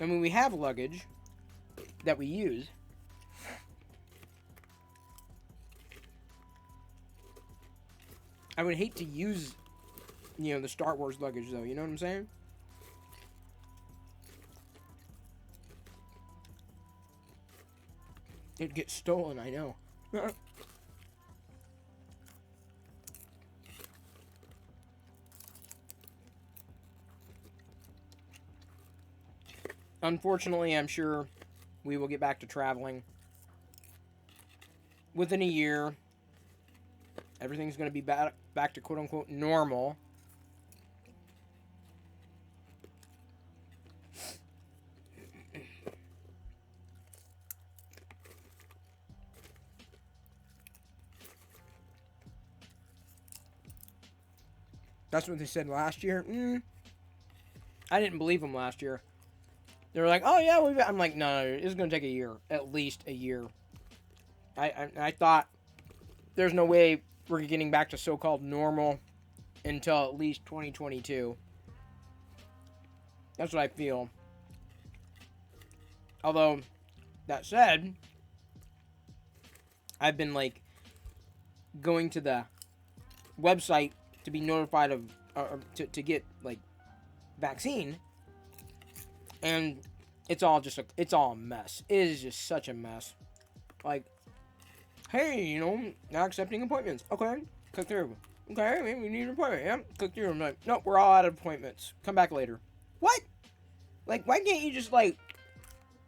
I mean, we have luggage that we use. I would hate to use, you know, the Star Wars luggage, though. You know what I'm saying? It'd get stolen, I know. Unfortunately, I'm sure we will get back to traveling within a year. Everything's going to be back to quote-unquote normal. That's what they said last year. I didn't believe them last year. They were like, oh yeah, I'm like, no, it's going to take a year. At least a year. I thought there's no way we're getting back to so-called normal until at least 2022. That's what I feel. Although, that said, I've been, like, going to the website to be notified of, to get, like, vaccine. And it's all a mess. It is just such a mess. Like, hey, you know, not accepting appointments. Okay, click through. Okay, we need an appointment. Yeah, click through. I'm like, nope, we're all out of appointments. Come back later. What? Like, why can't you just, like,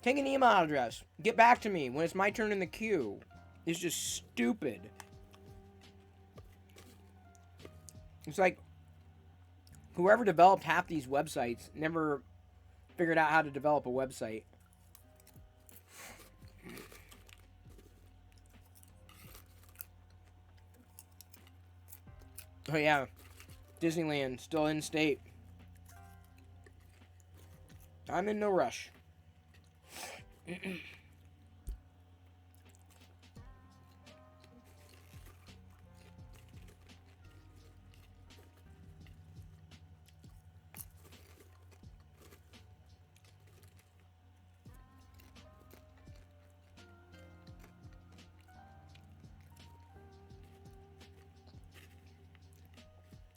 take an email address? Get back to me when it's my turn in the queue. It's just stupid. It's like, whoever developed half these websites never figured out how to develop a website. Oh yeah, Disneyland, still in state. I'm in no rush.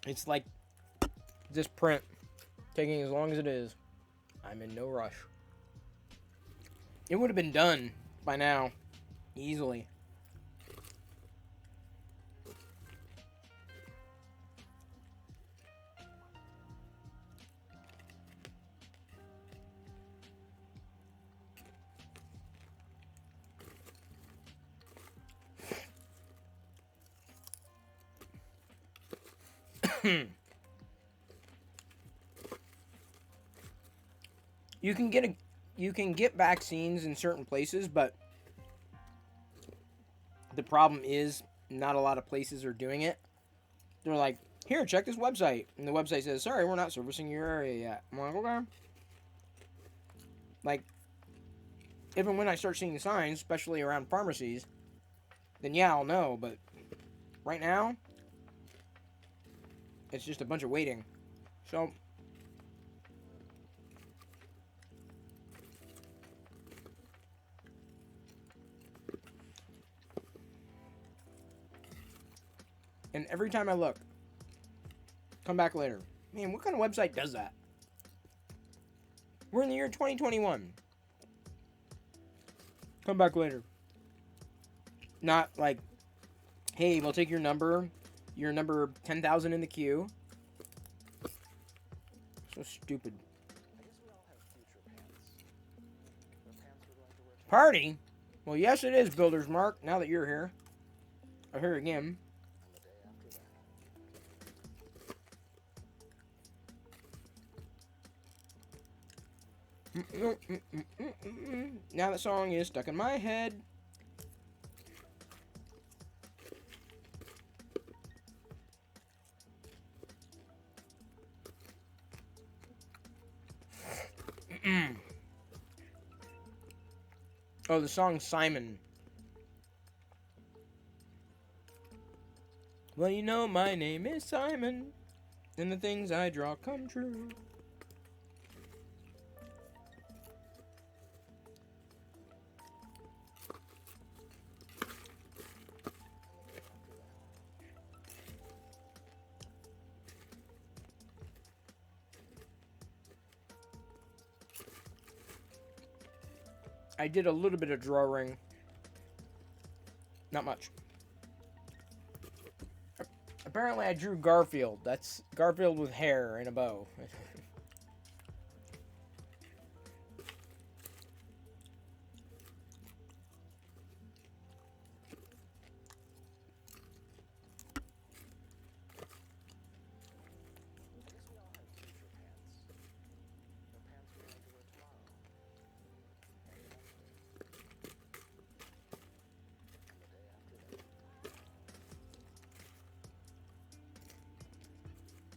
It's like this print taking as long as it is. I'm in no rush. It would have been done by now, easily. You can get vaccines in certain places, but the problem is not a lot of places are doing it. They're like, here, check this website. And the website says, sorry, we're not servicing your area yet. I'm like, okay. Like, even when I start seeing signs, especially around pharmacies, then yeah, I'll know. But right now, it's just a bunch of waiting. So, and every time I look, come back later. Man, what kind of website does that? We're in the year 2021. Come back later. Not like, hey, we'll take your number 10,000 in the queue. So stupid. I guess we all have future pants. Or pants Party? Well, yes, it is, Builder's Mark, now that you're here. I'm here again. Now that song is stuck in my head. Oh, the song Simon. Well, you know my name is Simon, and the things I draw come true. I did a little bit of drawing. Not much. Apparently I drew Garfield. That's Garfield with hair and a bow.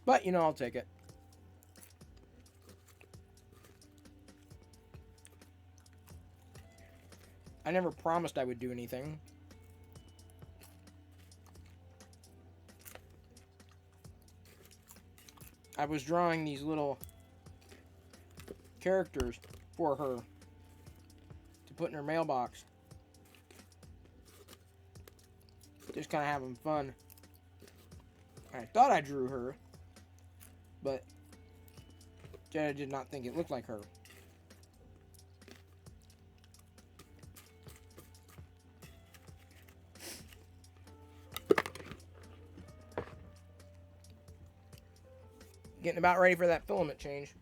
But, you know, I'll take it. I never promised I would do anything. I was drawing these little characters for her to put in her mailbox. Just kind of having fun. I thought I drew her, but Jenna did not think it looked like her. Getting about ready for that filament change.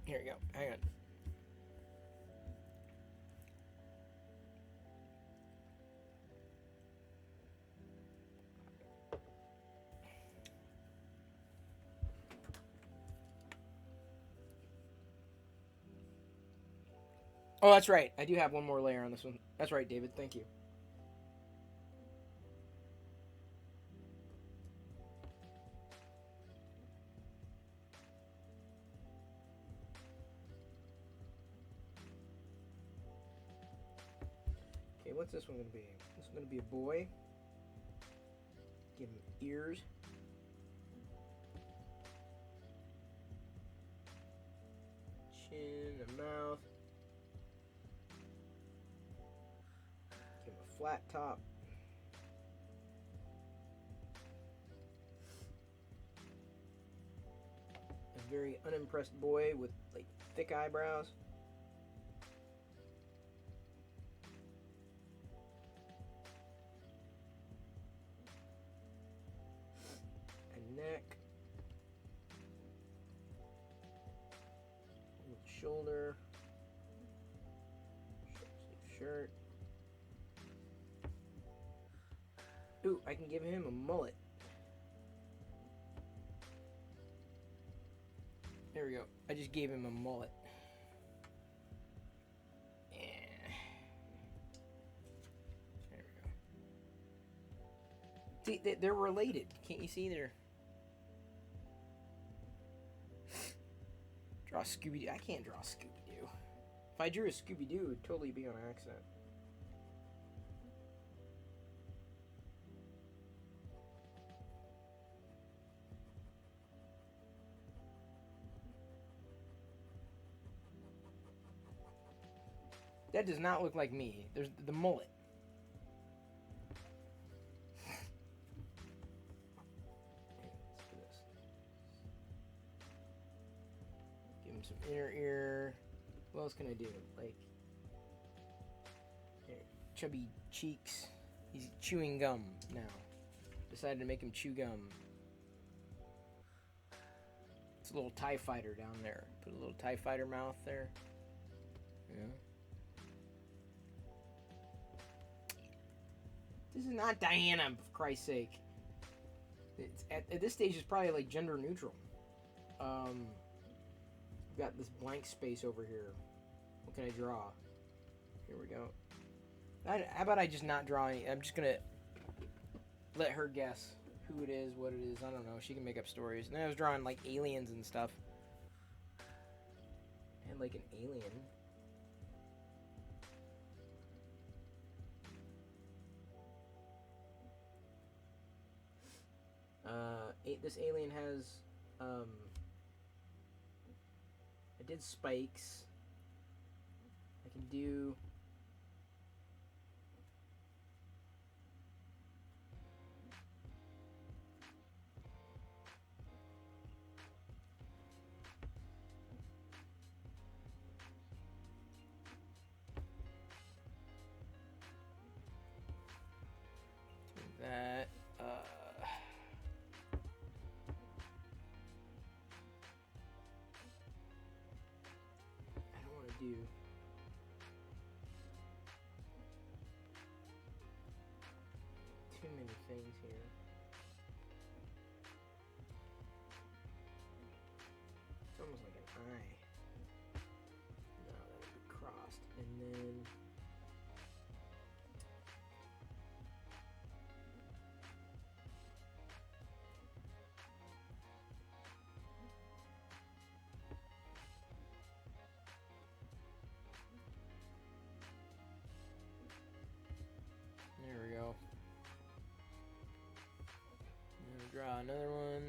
Here we go. Hang on. Oh, that's right. I do have one more layer on this one. That's right, David. Thank you. Okay, what's this one going to be? This is going to be a boy. Give him ears. Chin, a mouth. Give him a flat top. A very unimpressed boy with like thick eyebrows. Neck, shoulder, short sleeve shirt. Ooh, I can give him a mullet. There we go. I just gave him a mullet. Yeah. There we go. See, they're related. Can't you see they're... Draw Scooby-Doo. I can't draw Scooby-Doo. If I drew a Scooby-Doo, it would totally be on accident. That does not look like me. There's the mullet. Let's do this. Give him some inner ear. What else can I do? Like, here, chubby cheeks. He's chewing gum now. Decided to make him chew gum. It's a little TIE fighter down there. Put a little TIE fighter mouth there. Yeah. This is not Diana, for Christ's sake. It's, at this stage, it's probably like gender neutral. We've got this blank space over here. What can I draw? Here we go. How about I just not draw any? I'm just gonna let her guess who it is, what it is. I don't know. She can make up stories. And then I was drawing like aliens and stuff. And like an alien. This alien has, I did spikes. I can do, that, do too many things here. It's almost like an eye. No, that would be crossed. And then there we go. Draw another one.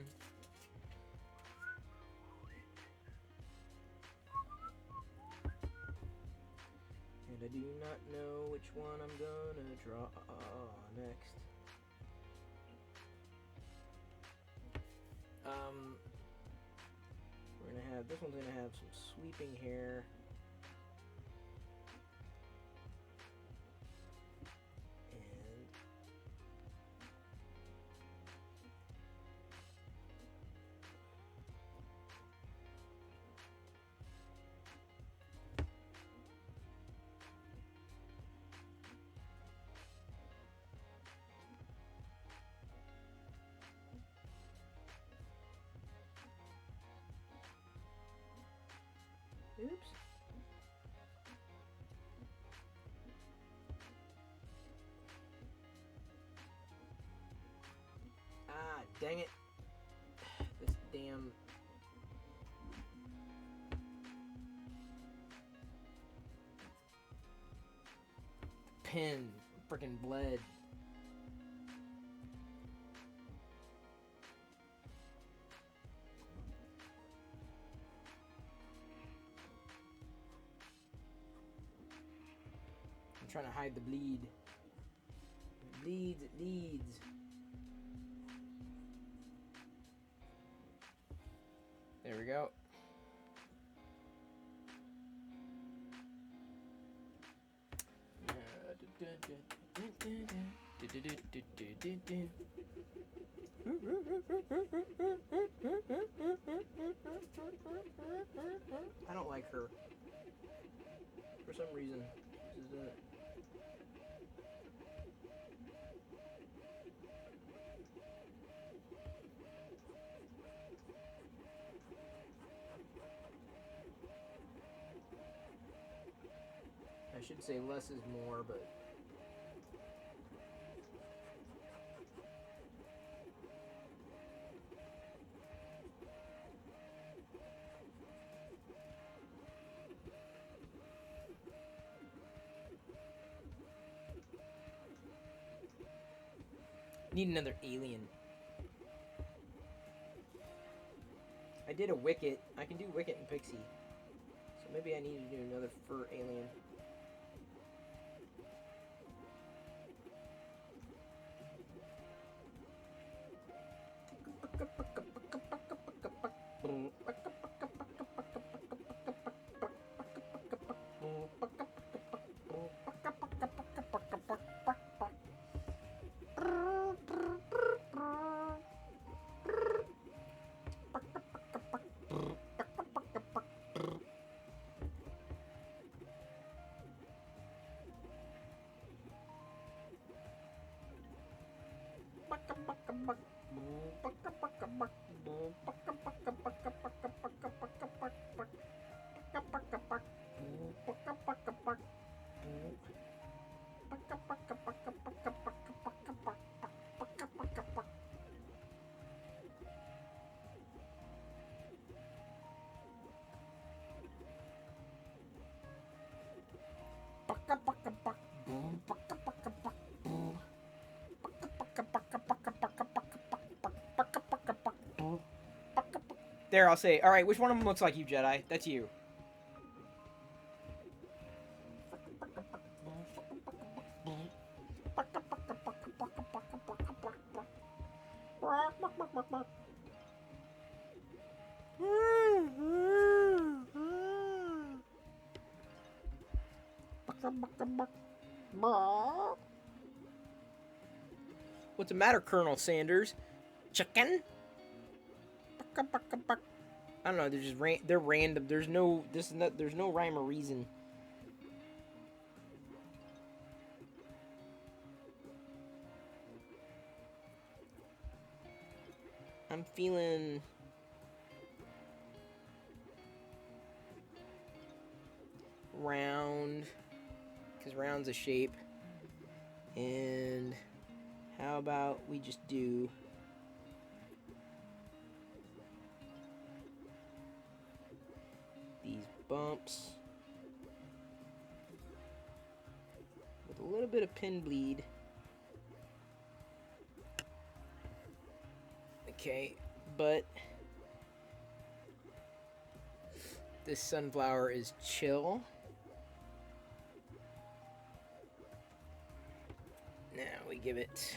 And I do not know which one I'm gonna draw next. We're gonna have, this one's gonna have some sweeping hair. Oops. Ah, dang it. This damn... pen freaking bled. Trying to hide the bleed. It bleeds, it leads. There we go. I don't like her. For some reason. This is it. I should say less is more, but need another alien. I did a Wicket. I can do Wicket and Pixie. So maybe I need to do another fur alien. There, I'll say, all right, which one of them looks like you, Jedi? That's you. What's the matter, Colonel Sanders? Chicken? I don't know. They're just they're random. There's no there's no rhyme or reason. I'm feeling round, because round's a shape. And how about we just do these bumps with a little bit of pin bleed. Okay, but this sunflower is chill. Now we give it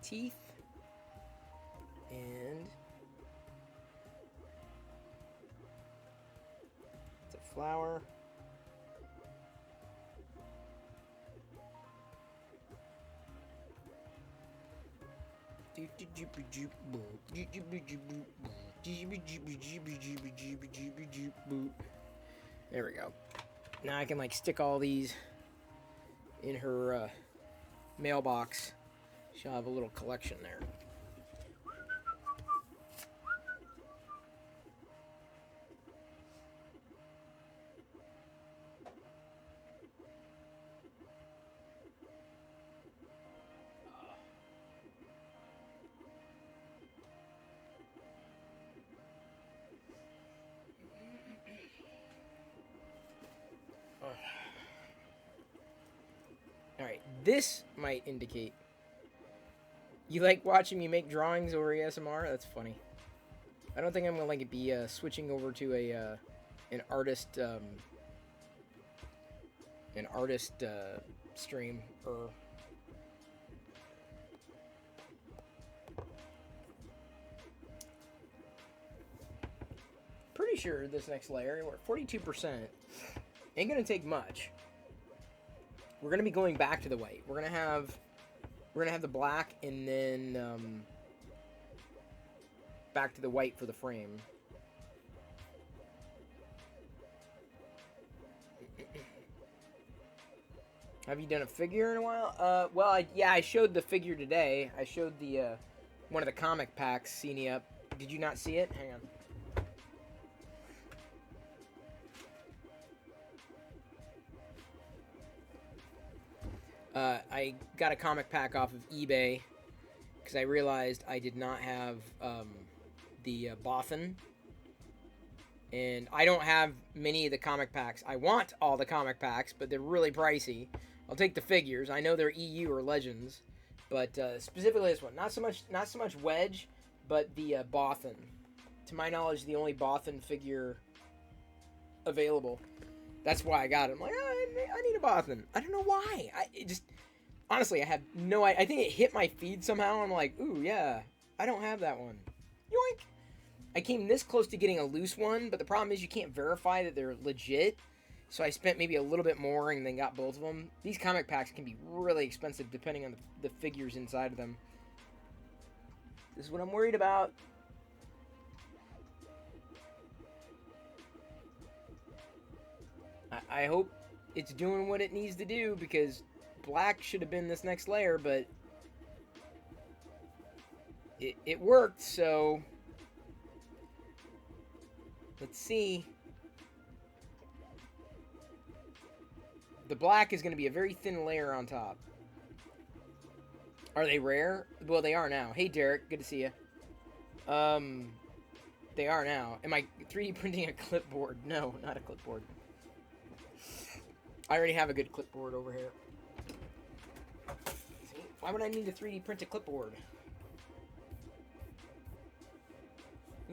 teeth and it's a flower. There we go. Now I can like stick all these in her mailbox. She'll have a little collection there. Alright, this might indicate you like watching me make drawings over ASMR? That's funny. I don't think I'm gonna like be switching over to a an artist stream or pretty sure this next layer, we're at 42%. Ain't gonna take much. We're gonna be going back to the white. We're gonna have the black and then back to the white for the frame. Have you done a figure in a while? Well, yeah, I showed the figure today. I showed the one of the comic packs, Seen Up. Did you not see it? Hang on. I got a comic pack off of eBay because I realized I did not have the Bothan. And I don't have many of the comic packs. I want all the comic packs, but they're really pricey. I'll take the figures. I know they're EU or Legends, but specifically this one. Not so much Wedge, but the Bothan. To my knowledge, the only Bothan figure available. That's why I got it. I'm like, oh, I need a Bothan. I don't know why. Honestly, I have no idea. I think it hit my feed somehow. I'm like, ooh, yeah, I don't have that one. Yoink. I came this close to getting a loose one, but the problem is you can't verify that they're legit. So I spent maybe a little bit more and then got both of them. These comic packs can be really expensive depending on the figures inside of them. This is what I'm worried about. I hope it's doing what it needs to do, because black should have been this next layer, but it worked, so let's see. The black is going to be a very thin layer on top. Are they rare? Well, they are now. Hey, Derek. Good to see you. They are now. Am I 3D printing a clipboard? No, not a clipboard. I already have a good clipboard over here. See? Why would I need to 3D print a clipboard?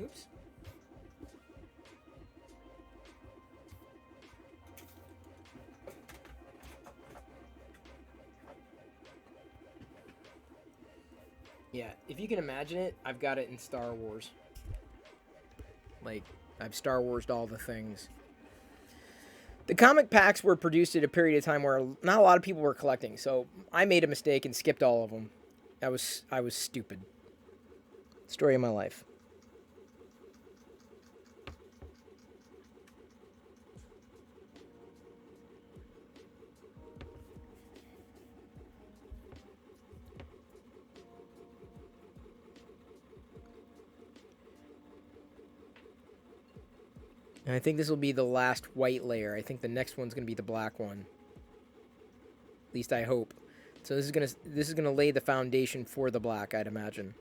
Oops. Yeah, if you can imagine it, I've got it in Star Wars. Like, I've Star Wars'd all the things. The comic packs were produced at a period of time where not a lot of people were collecting, so I made a mistake and skipped all of them. I was stupid. Story of my life. And I think this will be the last white layer. I think the next one's going to be the black one. At least I hope. So this is gonna lay the foundation for the black, I'd imagine.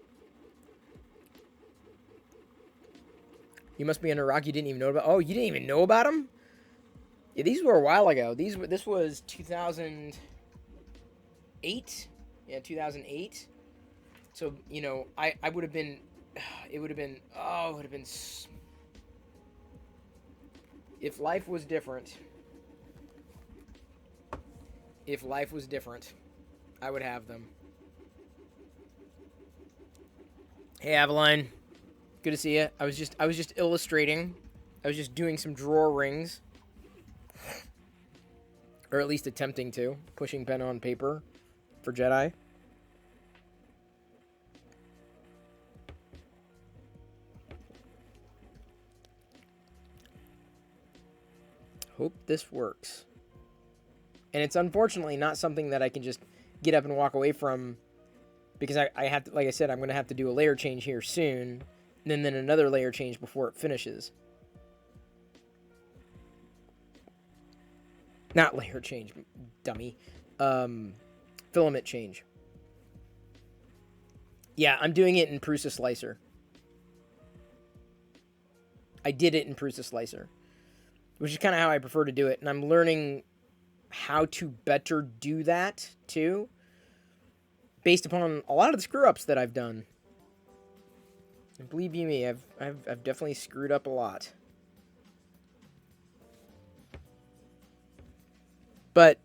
You must be under a rock you didn't even know about. Oh, you didn't even know about them? Yeah, these were a while ago. This was 2008. Yeah, 2008. So, you know, I would have been, it would have been, oh, it would have been, if life was different, I would have them. Hey, Aveline. Good to see you. I was just illustrating. I was just doing some drawer rings. Or at least attempting to. Pushing pen on paper for Jedi. Hope this works. And it's unfortunately not something that I can just get up and walk away from, because I have to, like I said, I'm going to have to do a layer change here soon, and then another layer change before it finishes. Not layer change, dummy. Filament change. Yeah, I'm doing it in Prusa Slicer. I did it in Prusa Slicer, which is kind of how I prefer to do it, and I'm learning how to better do that too, based upon a lot of the screw-ups that I've done. And believe you me, I've definitely screwed up a lot. But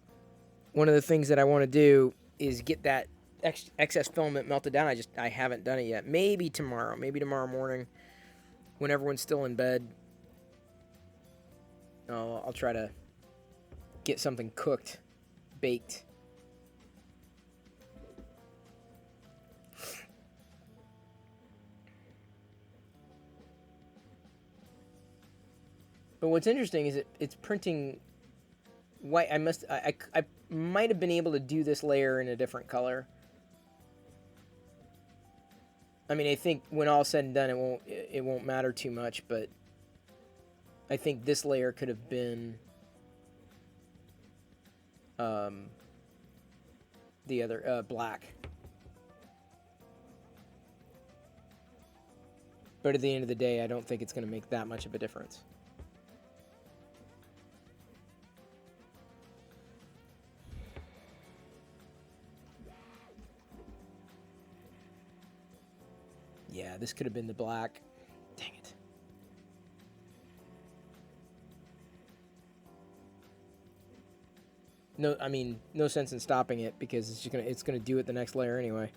one of the things that I want to do is get that excess filament melted down. I haven't done it yet. Maybe tomorrow morning, when everyone's still in bed. I'll try to get something cooked, baked. But what's interesting is it's printing white. I might have been able to do this layer in a different color. I mean, I think when all's said and done, it won't matter too much, but I think this layer could have been the other black. But at the end of the day, I don't think it's going to make that much of a difference. Yeah, this could have been the black. Dang it. No, I mean, no sense in stopping it, because it's gonna do it the next layer anyway.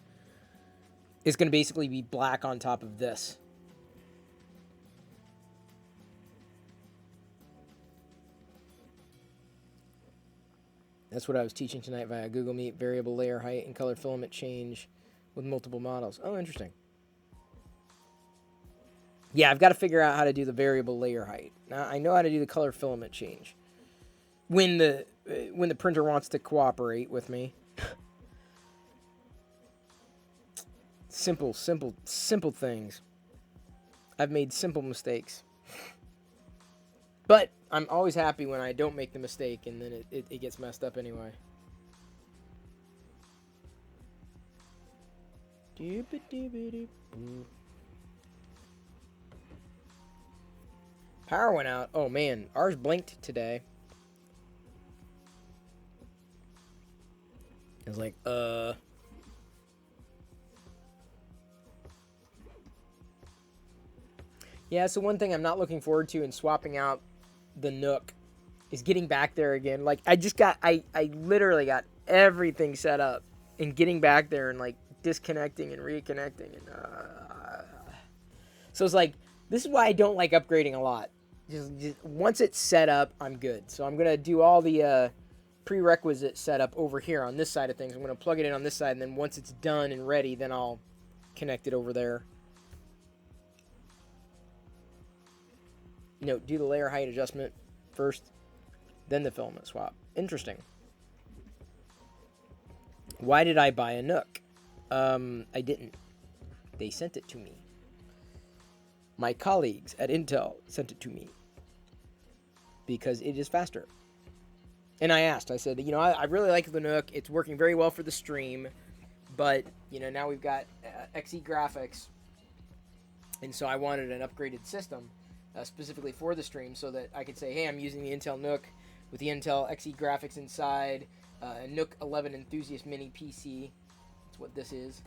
It's gonna basically be black on top of this. That's what I was teaching tonight via Google Meet. Variable layer height and color filament change with multiple models. Oh, interesting. Yeah, I've got to figure out how to do the variable layer height. Now, I know how to do the color filament change. when the printer wants to cooperate with me. Simple things. I've made simple mistakes. But I'm always happy when I don't make the mistake and then it gets messed up anyway. Power went out. Oh man, ours blinked today. I was like, Yeah, so one thing I'm not looking forward to in swapping out the Nook is getting back there again. Like, I literally got everything set up and getting back there and, like, disconnecting and reconnecting. And, So it's like, this is why I don't like upgrading a lot. Just once it's set up, I'm good. So I'm going to do all the prerequisite setup over here on this side of things. I'm going to plug it in on this side, and then once it's done and ready, then I'll connect it over there. You know, do the layer height adjustment first, then the filament swap. Interesting. Why did I buy a Nook? I didn't. They sent it to me. My colleagues at Intel sent it to me because it is faster. And I asked, I said, you know, I really like the Nook. It's working very well for the stream, but, you know, now we've got XE graphics, and so I wanted an upgraded system specifically for the stream so that I could say, hey, I'm using the Intel Nook with the Intel XE graphics inside, a Nook 11 Enthusiast Mini PC. That's what this is.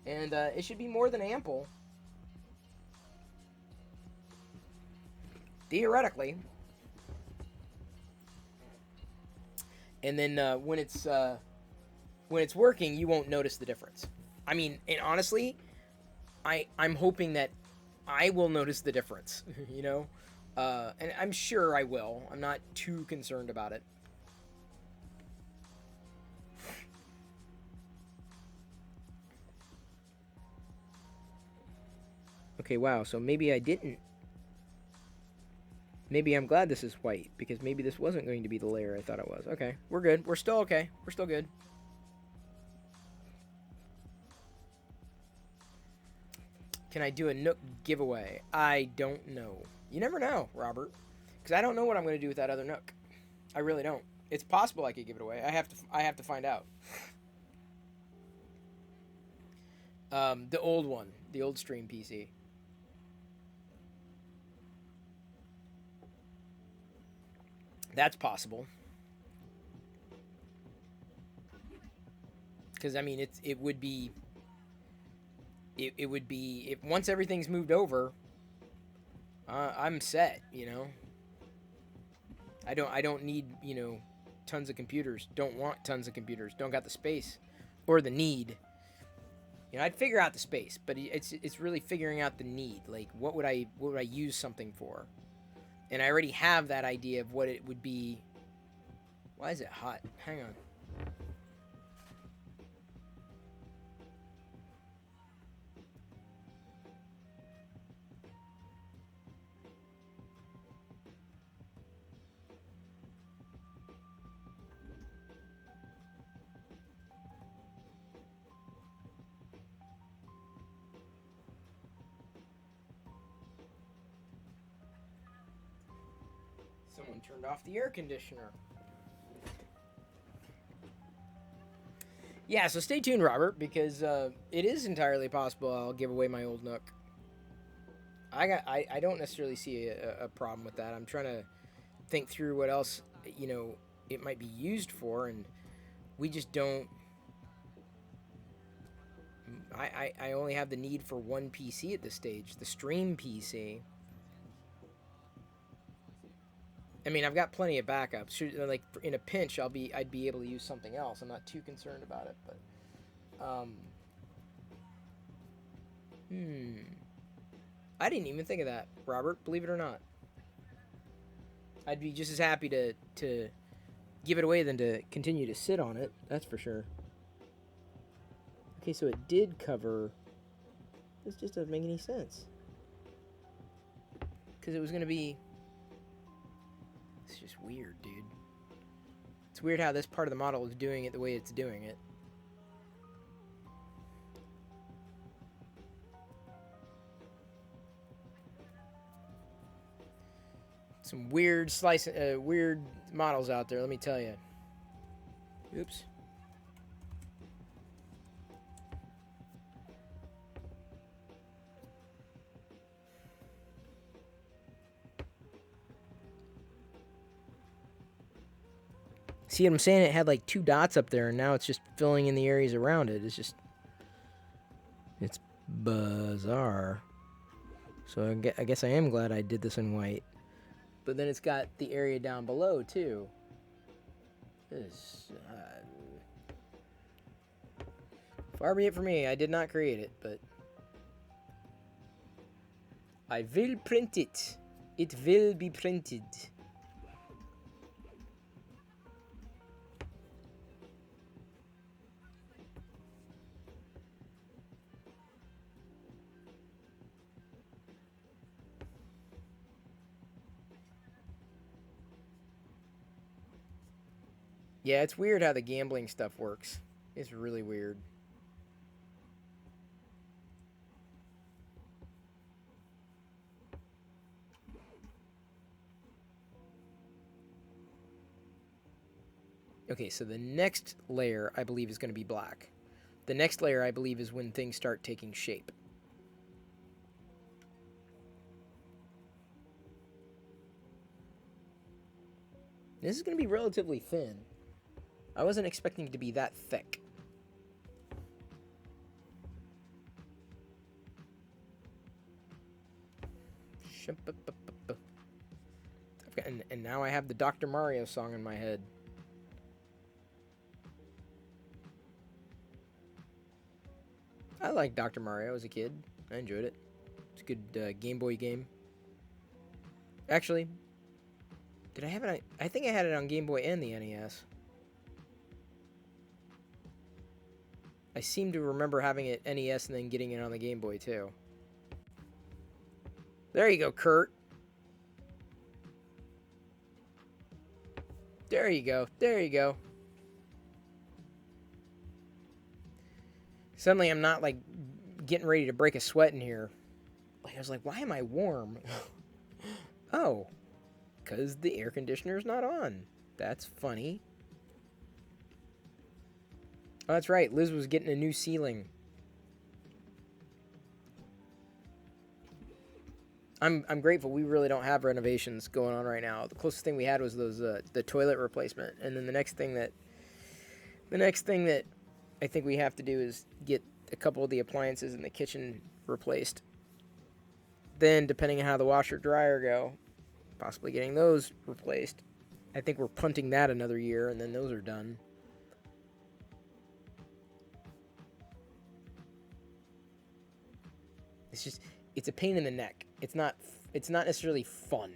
And it should be more than ample. Theoretically. And then when it's working, you won't notice the difference. I mean, and honestly, I'm hoping that I will notice the difference, you know? And I'm sure I will. I'm not too concerned about it. Okay, wow, so maybe I didn't. Maybe I'm glad this is white, because maybe this wasn't going to be the layer I thought it was. Okay, we're good. We're still okay. We're still good. Can I do a Nook giveaway? I don't know. You never know, Robert. Because I don't know what I'm going to do with that other Nook. I really don't. It's possible I could give it away. I have to find out. The old one. The old stream PC. That's possible. Because, I mean, it would be... It would be... If once everything's moved over, I'm set, you know? I don't need, you know, tons of computers. Don't want tons of computers. Don't got the space or the need. You know, I'd figure out the space, but it's really figuring out the need. Like, what would I use something for? And I already have that idea of what it would be. Why is it hot? Hang on. Someone turned off the air conditioner. Yeah, so stay tuned, Robert, because it is entirely possible I'll give away my old Nook. I don't necessarily see a problem with that. I'm trying to think through what else, you know, it might be used for, and we just don't... I only have the need for one PC at this stage, the stream PC. I mean, I've got plenty of backups. Like, in a pinch, I'd be able to use something else. I'm not too concerned about it, but... I didn't even think of that, Robert, believe it or not. I'd be just as happy to give it away than to continue to sit on it, that's for sure. Okay, so it did cover... This just doesn't make any sense. Because it was going to be... It's just weird, dude. It's weird how this part of the model is doing it the way it's doing it. Some weird weird models out there, let me tell you. Oops. See what I'm saying? It had like 2 dots up there, and now it's just filling in the areas around it. It's just... it's bizarre. So I guess I am glad I did this in white. But then it's got the area down below, too. This, far be it for me. I did not create it, but... I will print it. It will be printed. Yeah, it's weird how the gambling stuff works. It's really weird. Okay, so the next layer, I believe, is going to be black. The next layer, I believe, is when things start taking shape. This is going to be relatively thin. I wasn't expecting it to be that thick. And now I have the Dr. Mario song in my head. I liked Dr. Mario as a kid. I enjoyed it. It's a good Game Boy game. Actually, did I have it? I think I had it on Game Boy and the NES. I seem to remember having it NES and then getting it on the Game Boy too. There you go, Kurt. There you go. There you go. Suddenly I'm not like getting ready to break a sweat in here. Like I was like, why am I warm? Oh, because the air conditioner's not on. That's funny. Oh, that's right. Liz was getting a new ceiling. I'm grateful we really don't have renovations going on right now. The closest thing we had was those the toilet replacement, and then the next thing that I think we have to do is get a couple of the appliances in the kitchen replaced. Then, depending on how the washer dryer go, possibly getting those replaced. I think we're punting that another year, and then those are done. It's a pain in the neck. It's not necessarily fun.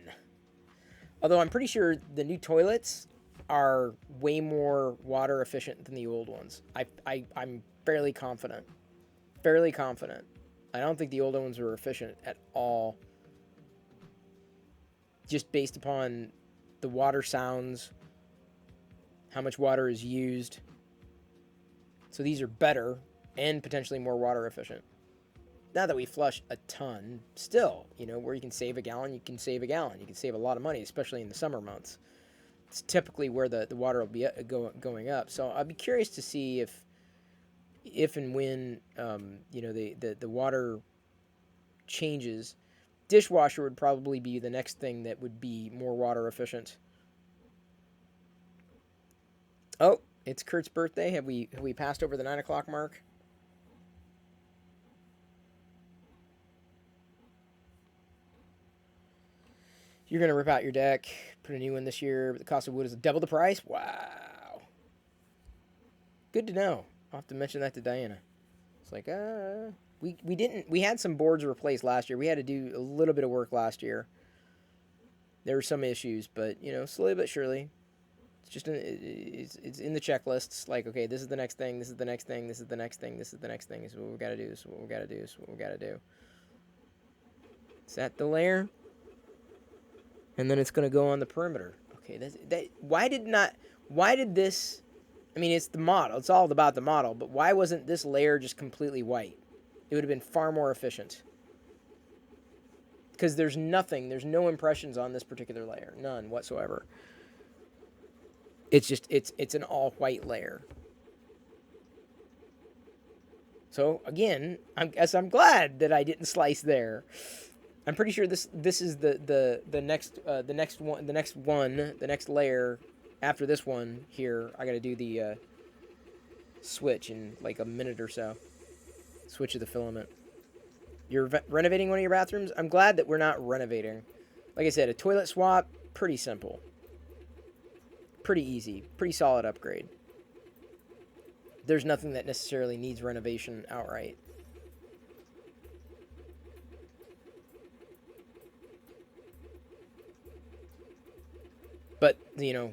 Although I'm pretty sure the new toilets are way more water efficient than the old ones. I'm fairly confident. Fairly confident. I don't think the older ones were efficient at all. Just based upon the water sounds, how much water is used. So these are better and potentially more water efficient. Not that we flush a ton, still, you know, where you can save a gallon, you can save a gallon. You can save a lot of money, especially in the summer months. It's typically where the water will be going up. So I'd be curious to see if and when, you know, the water changes. Dishwasher would probably be the next thing that would be more water efficient. Oh, it's Kurt's birthday. Have we passed over the 9 o'clock mark? You're going to rip out your deck, put a new one this year, but the cost of wood is double the price? Wow. Good to know. I'll have to mention that to Diana. It's like, we had some boards replaced last year. We had to do a little bit of work last year. There were some issues, but, you know, slowly but surely. It's just, it's in the checklists. Like, okay, this is the next thing, this is the next thing, this is the next thing, this is the next thing, this is what we got to do, this is what we got to do, this is what we got to do. Is that the layer? And then it's going to go on the perimeter. Okay, why did this, I mean, it's the model. It's all about the model, but why wasn't this layer just completely white? It would have been far more efficient. Because there's no impressions on this particular layer. None whatsoever. It's just, it's an all white layer. So again, I'm glad that I didn't slice there. I'm pretty sure this is the next layer after this one here. I got to do the switch in like a minute or so. Switch of the filament. You're renovating one of your bathrooms? I'm glad that we're not renovating. Like I said, a toilet swap, pretty simple. Pretty easy. Pretty solid upgrade. There's nothing that necessarily needs renovation outright. But, you know,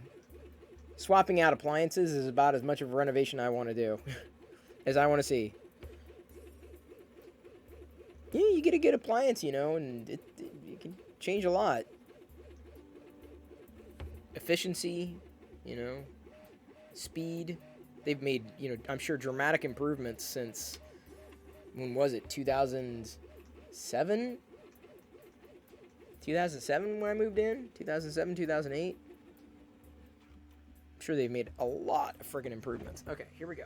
swapping out appliances is about as much of a renovation I want to do as I want to see. Yeah, you get a good appliance, you know, and it can change a lot. Efficiency, you know, speed. They've made, you know, I'm sure dramatic improvements since, when was it, 2007? 2007 when I moved in? 2007, 2008? I'm sure they've made a lot of friggin' improvements. Okay, here we go.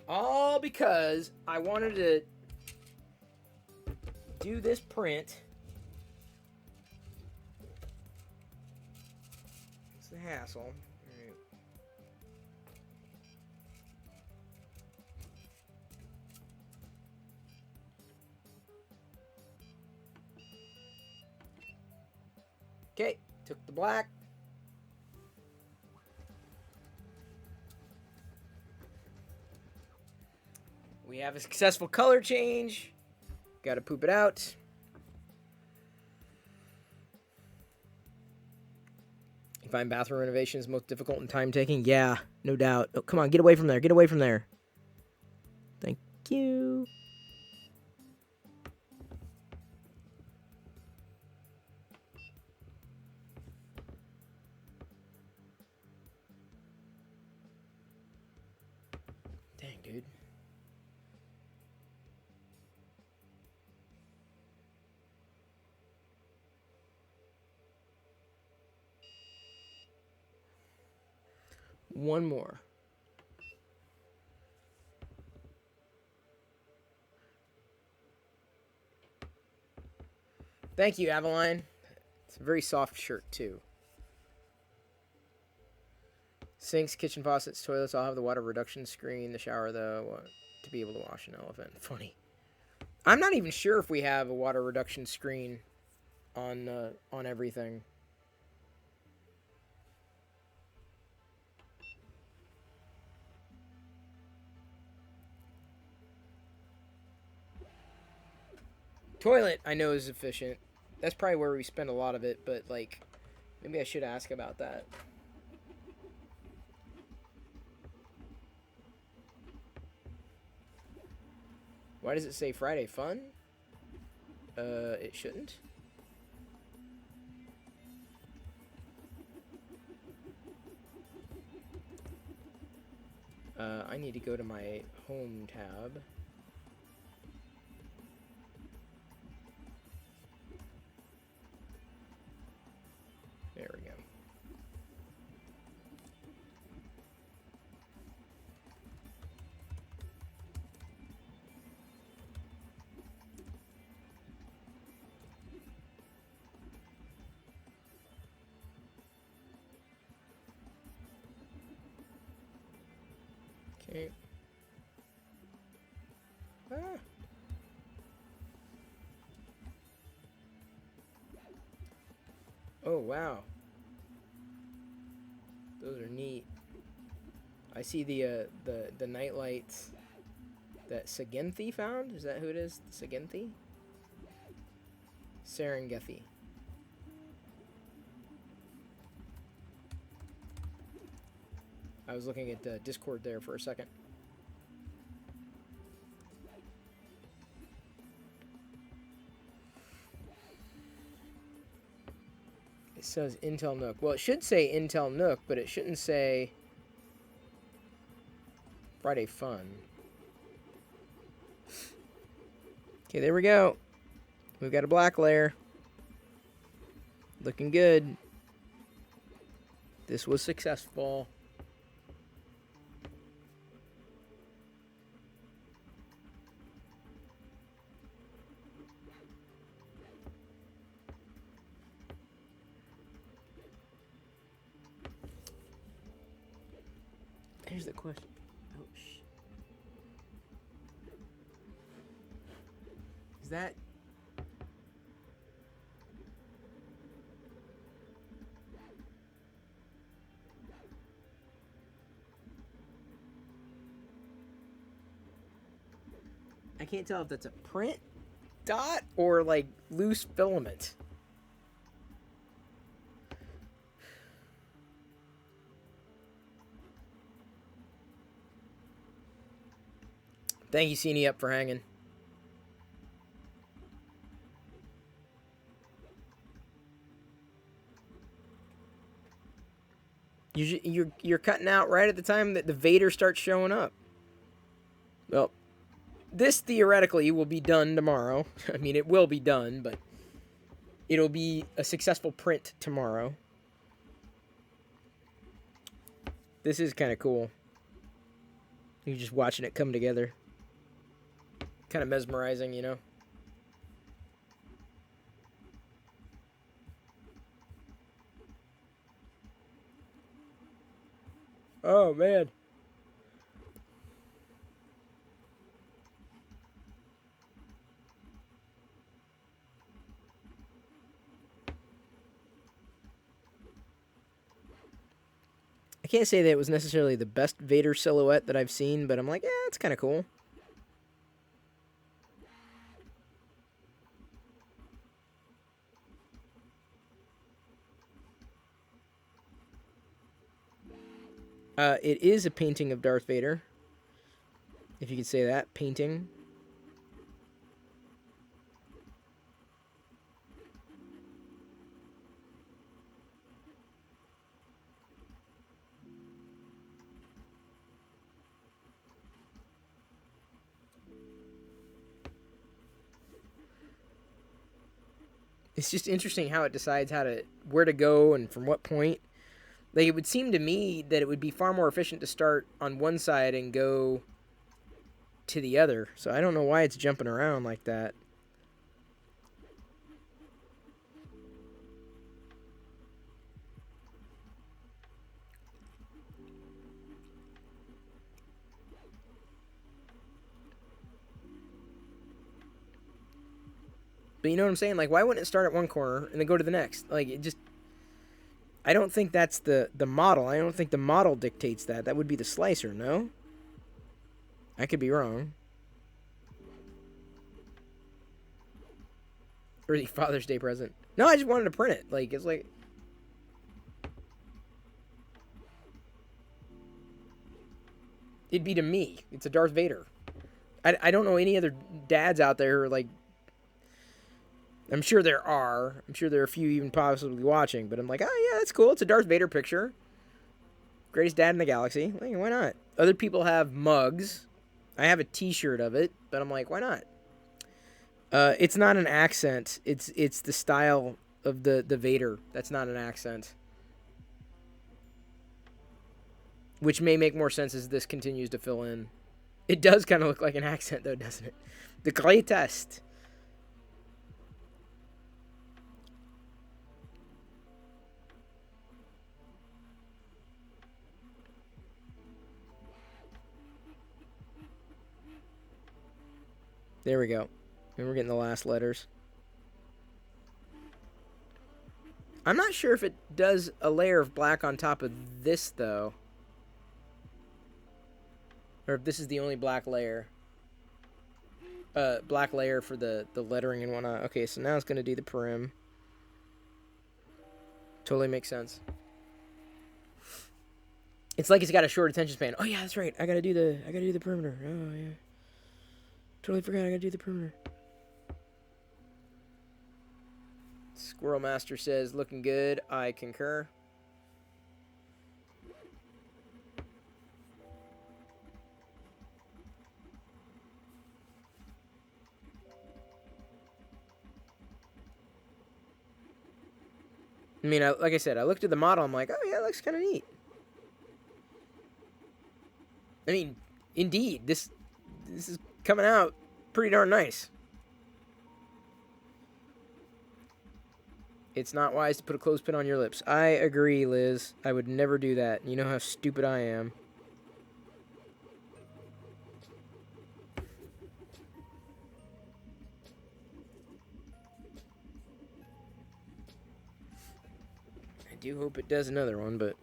All because I wanted to do this print. It's the hassle. All right. Okay, took the black. We have a successful color change. Got to poop it out. You find bathroom renovations most difficult and time-taking? Yeah, no doubt. Oh, come on, get away from there. Get away from there. Thank you. Dang, dude. One more. Thank you, Avaline. It's a very soft shirt, too. Sinks, kitchen faucets, toilets all have the water reduction screen. The shower, though, to be able to wash an elephant. Funny. I'm not even sure if we have a water reduction screen on everything. Toilet, I know, is efficient. That's probably where we spend a lot of it, but, like, maybe I should ask about that. Why does it say Friday Fun? It shouldn't. I need to go to my home tab. There we go. Okay. Ah. Oh, wow. Those are neat. I see the nightlight that Sagenthi found. Is that who it is? Sagenthi? Serengeti. I was looking at Discord there for a second. It says Intel Nook. Well, it should say Intel Nook, but it shouldn't say Friday Fun. Okay, there we go. We've got a black layer. Looking good. This was successful. Here's the question. Oh, shit. Is that... I can't tell if that's a print dot or like loose filament. Thank you, Cini, up for hanging. You're cutting out right at the time that the Vader starts showing up. Well, this theoretically will be done tomorrow. I mean, it will be done, but it'll be a successful print tomorrow. This is kind of cool. You're just watching it come together. Kind of mesmerizing, you know? Oh, man. I can't say that it was necessarily the best Vader silhouette that I've seen, but I'm like, yeah, it's kind of cool. It is a painting of Darth Vader. If you could say that. Painting. It's just interesting how it decides where to go and from what point. Like, it would seem to me that it would be far more efficient to start on one side and go to the other. So I don't know why it's jumping around like that. But you know what I'm saying? Like, why wouldn't it start at one corner and then go to the next? Like, it just... I don't think that's the model. I don't think the model dictates that. That would be the slicer, no? I could be wrong. Or the Father's Day present. No, I just wanted to print it. Like, it's like... It'd be to me. It's a Darth Vader. I don't know any other dads out there who are like... I'm sure there are. I'm sure there are a few even possibly watching. But I'm like, oh, yeah, that's cool. It's a Darth Vader picture. Greatest dad in the galaxy. Like, why not? Other people have mugs. I have a t-shirt of it. But I'm like, why not? It's not an accent. It's the style of the Vader. That's not an accent. Which may make more sense as this continues to fill in. It does kind of look like an accent, though, doesn't it? The greatest. There we go. And we're getting the last letters. I'm not sure if it does a layer of black on top of this, though. Or if this is the only black layer. Black layer for the lettering and whatnot. Okay, so now it's going to do the perim. Totally makes sense. It's like it's got a short attention span. Oh yeah, that's right. I gotta do the perimeter. Oh yeah. Totally forgot I gotta do the perimeter. Squirrel Master says, looking good. I concur. I mean, like I said, I looked at the model. I'm like, oh yeah, it looks kind of neat. I mean, indeed, this is coming out pretty darn nice. It's not wise to put a clothespin on your lips. I agree, Liz. I would never do that. You know how stupid I am. I do hope it does another one, but...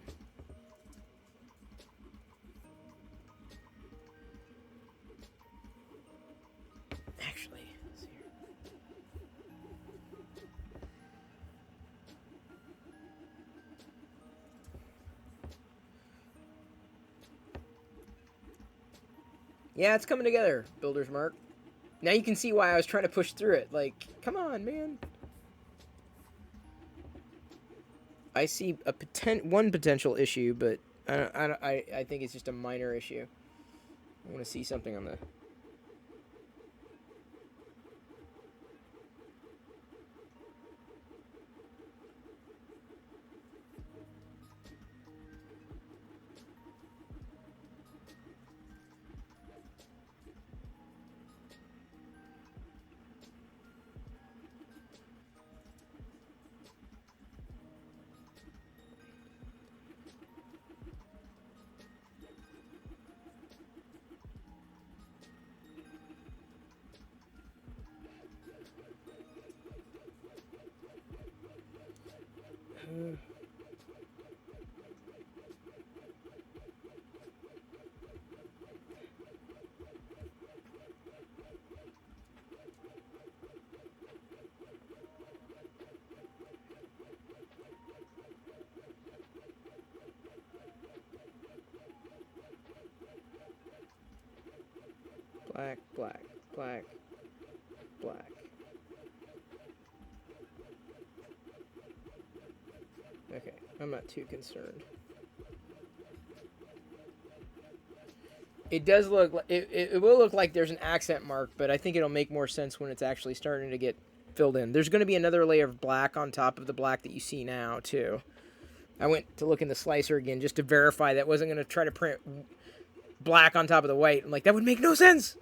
Actually, let's see here. Yeah, it's coming together, Builder's Mark. Now you can see why I was trying to push through it. Like, come on, man. I see a one potential issue, but I think it's just a minor issue. I want to see something on the... Black, black, black, black. Okay, I'm not too concerned. It does look like it will look like there's an accent mark, but I think it'll make more sense when it's actually starting to get filled in. There's going to be another layer of black on top of the black that you see now, too. I went to look in the slicer again just to verify that wasn't going to try to print black on top of the white. I'm like, that would make no sense.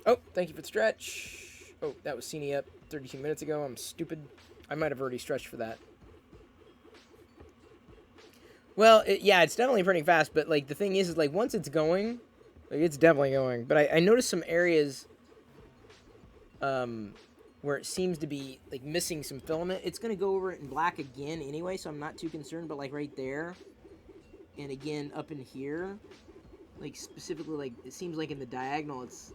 Oh, thank you for the stretch. Oh, that was Cine up 32 minutes ago. I'm stupid. I might have already stretched for that. Well, yeah, it's definitely printing fast, but, like, the thing is like, once it's going, like, it's definitely going. But I noticed some areas where it seems to be, like, missing some filament. It's going to go over it in black again anyway, so I'm not too concerned. But, like, right there, and again up in here, like, specifically, like, it seems like in the diagonal, it's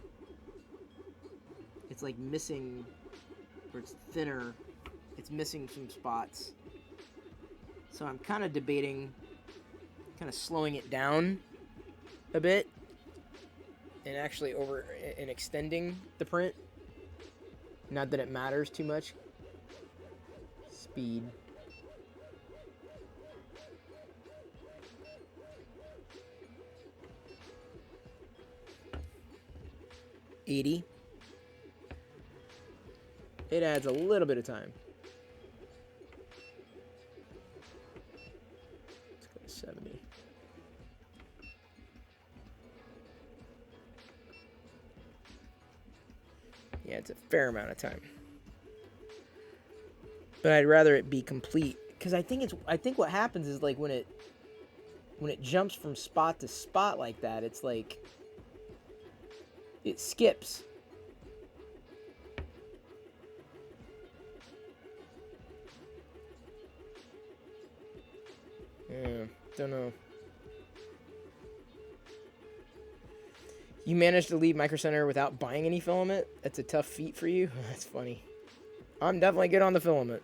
like missing, or it's thinner. It's missing some spots. So I'm kind of debating kind of slowing it down a bit and actually and extending the print. Not that it matters too much. Speed. $80. It adds a little bit of time. Let's go to 70. Yeah, it's a fair amount of time. But I'd rather it be complete, because I think what happens is, like, when it jumps from spot to spot like that, it's like it skips. Yeah, don't know. You managed to leave Micro Center without buying any filament? That's a tough feat for you? That's funny. I'm definitely good on the filament.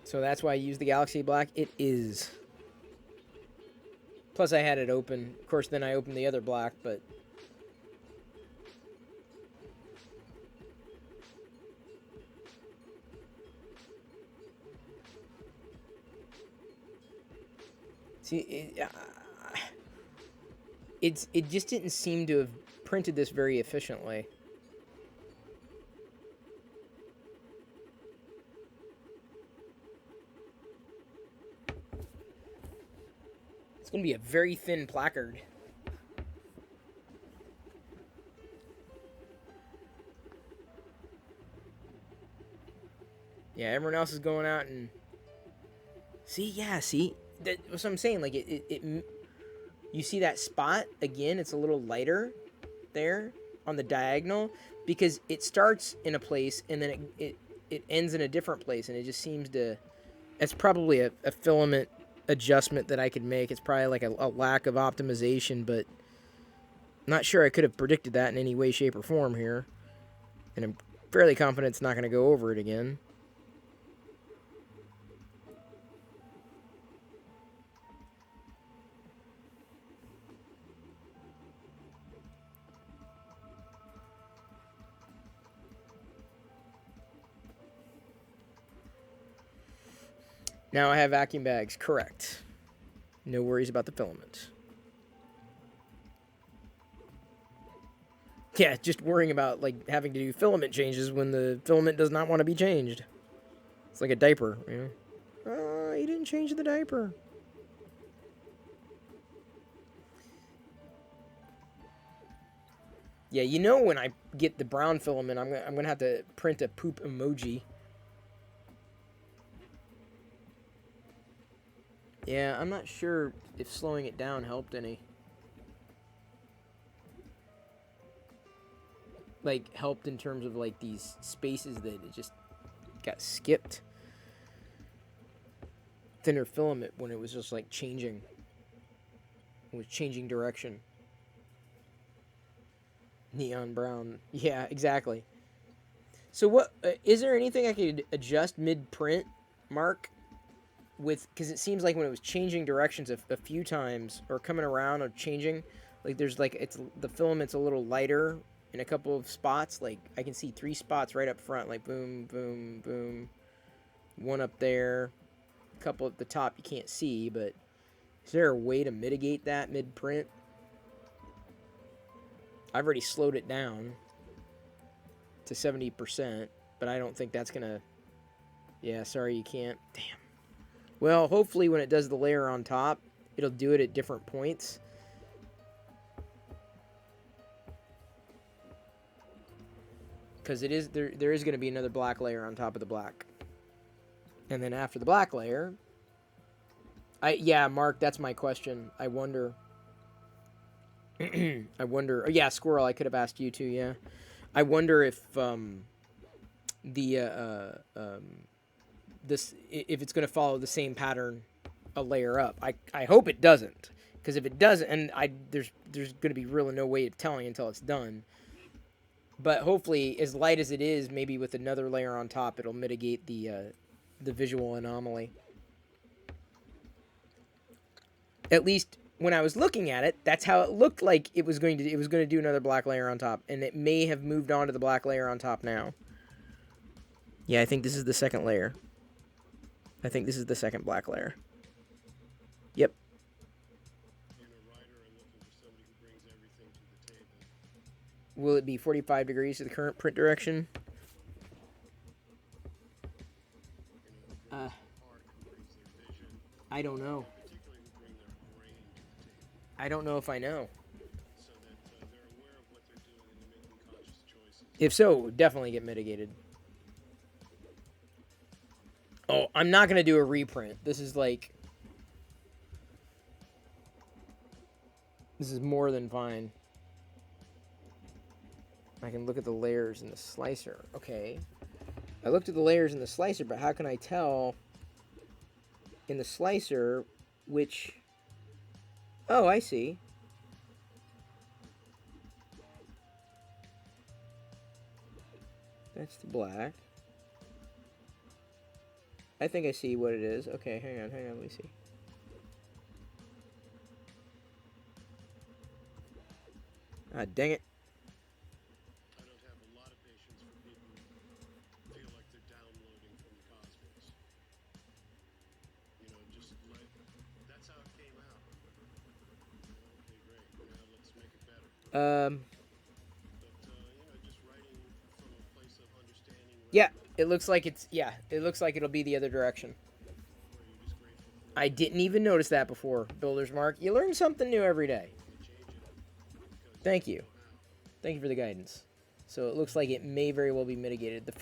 So that's why I use the Galaxy Black. It is. Plus I had it open. Of course, then I opened the other black, but... See, it just didn't seem to have printed this very efficiently. It's going to be a very thin placard. Yeah, everyone else is going out and... See, yeah, see? That's what I'm saying. Like, you see that spot? Again, it's a little lighter there on the diagonal because it starts in a place and then it ends in a different place, and it just seems to... It's probably a filament adjustment that I could make. It's probably like a lack of optimization, but not sure I could have predicted that in any way, shape, or form here. And I'm fairly confident it's not going to go over it again. Now I have vacuum bags, correct. No worries about the filament. Yeah, just worrying about like having to do filament changes when the filament does not want to be changed. It's like a diaper, you know. Oh, you didn't change the diaper. Yeah, you know when I get the brown filament, I'm gonna have to print a poop emoji. Yeah, I'm not sure if slowing it down helped any. Like, helped in terms of, like, these spaces that it just got skipped. Thinner filament when it was just, like, changing. It was changing direction. Neon brown. Yeah, exactly. So what, is there anything I could adjust mid-print, Mark? With, because it seems like when it was changing directions a few times or coming around or changing, like there's like it's the filament's a little lighter in a couple of spots. Like I can see 3 spots right up front, like boom, boom, boom, one up there, a couple at the top you can't see. But is there a way to mitigate that mid-print? I've already slowed it down to 70%, but I don't think that's gonna. Yeah, sorry, you can't. Damn. Well, hopefully when it does the layer on top, it'll do it at different points. Because it is there is going to be another black layer on top of the black. And then after the black layer, yeah, Mark, that's my question. I wonder. I wonder. Oh, yeah, Squirrel, I could have asked you too, yeah. I wonder if if it's going to follow the same pattern a layer up. I hope it doesn't, because if it doesn't, and there's going to be really no way of telling until it's done. But hopefully, as light as it is, maybe with another layer on top, it'll mitigate the visual anomaly. At least when I was looking at it, that's how it looked like it was going to do another black layer on top, and it may have moved on to the black layer on top now. Yeah, I think this is the second layer. I think this is the second black layer. Yep. Will it be 45 degrees to the current print direction? I don't know. I don't know if I know. If so, definitely get mitigated. Oh, I'm not going to do a reprint. This is like... This is more than fine. I can look at the layers in the slicer. Okay. I looked at the layers in the slicer, but how can I tell in the slicer which... Oh, I see. That's the black. I think I see what it is. Okay, hang on, let me see. Ah, dang it. I don't have a lot of patience for people who feel like they're downloading from the cosmos. You know, just like, that's how it came out. Okay, great. Now let's make it better. But, you know, just writing from a place of understanding. Yeah, it looks like it's... Yeah, it looks like it'll be the other direction. Where you're just grateful for I didn't even notice that before, Builder's Mark. You learn something new every day. Thank you. Thank you for the guidance. So it looks like it may very well be mitigated.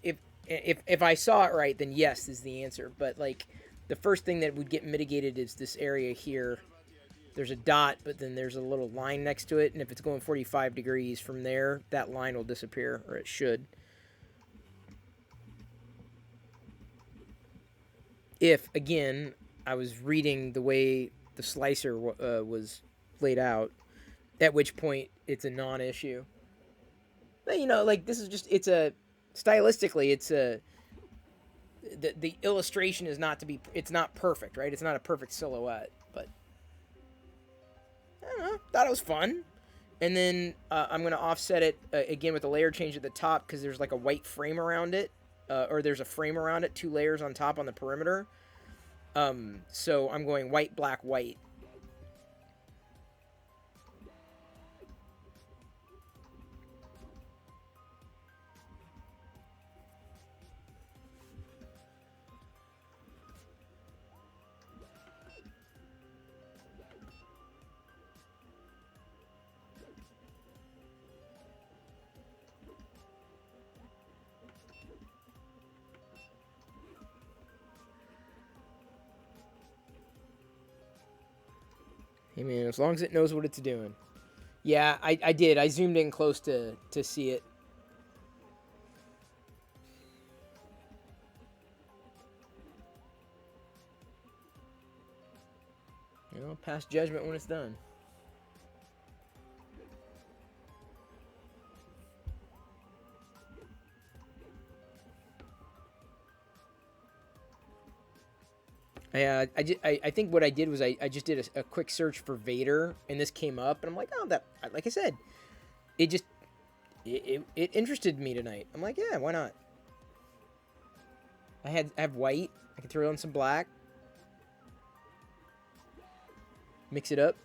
If I saw it right, then yes is the answer. But like the first thing that would get mitigated is this area here. There's a dot, but then there's a little line next to it, and if it's going 45 degrees from there, that line will disappear, or it should. If again, I was reading the way the slicer was laid out. At which point, it's a non-issue. But, you know, like, this is just, it's a, stylistically, it's a, the illustration is not to be, it's not perfect, right? It's not a perfect silhouette, but, I don't know, thought it was fun. And then, I'm going to offset it, again, with a layer change at the top, because there's, like, a white frame around it, or there's a frame around it, 2 layers on top on the perimeter. So I'm going white, black, white. Hey man, as long as it knows what it's doing. Yeah, I did. I zoomed in close to see it. You know, pass judgment when it's done. I think what I did was I just did a quick search for Vader, and this came up, and I'm like, oh, that, like I said, it interested me tonight. I'm like, yeah, why not? I have white. I can throw on some black. Mix it up.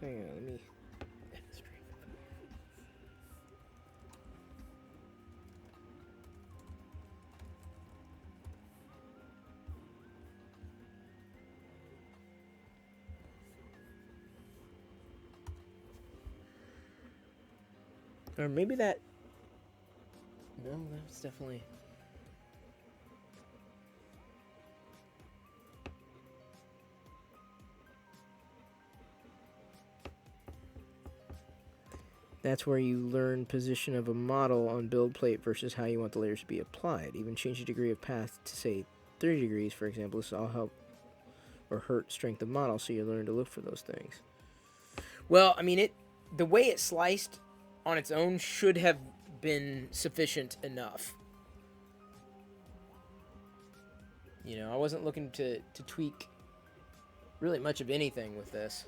Hang on, let me demonstrate. Or maybe that... No, that's definitely... That's where you learn position of a model on build plate versus how you want the layers to be applied. Even change the degree of path to, say, 30 degrees, for example. This will all help or hurt strength of model, so you learn to look for those things. Well, I mean, the way it sliced on its own should have been sufficient enough. You know, I wasn't looking to tweak really much of anything with this.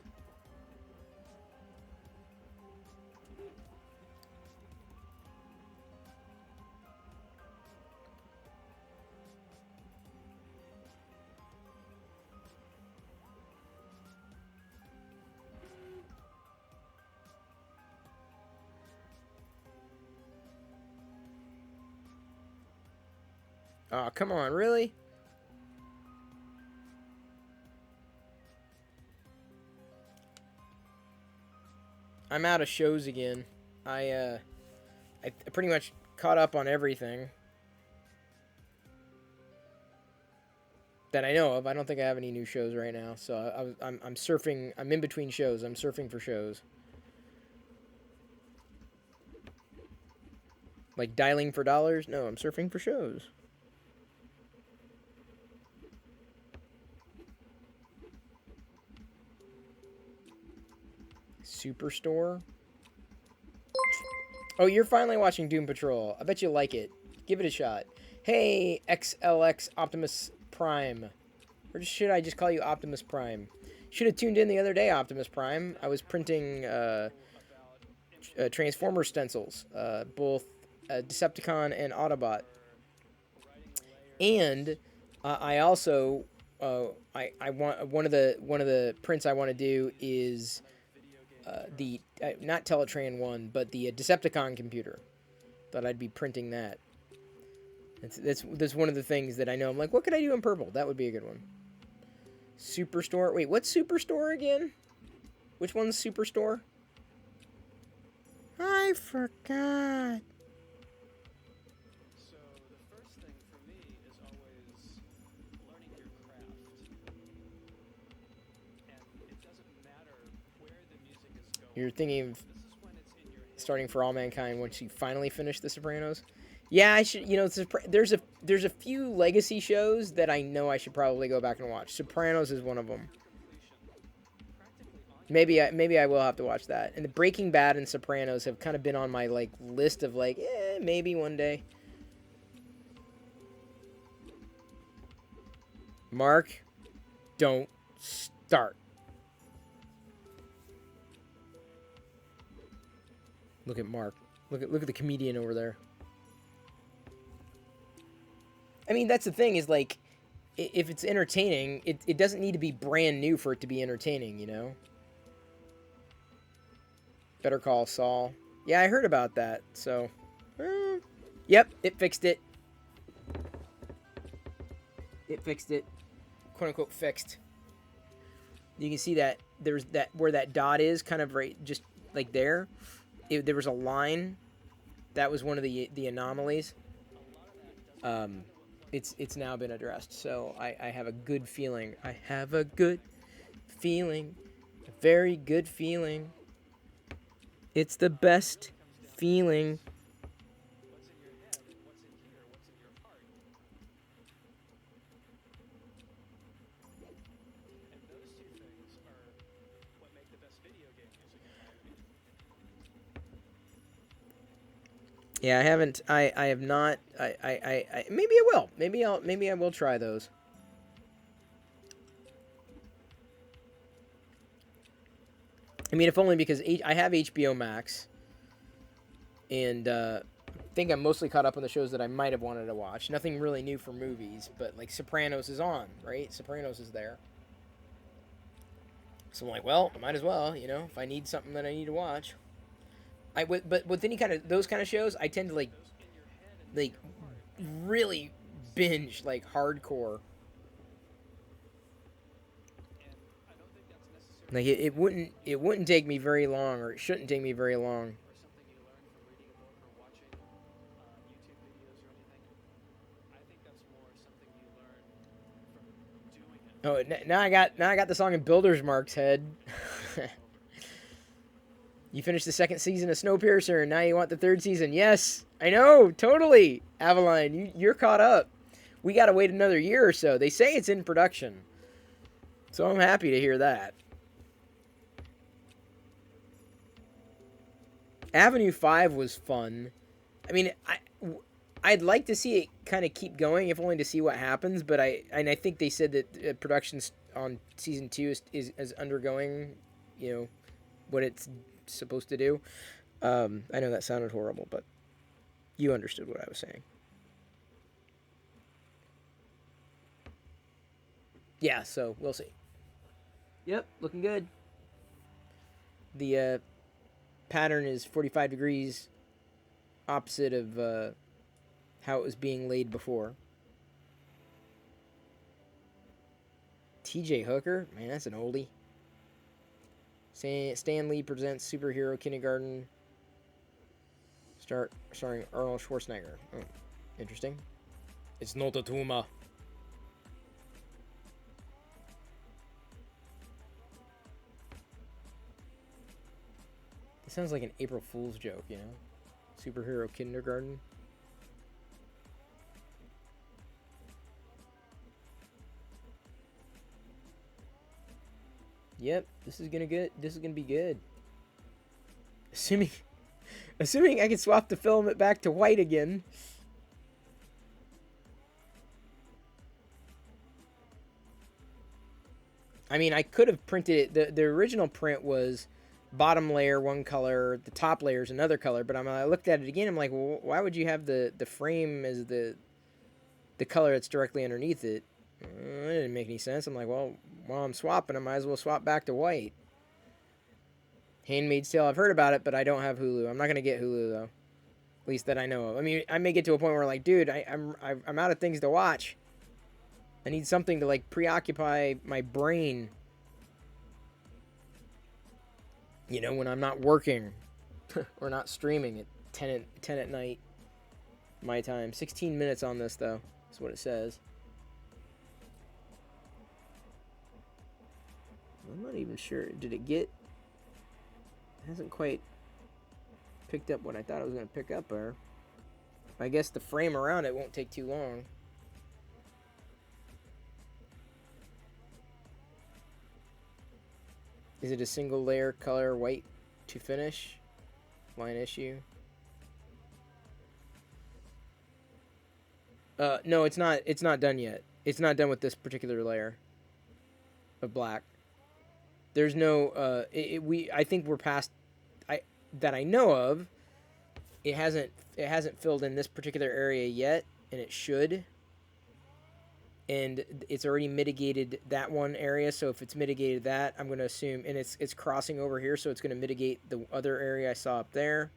Oh, come on, really? I'm out of shows again. I pretty much caught up on everything that I know of. I don't think I have any new shows right now. So I'm surfing. I'm in between shows. I'm surfing for shows. Like dialing for dollars? No, I'm surfing for shows. Superstore? Oh, you're finally watching Doom Patrol. I bet you like it. Give it a shot. Hey, XLX Optimus Prime. Or should I just call you Optimus Prime? Should have tuned in the other day, Optimus Prime. I was printing Transformer stencils, both Decepticon and Autobot. And I also I want one of the prints I want to do is the not Teletran one, but the Decepticon computer. Thought I'd be printing that. That's one of the things that I know. I'm like, what could I do in purple? That would be a good one. Superstore. Wait, what's Superstore again? Which one's Superstore? I forgot. So the first thing for me is always learning your craft. And it doesn't matter where the music is going. You're thinking of This is when it's in your head. starting For All Mankind once you finally finish The Sopranos? Yeah, I should. You know, there's a few legacy shows that I know I should probably go back and watch. Sopranos is one of them. Maybe I will have to watch that. And the Breaking Bad and Sopranos have kind of been on my like list of like, maybe one day. Mark, don't start. Look at Mark. Look at the comedian over there. I mean, that's the thing is like, if it's entertaining, it doesn't need to be brand new for it to be entertaining, you know? Better Call Saul. Yeah, I heard about that, so. Yep, it fixed it. It fixed it. Quote unquote fixed. You can see that there's that where that dot is, kind of right, just like there. There was a line. That was one of the anomalies. It's now been addressed, so I have a good feeling. I have a good feeling, a very good feeling. It's the best feeling. What's in your head? What's in here? What's in your heart? And those two things are what make the best video game music, in my opinion. Yeah, I haven't. I have not. I maybe I will. Maybe I will try those. I mean, if only because I have HBO Max, and I think I'm mostly caught up on the shows that I might have wanted to watch. Nothing really new for movies, but like Sopranos is on, right? Sopranos is there. So I'm like, well, I might as well, you know, if I need something that I need to watch. But with any kind of those kind of shows, I tend to like really binge like hardcore. Like it wouldn't take me very long, or it shouldn't take me very long. Or something you learn from reading a book or watching YouTube videos or anything. I think that's more something you learn from doing it. Oh, now I got the song in Builder's Mark's head. You finished the second season of Snowpiercer, and now you want the third season. Yes, I know, totally. Avaline, you're caught up. We gotta wait another year or so. They say it's in production, so I'm happy to hear that. Avenue 5 was fun. I mean, I'd like to see it kind of keep going, if only to see what happens. But I think they said that production on season 2 is undergoing, you know, what it's supposed to do. I know that sounded horrible, but you understood what I was saying. Yeah, so we'll see. Yep, looking good. The pattern is 45 degrees opposite of how it was being laid before. TJ Hooker? Man, that's an oldie. Stan Lee presents Superhero Kindergarten. Starring Arnold Schwarzenegger. Oh, interesting. It's not a tumor. It sounds like an April Fool's joke, you know? Superhero Kindergarten. Yep, this is gonna be good. Assuming I can swap the filament back to white again. I mean, I could have printed it. The original print was bottom layer one color, the top layer is another color. But I looked at it again. I'm like, well, why would you have the frame as the color that's directly underneath it? It didn't make any sense. I'm like, well, while I'm swapping, I might as well swap back to white. Handmaid's Tale, I've heard about it, but I don't have Hulu. I'm not gonna get Hulu though, at least that I know of. I mean, I may get to a point where like, dude, I'm out of things to watch. I need something to like preoccupy my brain. You know, when I'm not working or not streaming at 10 at night, my time. 16 minutes on this though, is what it says. I'm not even sure. Did it get? It hasn't quite picked up what I thought it was going to pick up there. I guess the frame around it won't take too long. Is it a single layer color white to finish? Line issue. No, it's not. It's not done yet. It's not done with this particular layer of black. There's no. I think we're past. That I know of. It hasn't filled in this particular area yet, and it should. And it's already mitigated that one area, so if it's mitigated that, I'm going to assume, and it's crossing over here, so it's going to mitigate the other area I saw up there.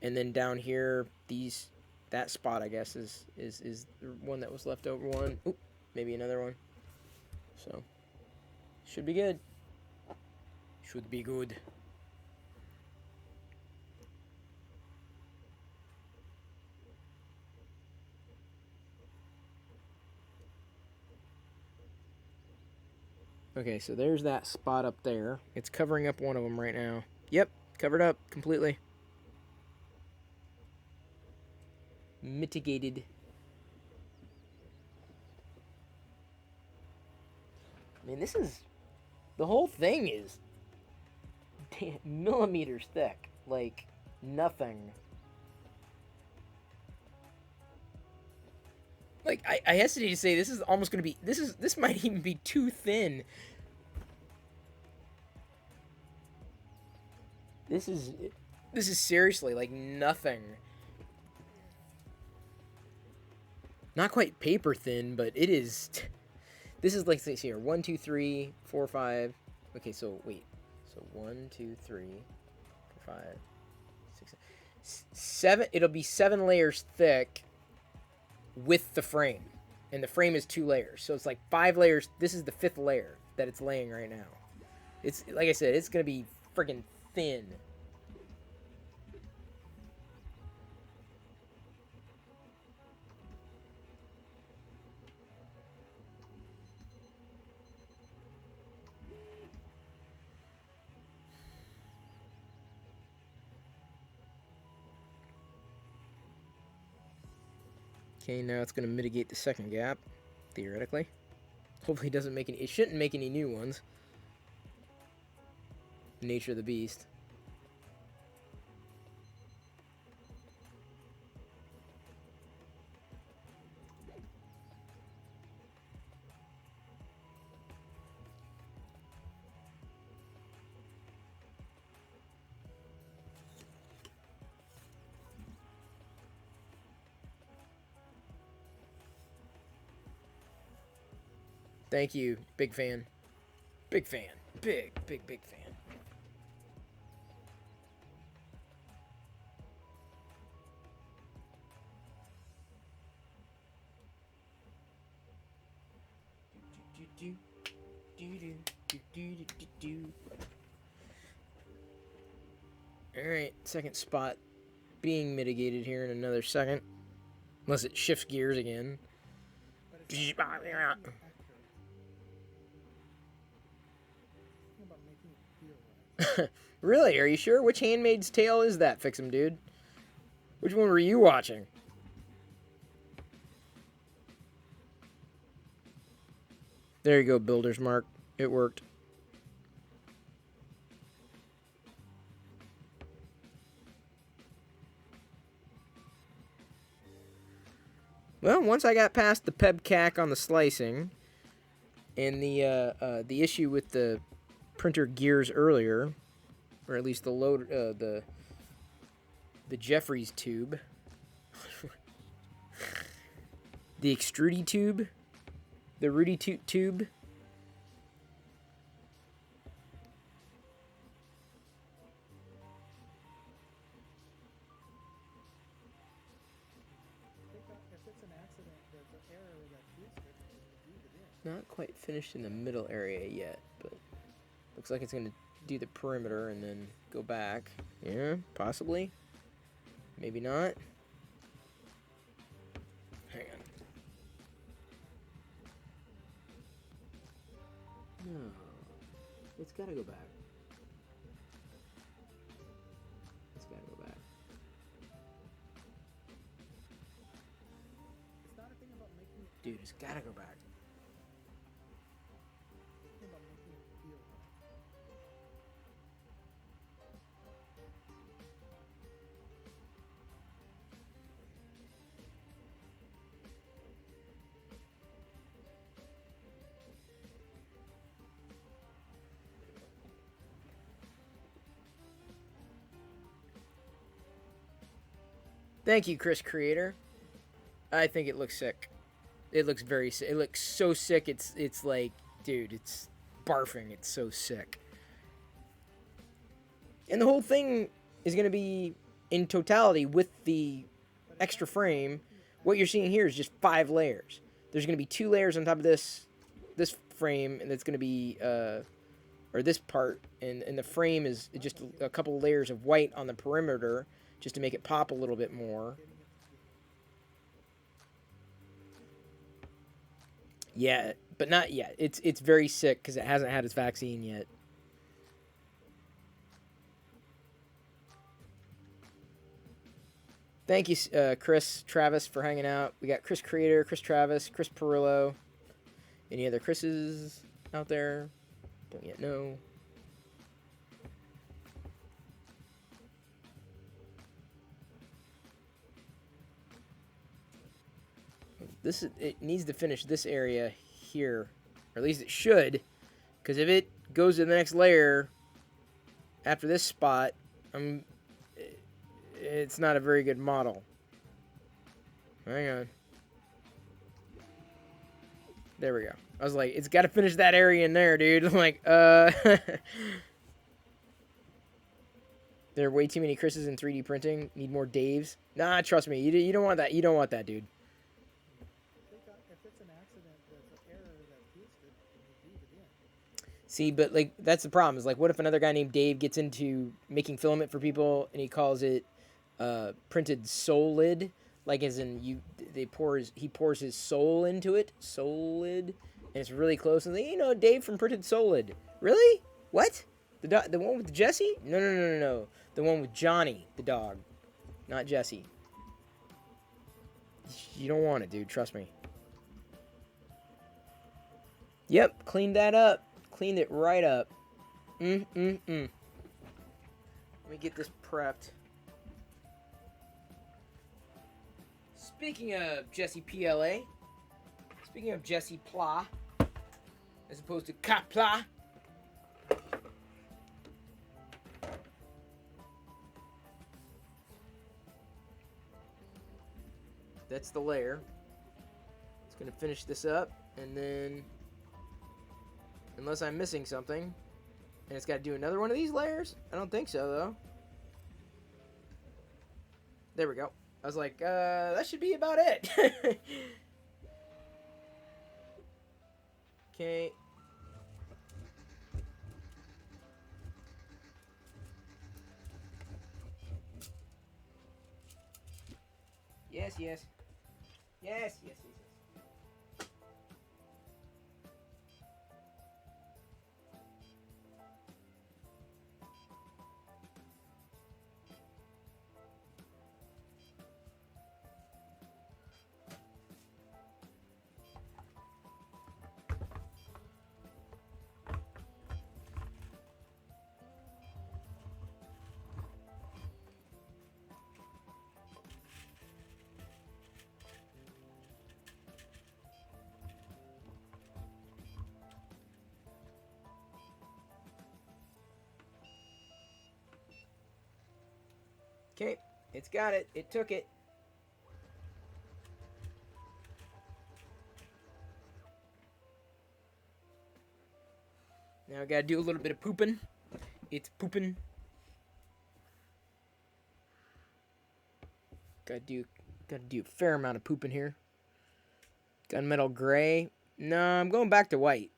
And then down here, that spot, I guess, is the one that was left over one. Oop, maybe another one. So, should be good. Should be good. Okay, so there's that spot up there. It's covering up one of them right now. Yep, covered up completely. Mitigated. I mean, the whole thing is millimeters thick. Like, nothing. Like, I hesitate to say this is almost going to be... This might even be too thin. This is seriously, like, nothing. Not quite paper thin, but it is... This is, like, let's see here. 1, 2, 3, 4, 5... Okay, so, wait. So, 1, 2, 3, 4, 5, 6, 7... It'll be 7 layers thick... with the frame, and the frame is 2 layers, so it's like 5 layers. This is the 5th layer that it's laying right now. It's like I said, it's gonna be freaking thin. Okay, now it's going to mitigate the second gap, theoretically. Hopefully it doesn't make any... It shouldn't make any new ones. Nature of the beast. Thank you. Big fan. Big fan. Big fan. Alright, second spot being mitigated here in another second. Unless it shifts gears again. But it's not making it accurate. Something about making it feel right. Really? Are you sure? Which Handmaid's Tale is that, Fix'em Dude? Which one were you watching? There you go, Builder's Mark. It worked. Well, once I got past the pebcac on the slicing and the issue with the printer gears earlier, or at least the load the Jeffries tube, the extrudy tube, the Rudy Toot tube. If it's an accident, there's an error that fuse it and you leave it in. Not quite finished in the middle area yet, but looks like it's going to do the perimeter and then go back. Yeah, possibly. Maybe not. Hang on. No. It's got to go back. It's got to go back. It's not a thing about making it, Dude, it's got to go back. it's a thing about making it feel right. Thank you, Chris Creator. I think it looks sick. It looks very sick. It looks so sick. It's like, dude, it's barfing. It's so sick. And the whole thing is going to be in totality with the extra frame. What you're seeing here is just 5 layers. There's going to be 2 layers on top of this frame, and it's going to be or this part, and the frame is just a couple layers of white on the perimeter, just to make it pop a little bit more. Yeah, but not yet. It's very sick because it hasn't had its vaccine yet. Thank you, Chris Travis, for hanging out. We got Chris Creator, Chris Travis, Chris Perillo. Any other Chris's out there? Don't yet know. It needs to finish this area here, or at least it should, because if it goes to the next layer after this spot, it's not a very good model. Hang on. There we go. I was like, it's got to finish that area in there, dude. I'm like, There are way too many Chris's in 3D printing. Need more Daves. Nah, trust me. You don't want that. You don't want that, dude. If it's an accident, there's an error that fused it and you leave it in. See, but like that's the problem. Is like, what if another guy named Dave gets into making filament for people and he calls it printed solid, like as in he pours his soul into it, solid, and it's really close. And they, Dave from Printed Solid. Really? What? The one with Jesse? No. The one with Johnny, the dog, not Jesse. You don't want it, dude. Trust me. Yep, cleaned that up. Cleaned it right up. Let me get this prepped. Speaking of Jesse PLA, speaking of Jesse Pla, as opposed to Kapla, that's the layer. It's going to finish this up, and then, unless I'm missing something, and it's got to do another one of these layers? I don't think so, though. There we go. I was like, that should be about it. Okay. Yes, yes. Yes, yes, yes, yes. Okay, it's got it. It took it. Now I gotta do a little bit of pooping. It's pooping. Gotta do a fair amount of pooping here. Gunmetal gray. No, I'm going back to white.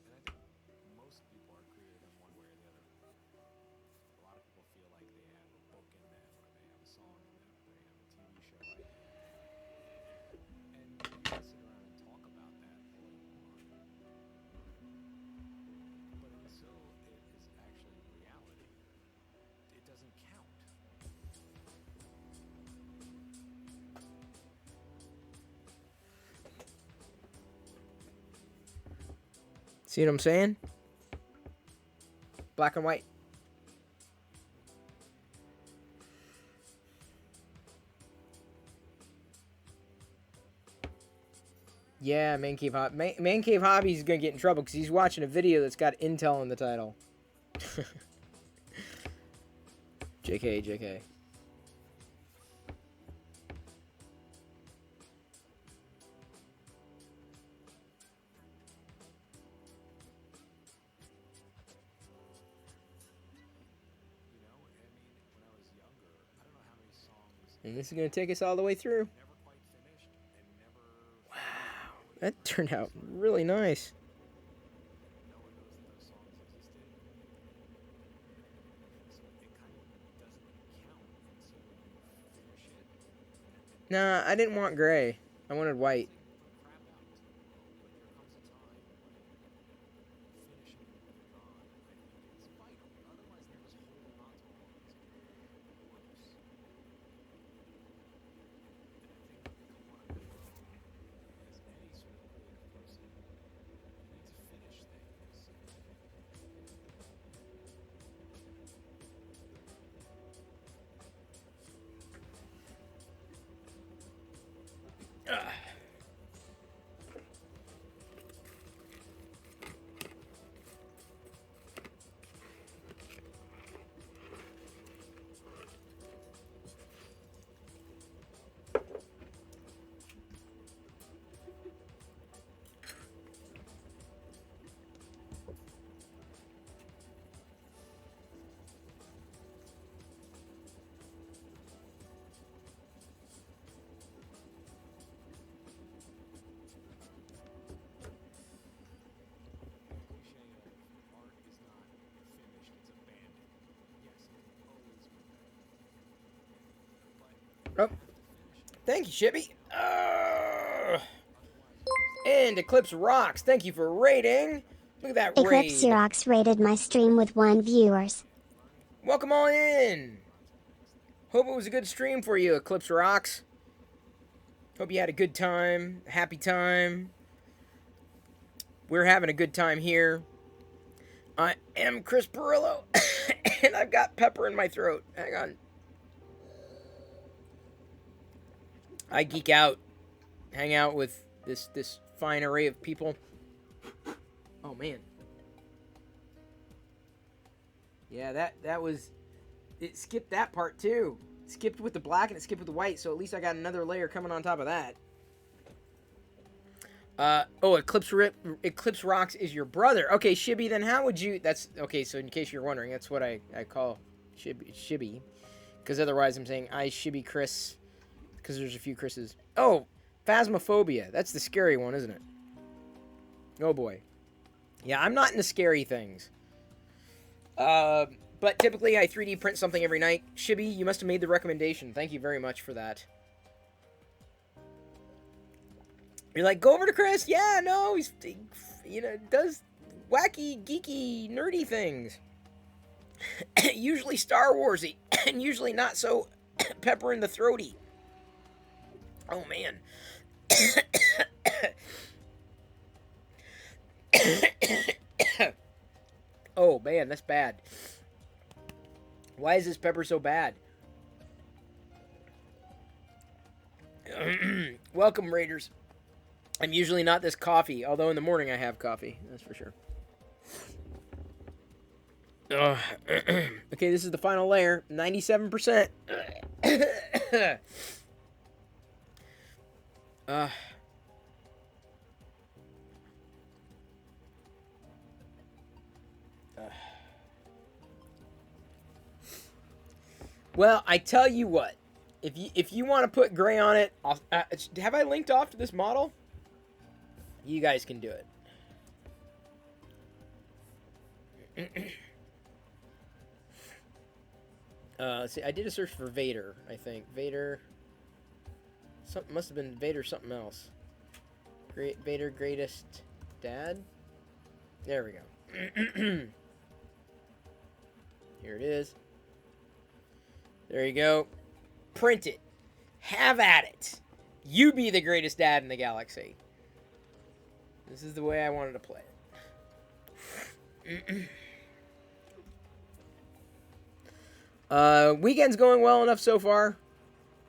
And I think most people are creative in one way or the other. A lot of people feel like they have a book in them, or they have a song in them, or they have a TV show idea. And you can sit around and talk about that all you want. But until it is actually reality, it doesn't count. See what I'm saying? Black and white. Yeah, Man Cave Hobbies is gonna get in trouble because he's watching a video that's got Intel in the title. JK, JK. You know, I mean, when I was younger, I don't know how many songs And this is gonna take us all the way through. never quite finished and never. Wow, that turned out really nice. No one knows that those songs existed. So it kind of doesn't count until you finish it. Nah, I didn't want gray. I wanted white. Crap out. But there comes a time when finishing and moving on, I think it's vital. Otherwise, they're just holding on to all these loops. And I think if you want to grow as any sort of creative person, you need to finish things. Cliche of art is not finished, it's abandoned. Yes, it will always be there. But Oh, thank you, Shippy. And Eclipse Rocks, thank you for rating. Look at that Eclipse raid. Xerox rated my stream with 1 viewers. Welcome on in. Hope it was a good stream for you, Eclipse Rocks. Hope you had a good time, a happy time. We're having a good time here. I am Chris Perillo, and I've got pepper in my throat. Hang on. I geek out, hang out with this fine array of people. Oh man. Yeah, that was, it skipped that part too. It skipped with the black and it skipped with the white, so at least I got another layer coming on top of that. Eclipse Rocks is your brother. Okay, Shibby, then how would you, that's, okay, so in case you're wondering, that's what I call Shibby. Because otherwise I'm saying I Shibby Chris, because there's a few Chris's. Oh, Phasmophobia. That's the scary one, isn't it? Oh boy. Yeah, I'm not into scary things. But typically I 3D print something every night. Shibby, you must have made the recommendation. Thank you very much for that. You're like, go over to Chris. Yeah, no, he's, you know, does wacky, geeky, nerdy things. Usually Star Warsy, and usually not so pepper in the throaty. Oh, man. Oh, man, that's bad. Why is this pepper so bad? Welcome, Raiders. I'm usually not this coffee, although in the morning I have coffee. That's for sure. Okay, this is the final layer. 97%. Well, I tell you what. If you want to put gray on it, have I linked off to this model? You guys can do it. Let's see. I did a search for Vader, I think. Vader. Something must have been Vader something else. Vader greatest dad? There we go. Here it is. There you go. Print it. Have at it. You be the greatest dad in the galaxy. This is the way I wanted to play it. Weekend's going well enough so far.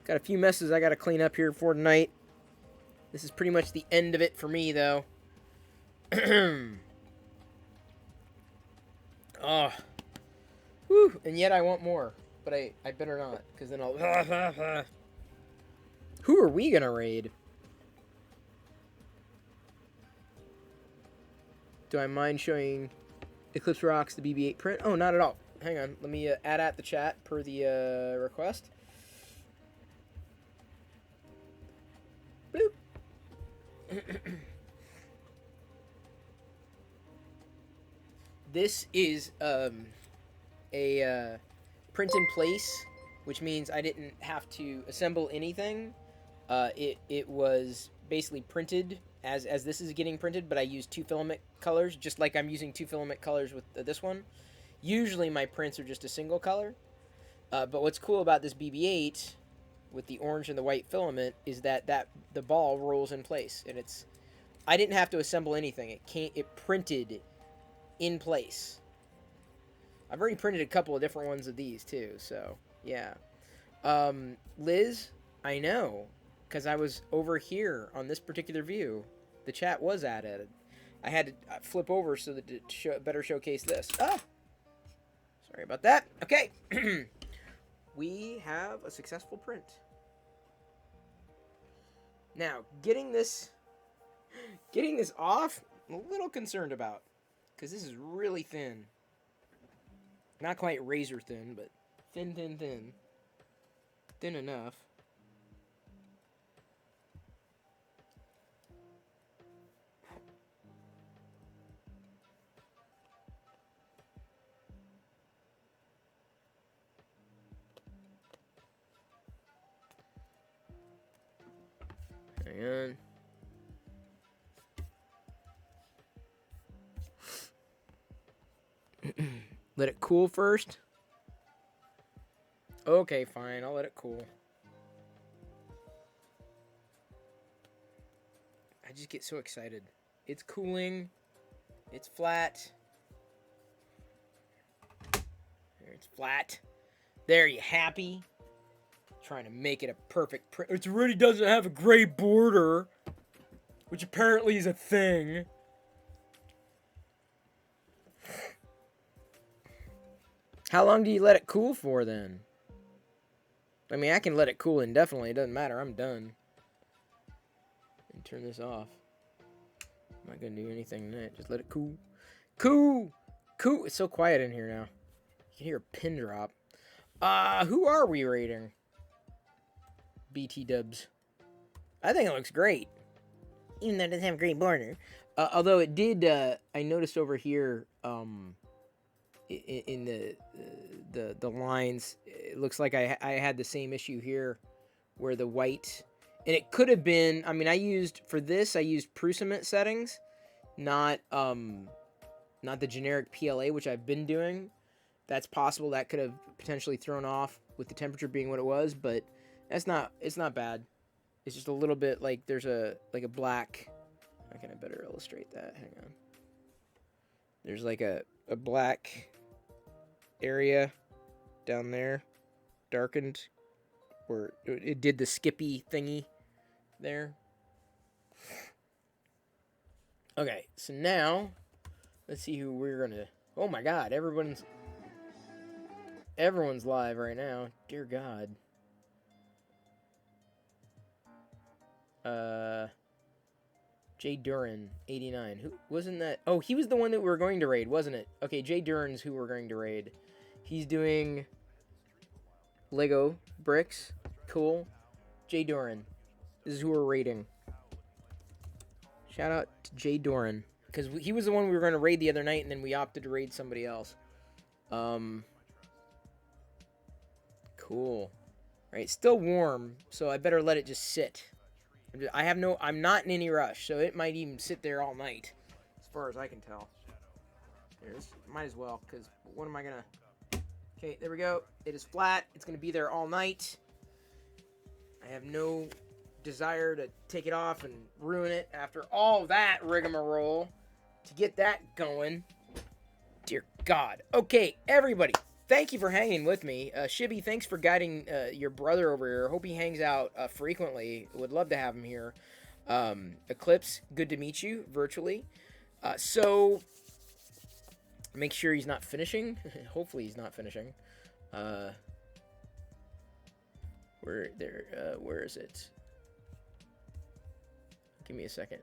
Got a few messes I got to clean up here for tonight. This is pretty much the end of it for me, though. Oh. Whew. And yet I want more. But I better not, because then I'll... Who are we going to raid? Do I mind showing Eclipse Rocks the BB-8 print? Oh, not at all. Hang on. Let me add at the chat per the request. Bloop. This is a print in place, which means I didn't have to assemble anything. It was basically printed as this is getting printed, but I used 2 filament colors, just like I'm using 2 filament colors with this one. Usually my prints are just a single color, but what's cool about this BB-8 with the orange and the white filament is that the ball rolls in place, and I didn't have to assemble anything. It printed in place. I've already printed a couple of different ones of these too, so yeah. Liz, I know, because I was over here on this particular view. The chat was added. I had to flip over so that it better showcase this. Ah! Sorry about that. Okay. We have a successful print. Now, getting this off, I'm a little concerned about, because this is really thin. Not quite razor thin, but thin. Thin enough. Hang on. Let it cool first. Okay, fine. I'll let it cool. I just get so excited. It's cooling. It's flat. There, it's flat. There, you happy? Trying to make it a perfect print. It already doesn't have a gray border, which apparently is a thing. How long do you let it cool for then? I mean, I can let it cool indefinitely. It doesn't matter. I'm done. And turn this off. I'm not gonna do anything in it. Just let it cool. Cool! Cool! It's so quiet in here now. You can hear a pin drop. Who are we rating? BT dubs. I think it looks great. Even though it doesn't have a great border. Although it did, I noticed over here, in the lines, it looks like I had the same issue here where the white, and it could have been, I mean, I used Prusament settings, not the generic PLA, which I've been doing. That's possible. That could have potentially thrown off with the temperature being what it was, but it's not bad. It's just a little bit like there's a black, how can I better illustrate that? Hang on. There's like a black area down there, darkened, where it did the skippy thingy there. Okay, so now let's see who we're gonna. Oh my God, everyone's live right now. Dear God. Jay Duran, 89. Who wasn't that? Oh, he was the one that we were going to raid, wasn't it? Okay, Jay Duran's who we're going to raid. He's doing Lego bricks. Cool. Jay Duran. This is who we're raiding. Shout out to Jay Duran. Because he was the one we were going to raid the other night, and then we opted to raid somebody else. Cool. Right, still warm, so I better let it just sit. I'm not in any rush, so it might even sit there all night, as far as I can tell. Might as well, because what am I gonna... Okay, there we go. It is flat. It's gonna be there all night. I have no desire to take it off and ruin it after all that rigmarole to get that going. Dear God. Okay, everybody. Thank you for hanging with me. Shibby, thanks for guiding your brother over here. Hope he hangs out frequently. Would love to have him here. Eclipse, good to meet you virtually. So, make sure he's not finishing. Hopefully he's not finishing. Where is it? Give me a second.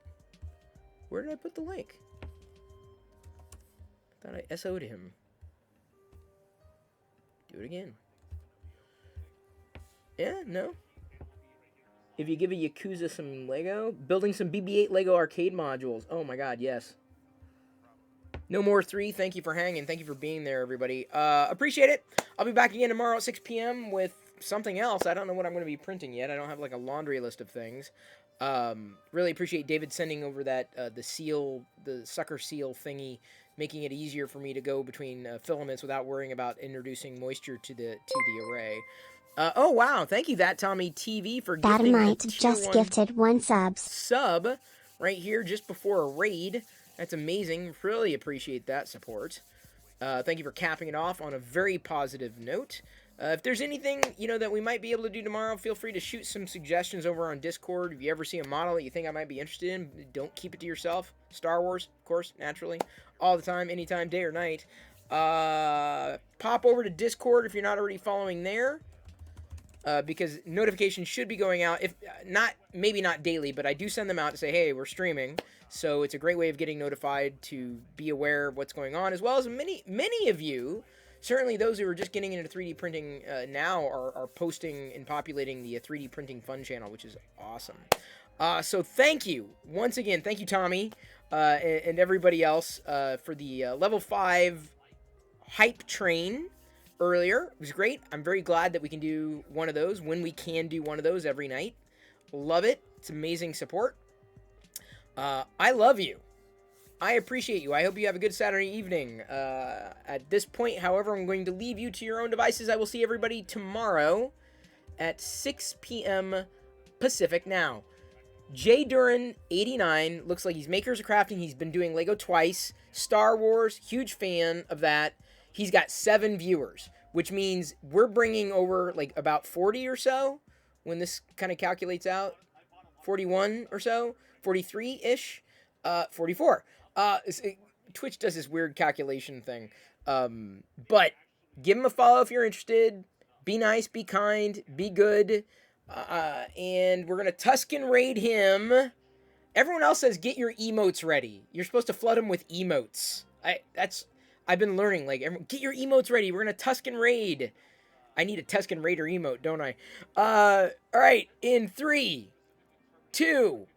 Where did I put the link? I thought I SO'd him. Do it again. Yeah, no. If you give a Yakuza some Lego, building some BB-8 Lego arcade modules. Oh my God, yes. No More 3, thank you for hanging. Thank you for being there, everybody. Appreciate it. I'll be back again tomorrow at 6 p.m. with something else. I don't know what I'm going to be printing yet. I don't have like a laundry list of things. Really appreciate David sending over that the sucker seal thingy, making it easier for me to go between filaments without worrying about introducing moisture to the array. Oh wow, thank you, That Tommy TV, for gifting Dynamite just gifted 1 sub right here just before a raid. That's amazing. Really appreciate that support. Thank you for capping it off on a very positive note. If there's anything, that we might be able to do tomorrow, feel free to shoot some suggestions over on Discord. If you ever see a model that you think I might be interested in, don't keep it to yourself. Star Wars, of course, naturally. All the time, anytime, day or night. Pop over to Discord if you're not already following there. Because notifications should be going out. Maybe not daily, but I do send them out to say, hey, we're streaming. So it's a great way of getting notified to be aware of what's going on, as well as many of you. Certainly those who are just getting into 3D printing now are posting and populating the 3D Printing Fun channel, which is awesome. So thank you. Once again, thank you, Tommy, and everybody else for the level 5 hype train earlier. It was great. I'm very glad that we can do one of those, when we can do one of those every night. Love it. It's amazing support. I love you. I appreciate you. I hope you have a good Saturday evening. At this point, however, I'm going to leave you to your own devices. I will see everybody tomorrow at 6 p.m. Pacific. Now, Jay Duran 89 looks like he's Makers of Crafting. He's been doing Lego twice. Star Wars, huge fan of that. He's got 7 viewers, which means we're bringing over like about 40 or so when this kind of calculates out. 41 or so, 43-ish, 44. Twitch does this weird calculation thing. But give him a follow if you're interested. Be nice, be kind, be good. And we're going to Tuscan raid him. Everyone else says get your emotes ready. You're supposed to flood him with emotes. I've been learning, like, get your emotes ready. We're going to Tuscan raid. I need a Tuscan Raider emote, don't I? All right, in 3, 2,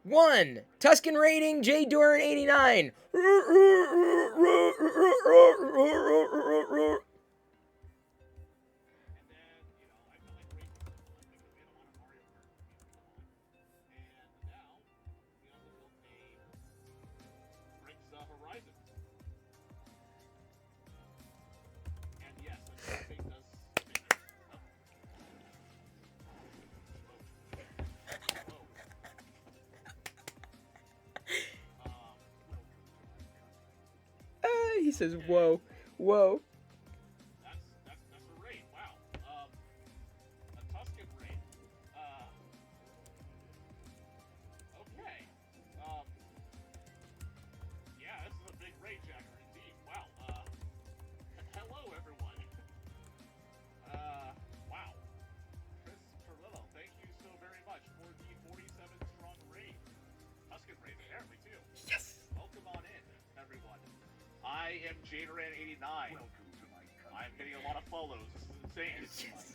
1. Tuscan rating, J Duran 89. He says, whoa, whoa. That's a raid. Wow. A Tuscan raid. Okay. Yeah, this is a big raid jacker indeed. Wow. Hello everyone. Wow. Chris Perillo, thank you so very much for the 47 strong raid. Tuscan raid apparently too. Yes. Welcome on in, everyone. I am Jaderan89. I'm getting a lot of follows. This is insane. Yes.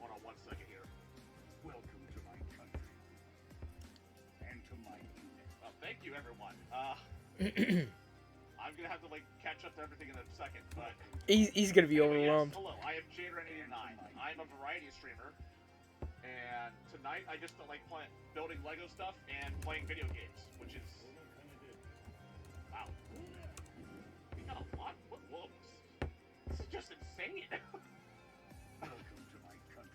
Hold on 1 second here. Welcome to my country. And to my unit. Well, thank you, everyone. I'm gonna have to, like, catch up to everything in a second, but... He's gonna be Anyway, yes, overwhelmed. hello, I am Jaderan89. I'm a variety streamer. And tonight I just like building Lego stuff and playing video games, which is... Wow. We got a lot. What wolves? This is just insane. Welcome to my country.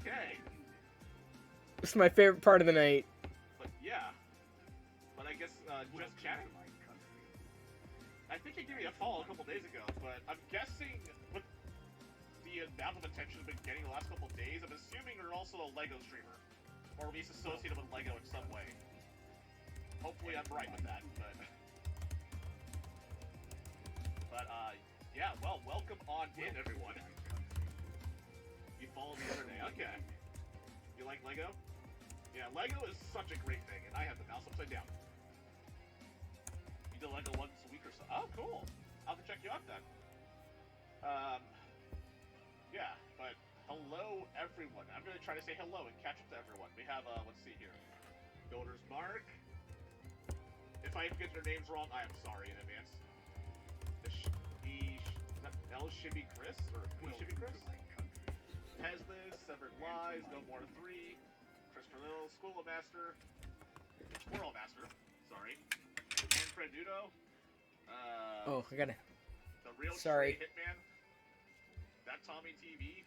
Okay. This is my favorite part of the night. But yeah. But I guess, just chatting. My country. I think you gave me a follow a couple days ago, but I'm guessing with the amount of attention I've been getting the last couple days, I'm assuming you're also a Lego streamer. Or at least associated with Lego in some way. Hopefully I'm right with that, but... yeah, well, welcome on in, everyone. You followed the other day, okay. You like Lego? Yeah, Lego is such a great thing, and I have the mouse upside down. You do Lego once a week or so. Oh, cool. I'll have to check you out then. Yeah, but hello, everyone. I'm going to try to say hello and catch up to everyone. We have, let's see here. Builder's Mark. If I get their names wrong, I am sorry in advance. Is that El Shibby Chris? Or Shibby Chris? Teslas, Severed Lies, No More 3, Christopher Little, School of Master, Squirrel Master, sorry, and Fred Nudo. Oh, I gotta... The Real Sorry. Hitman. That Tommy TV.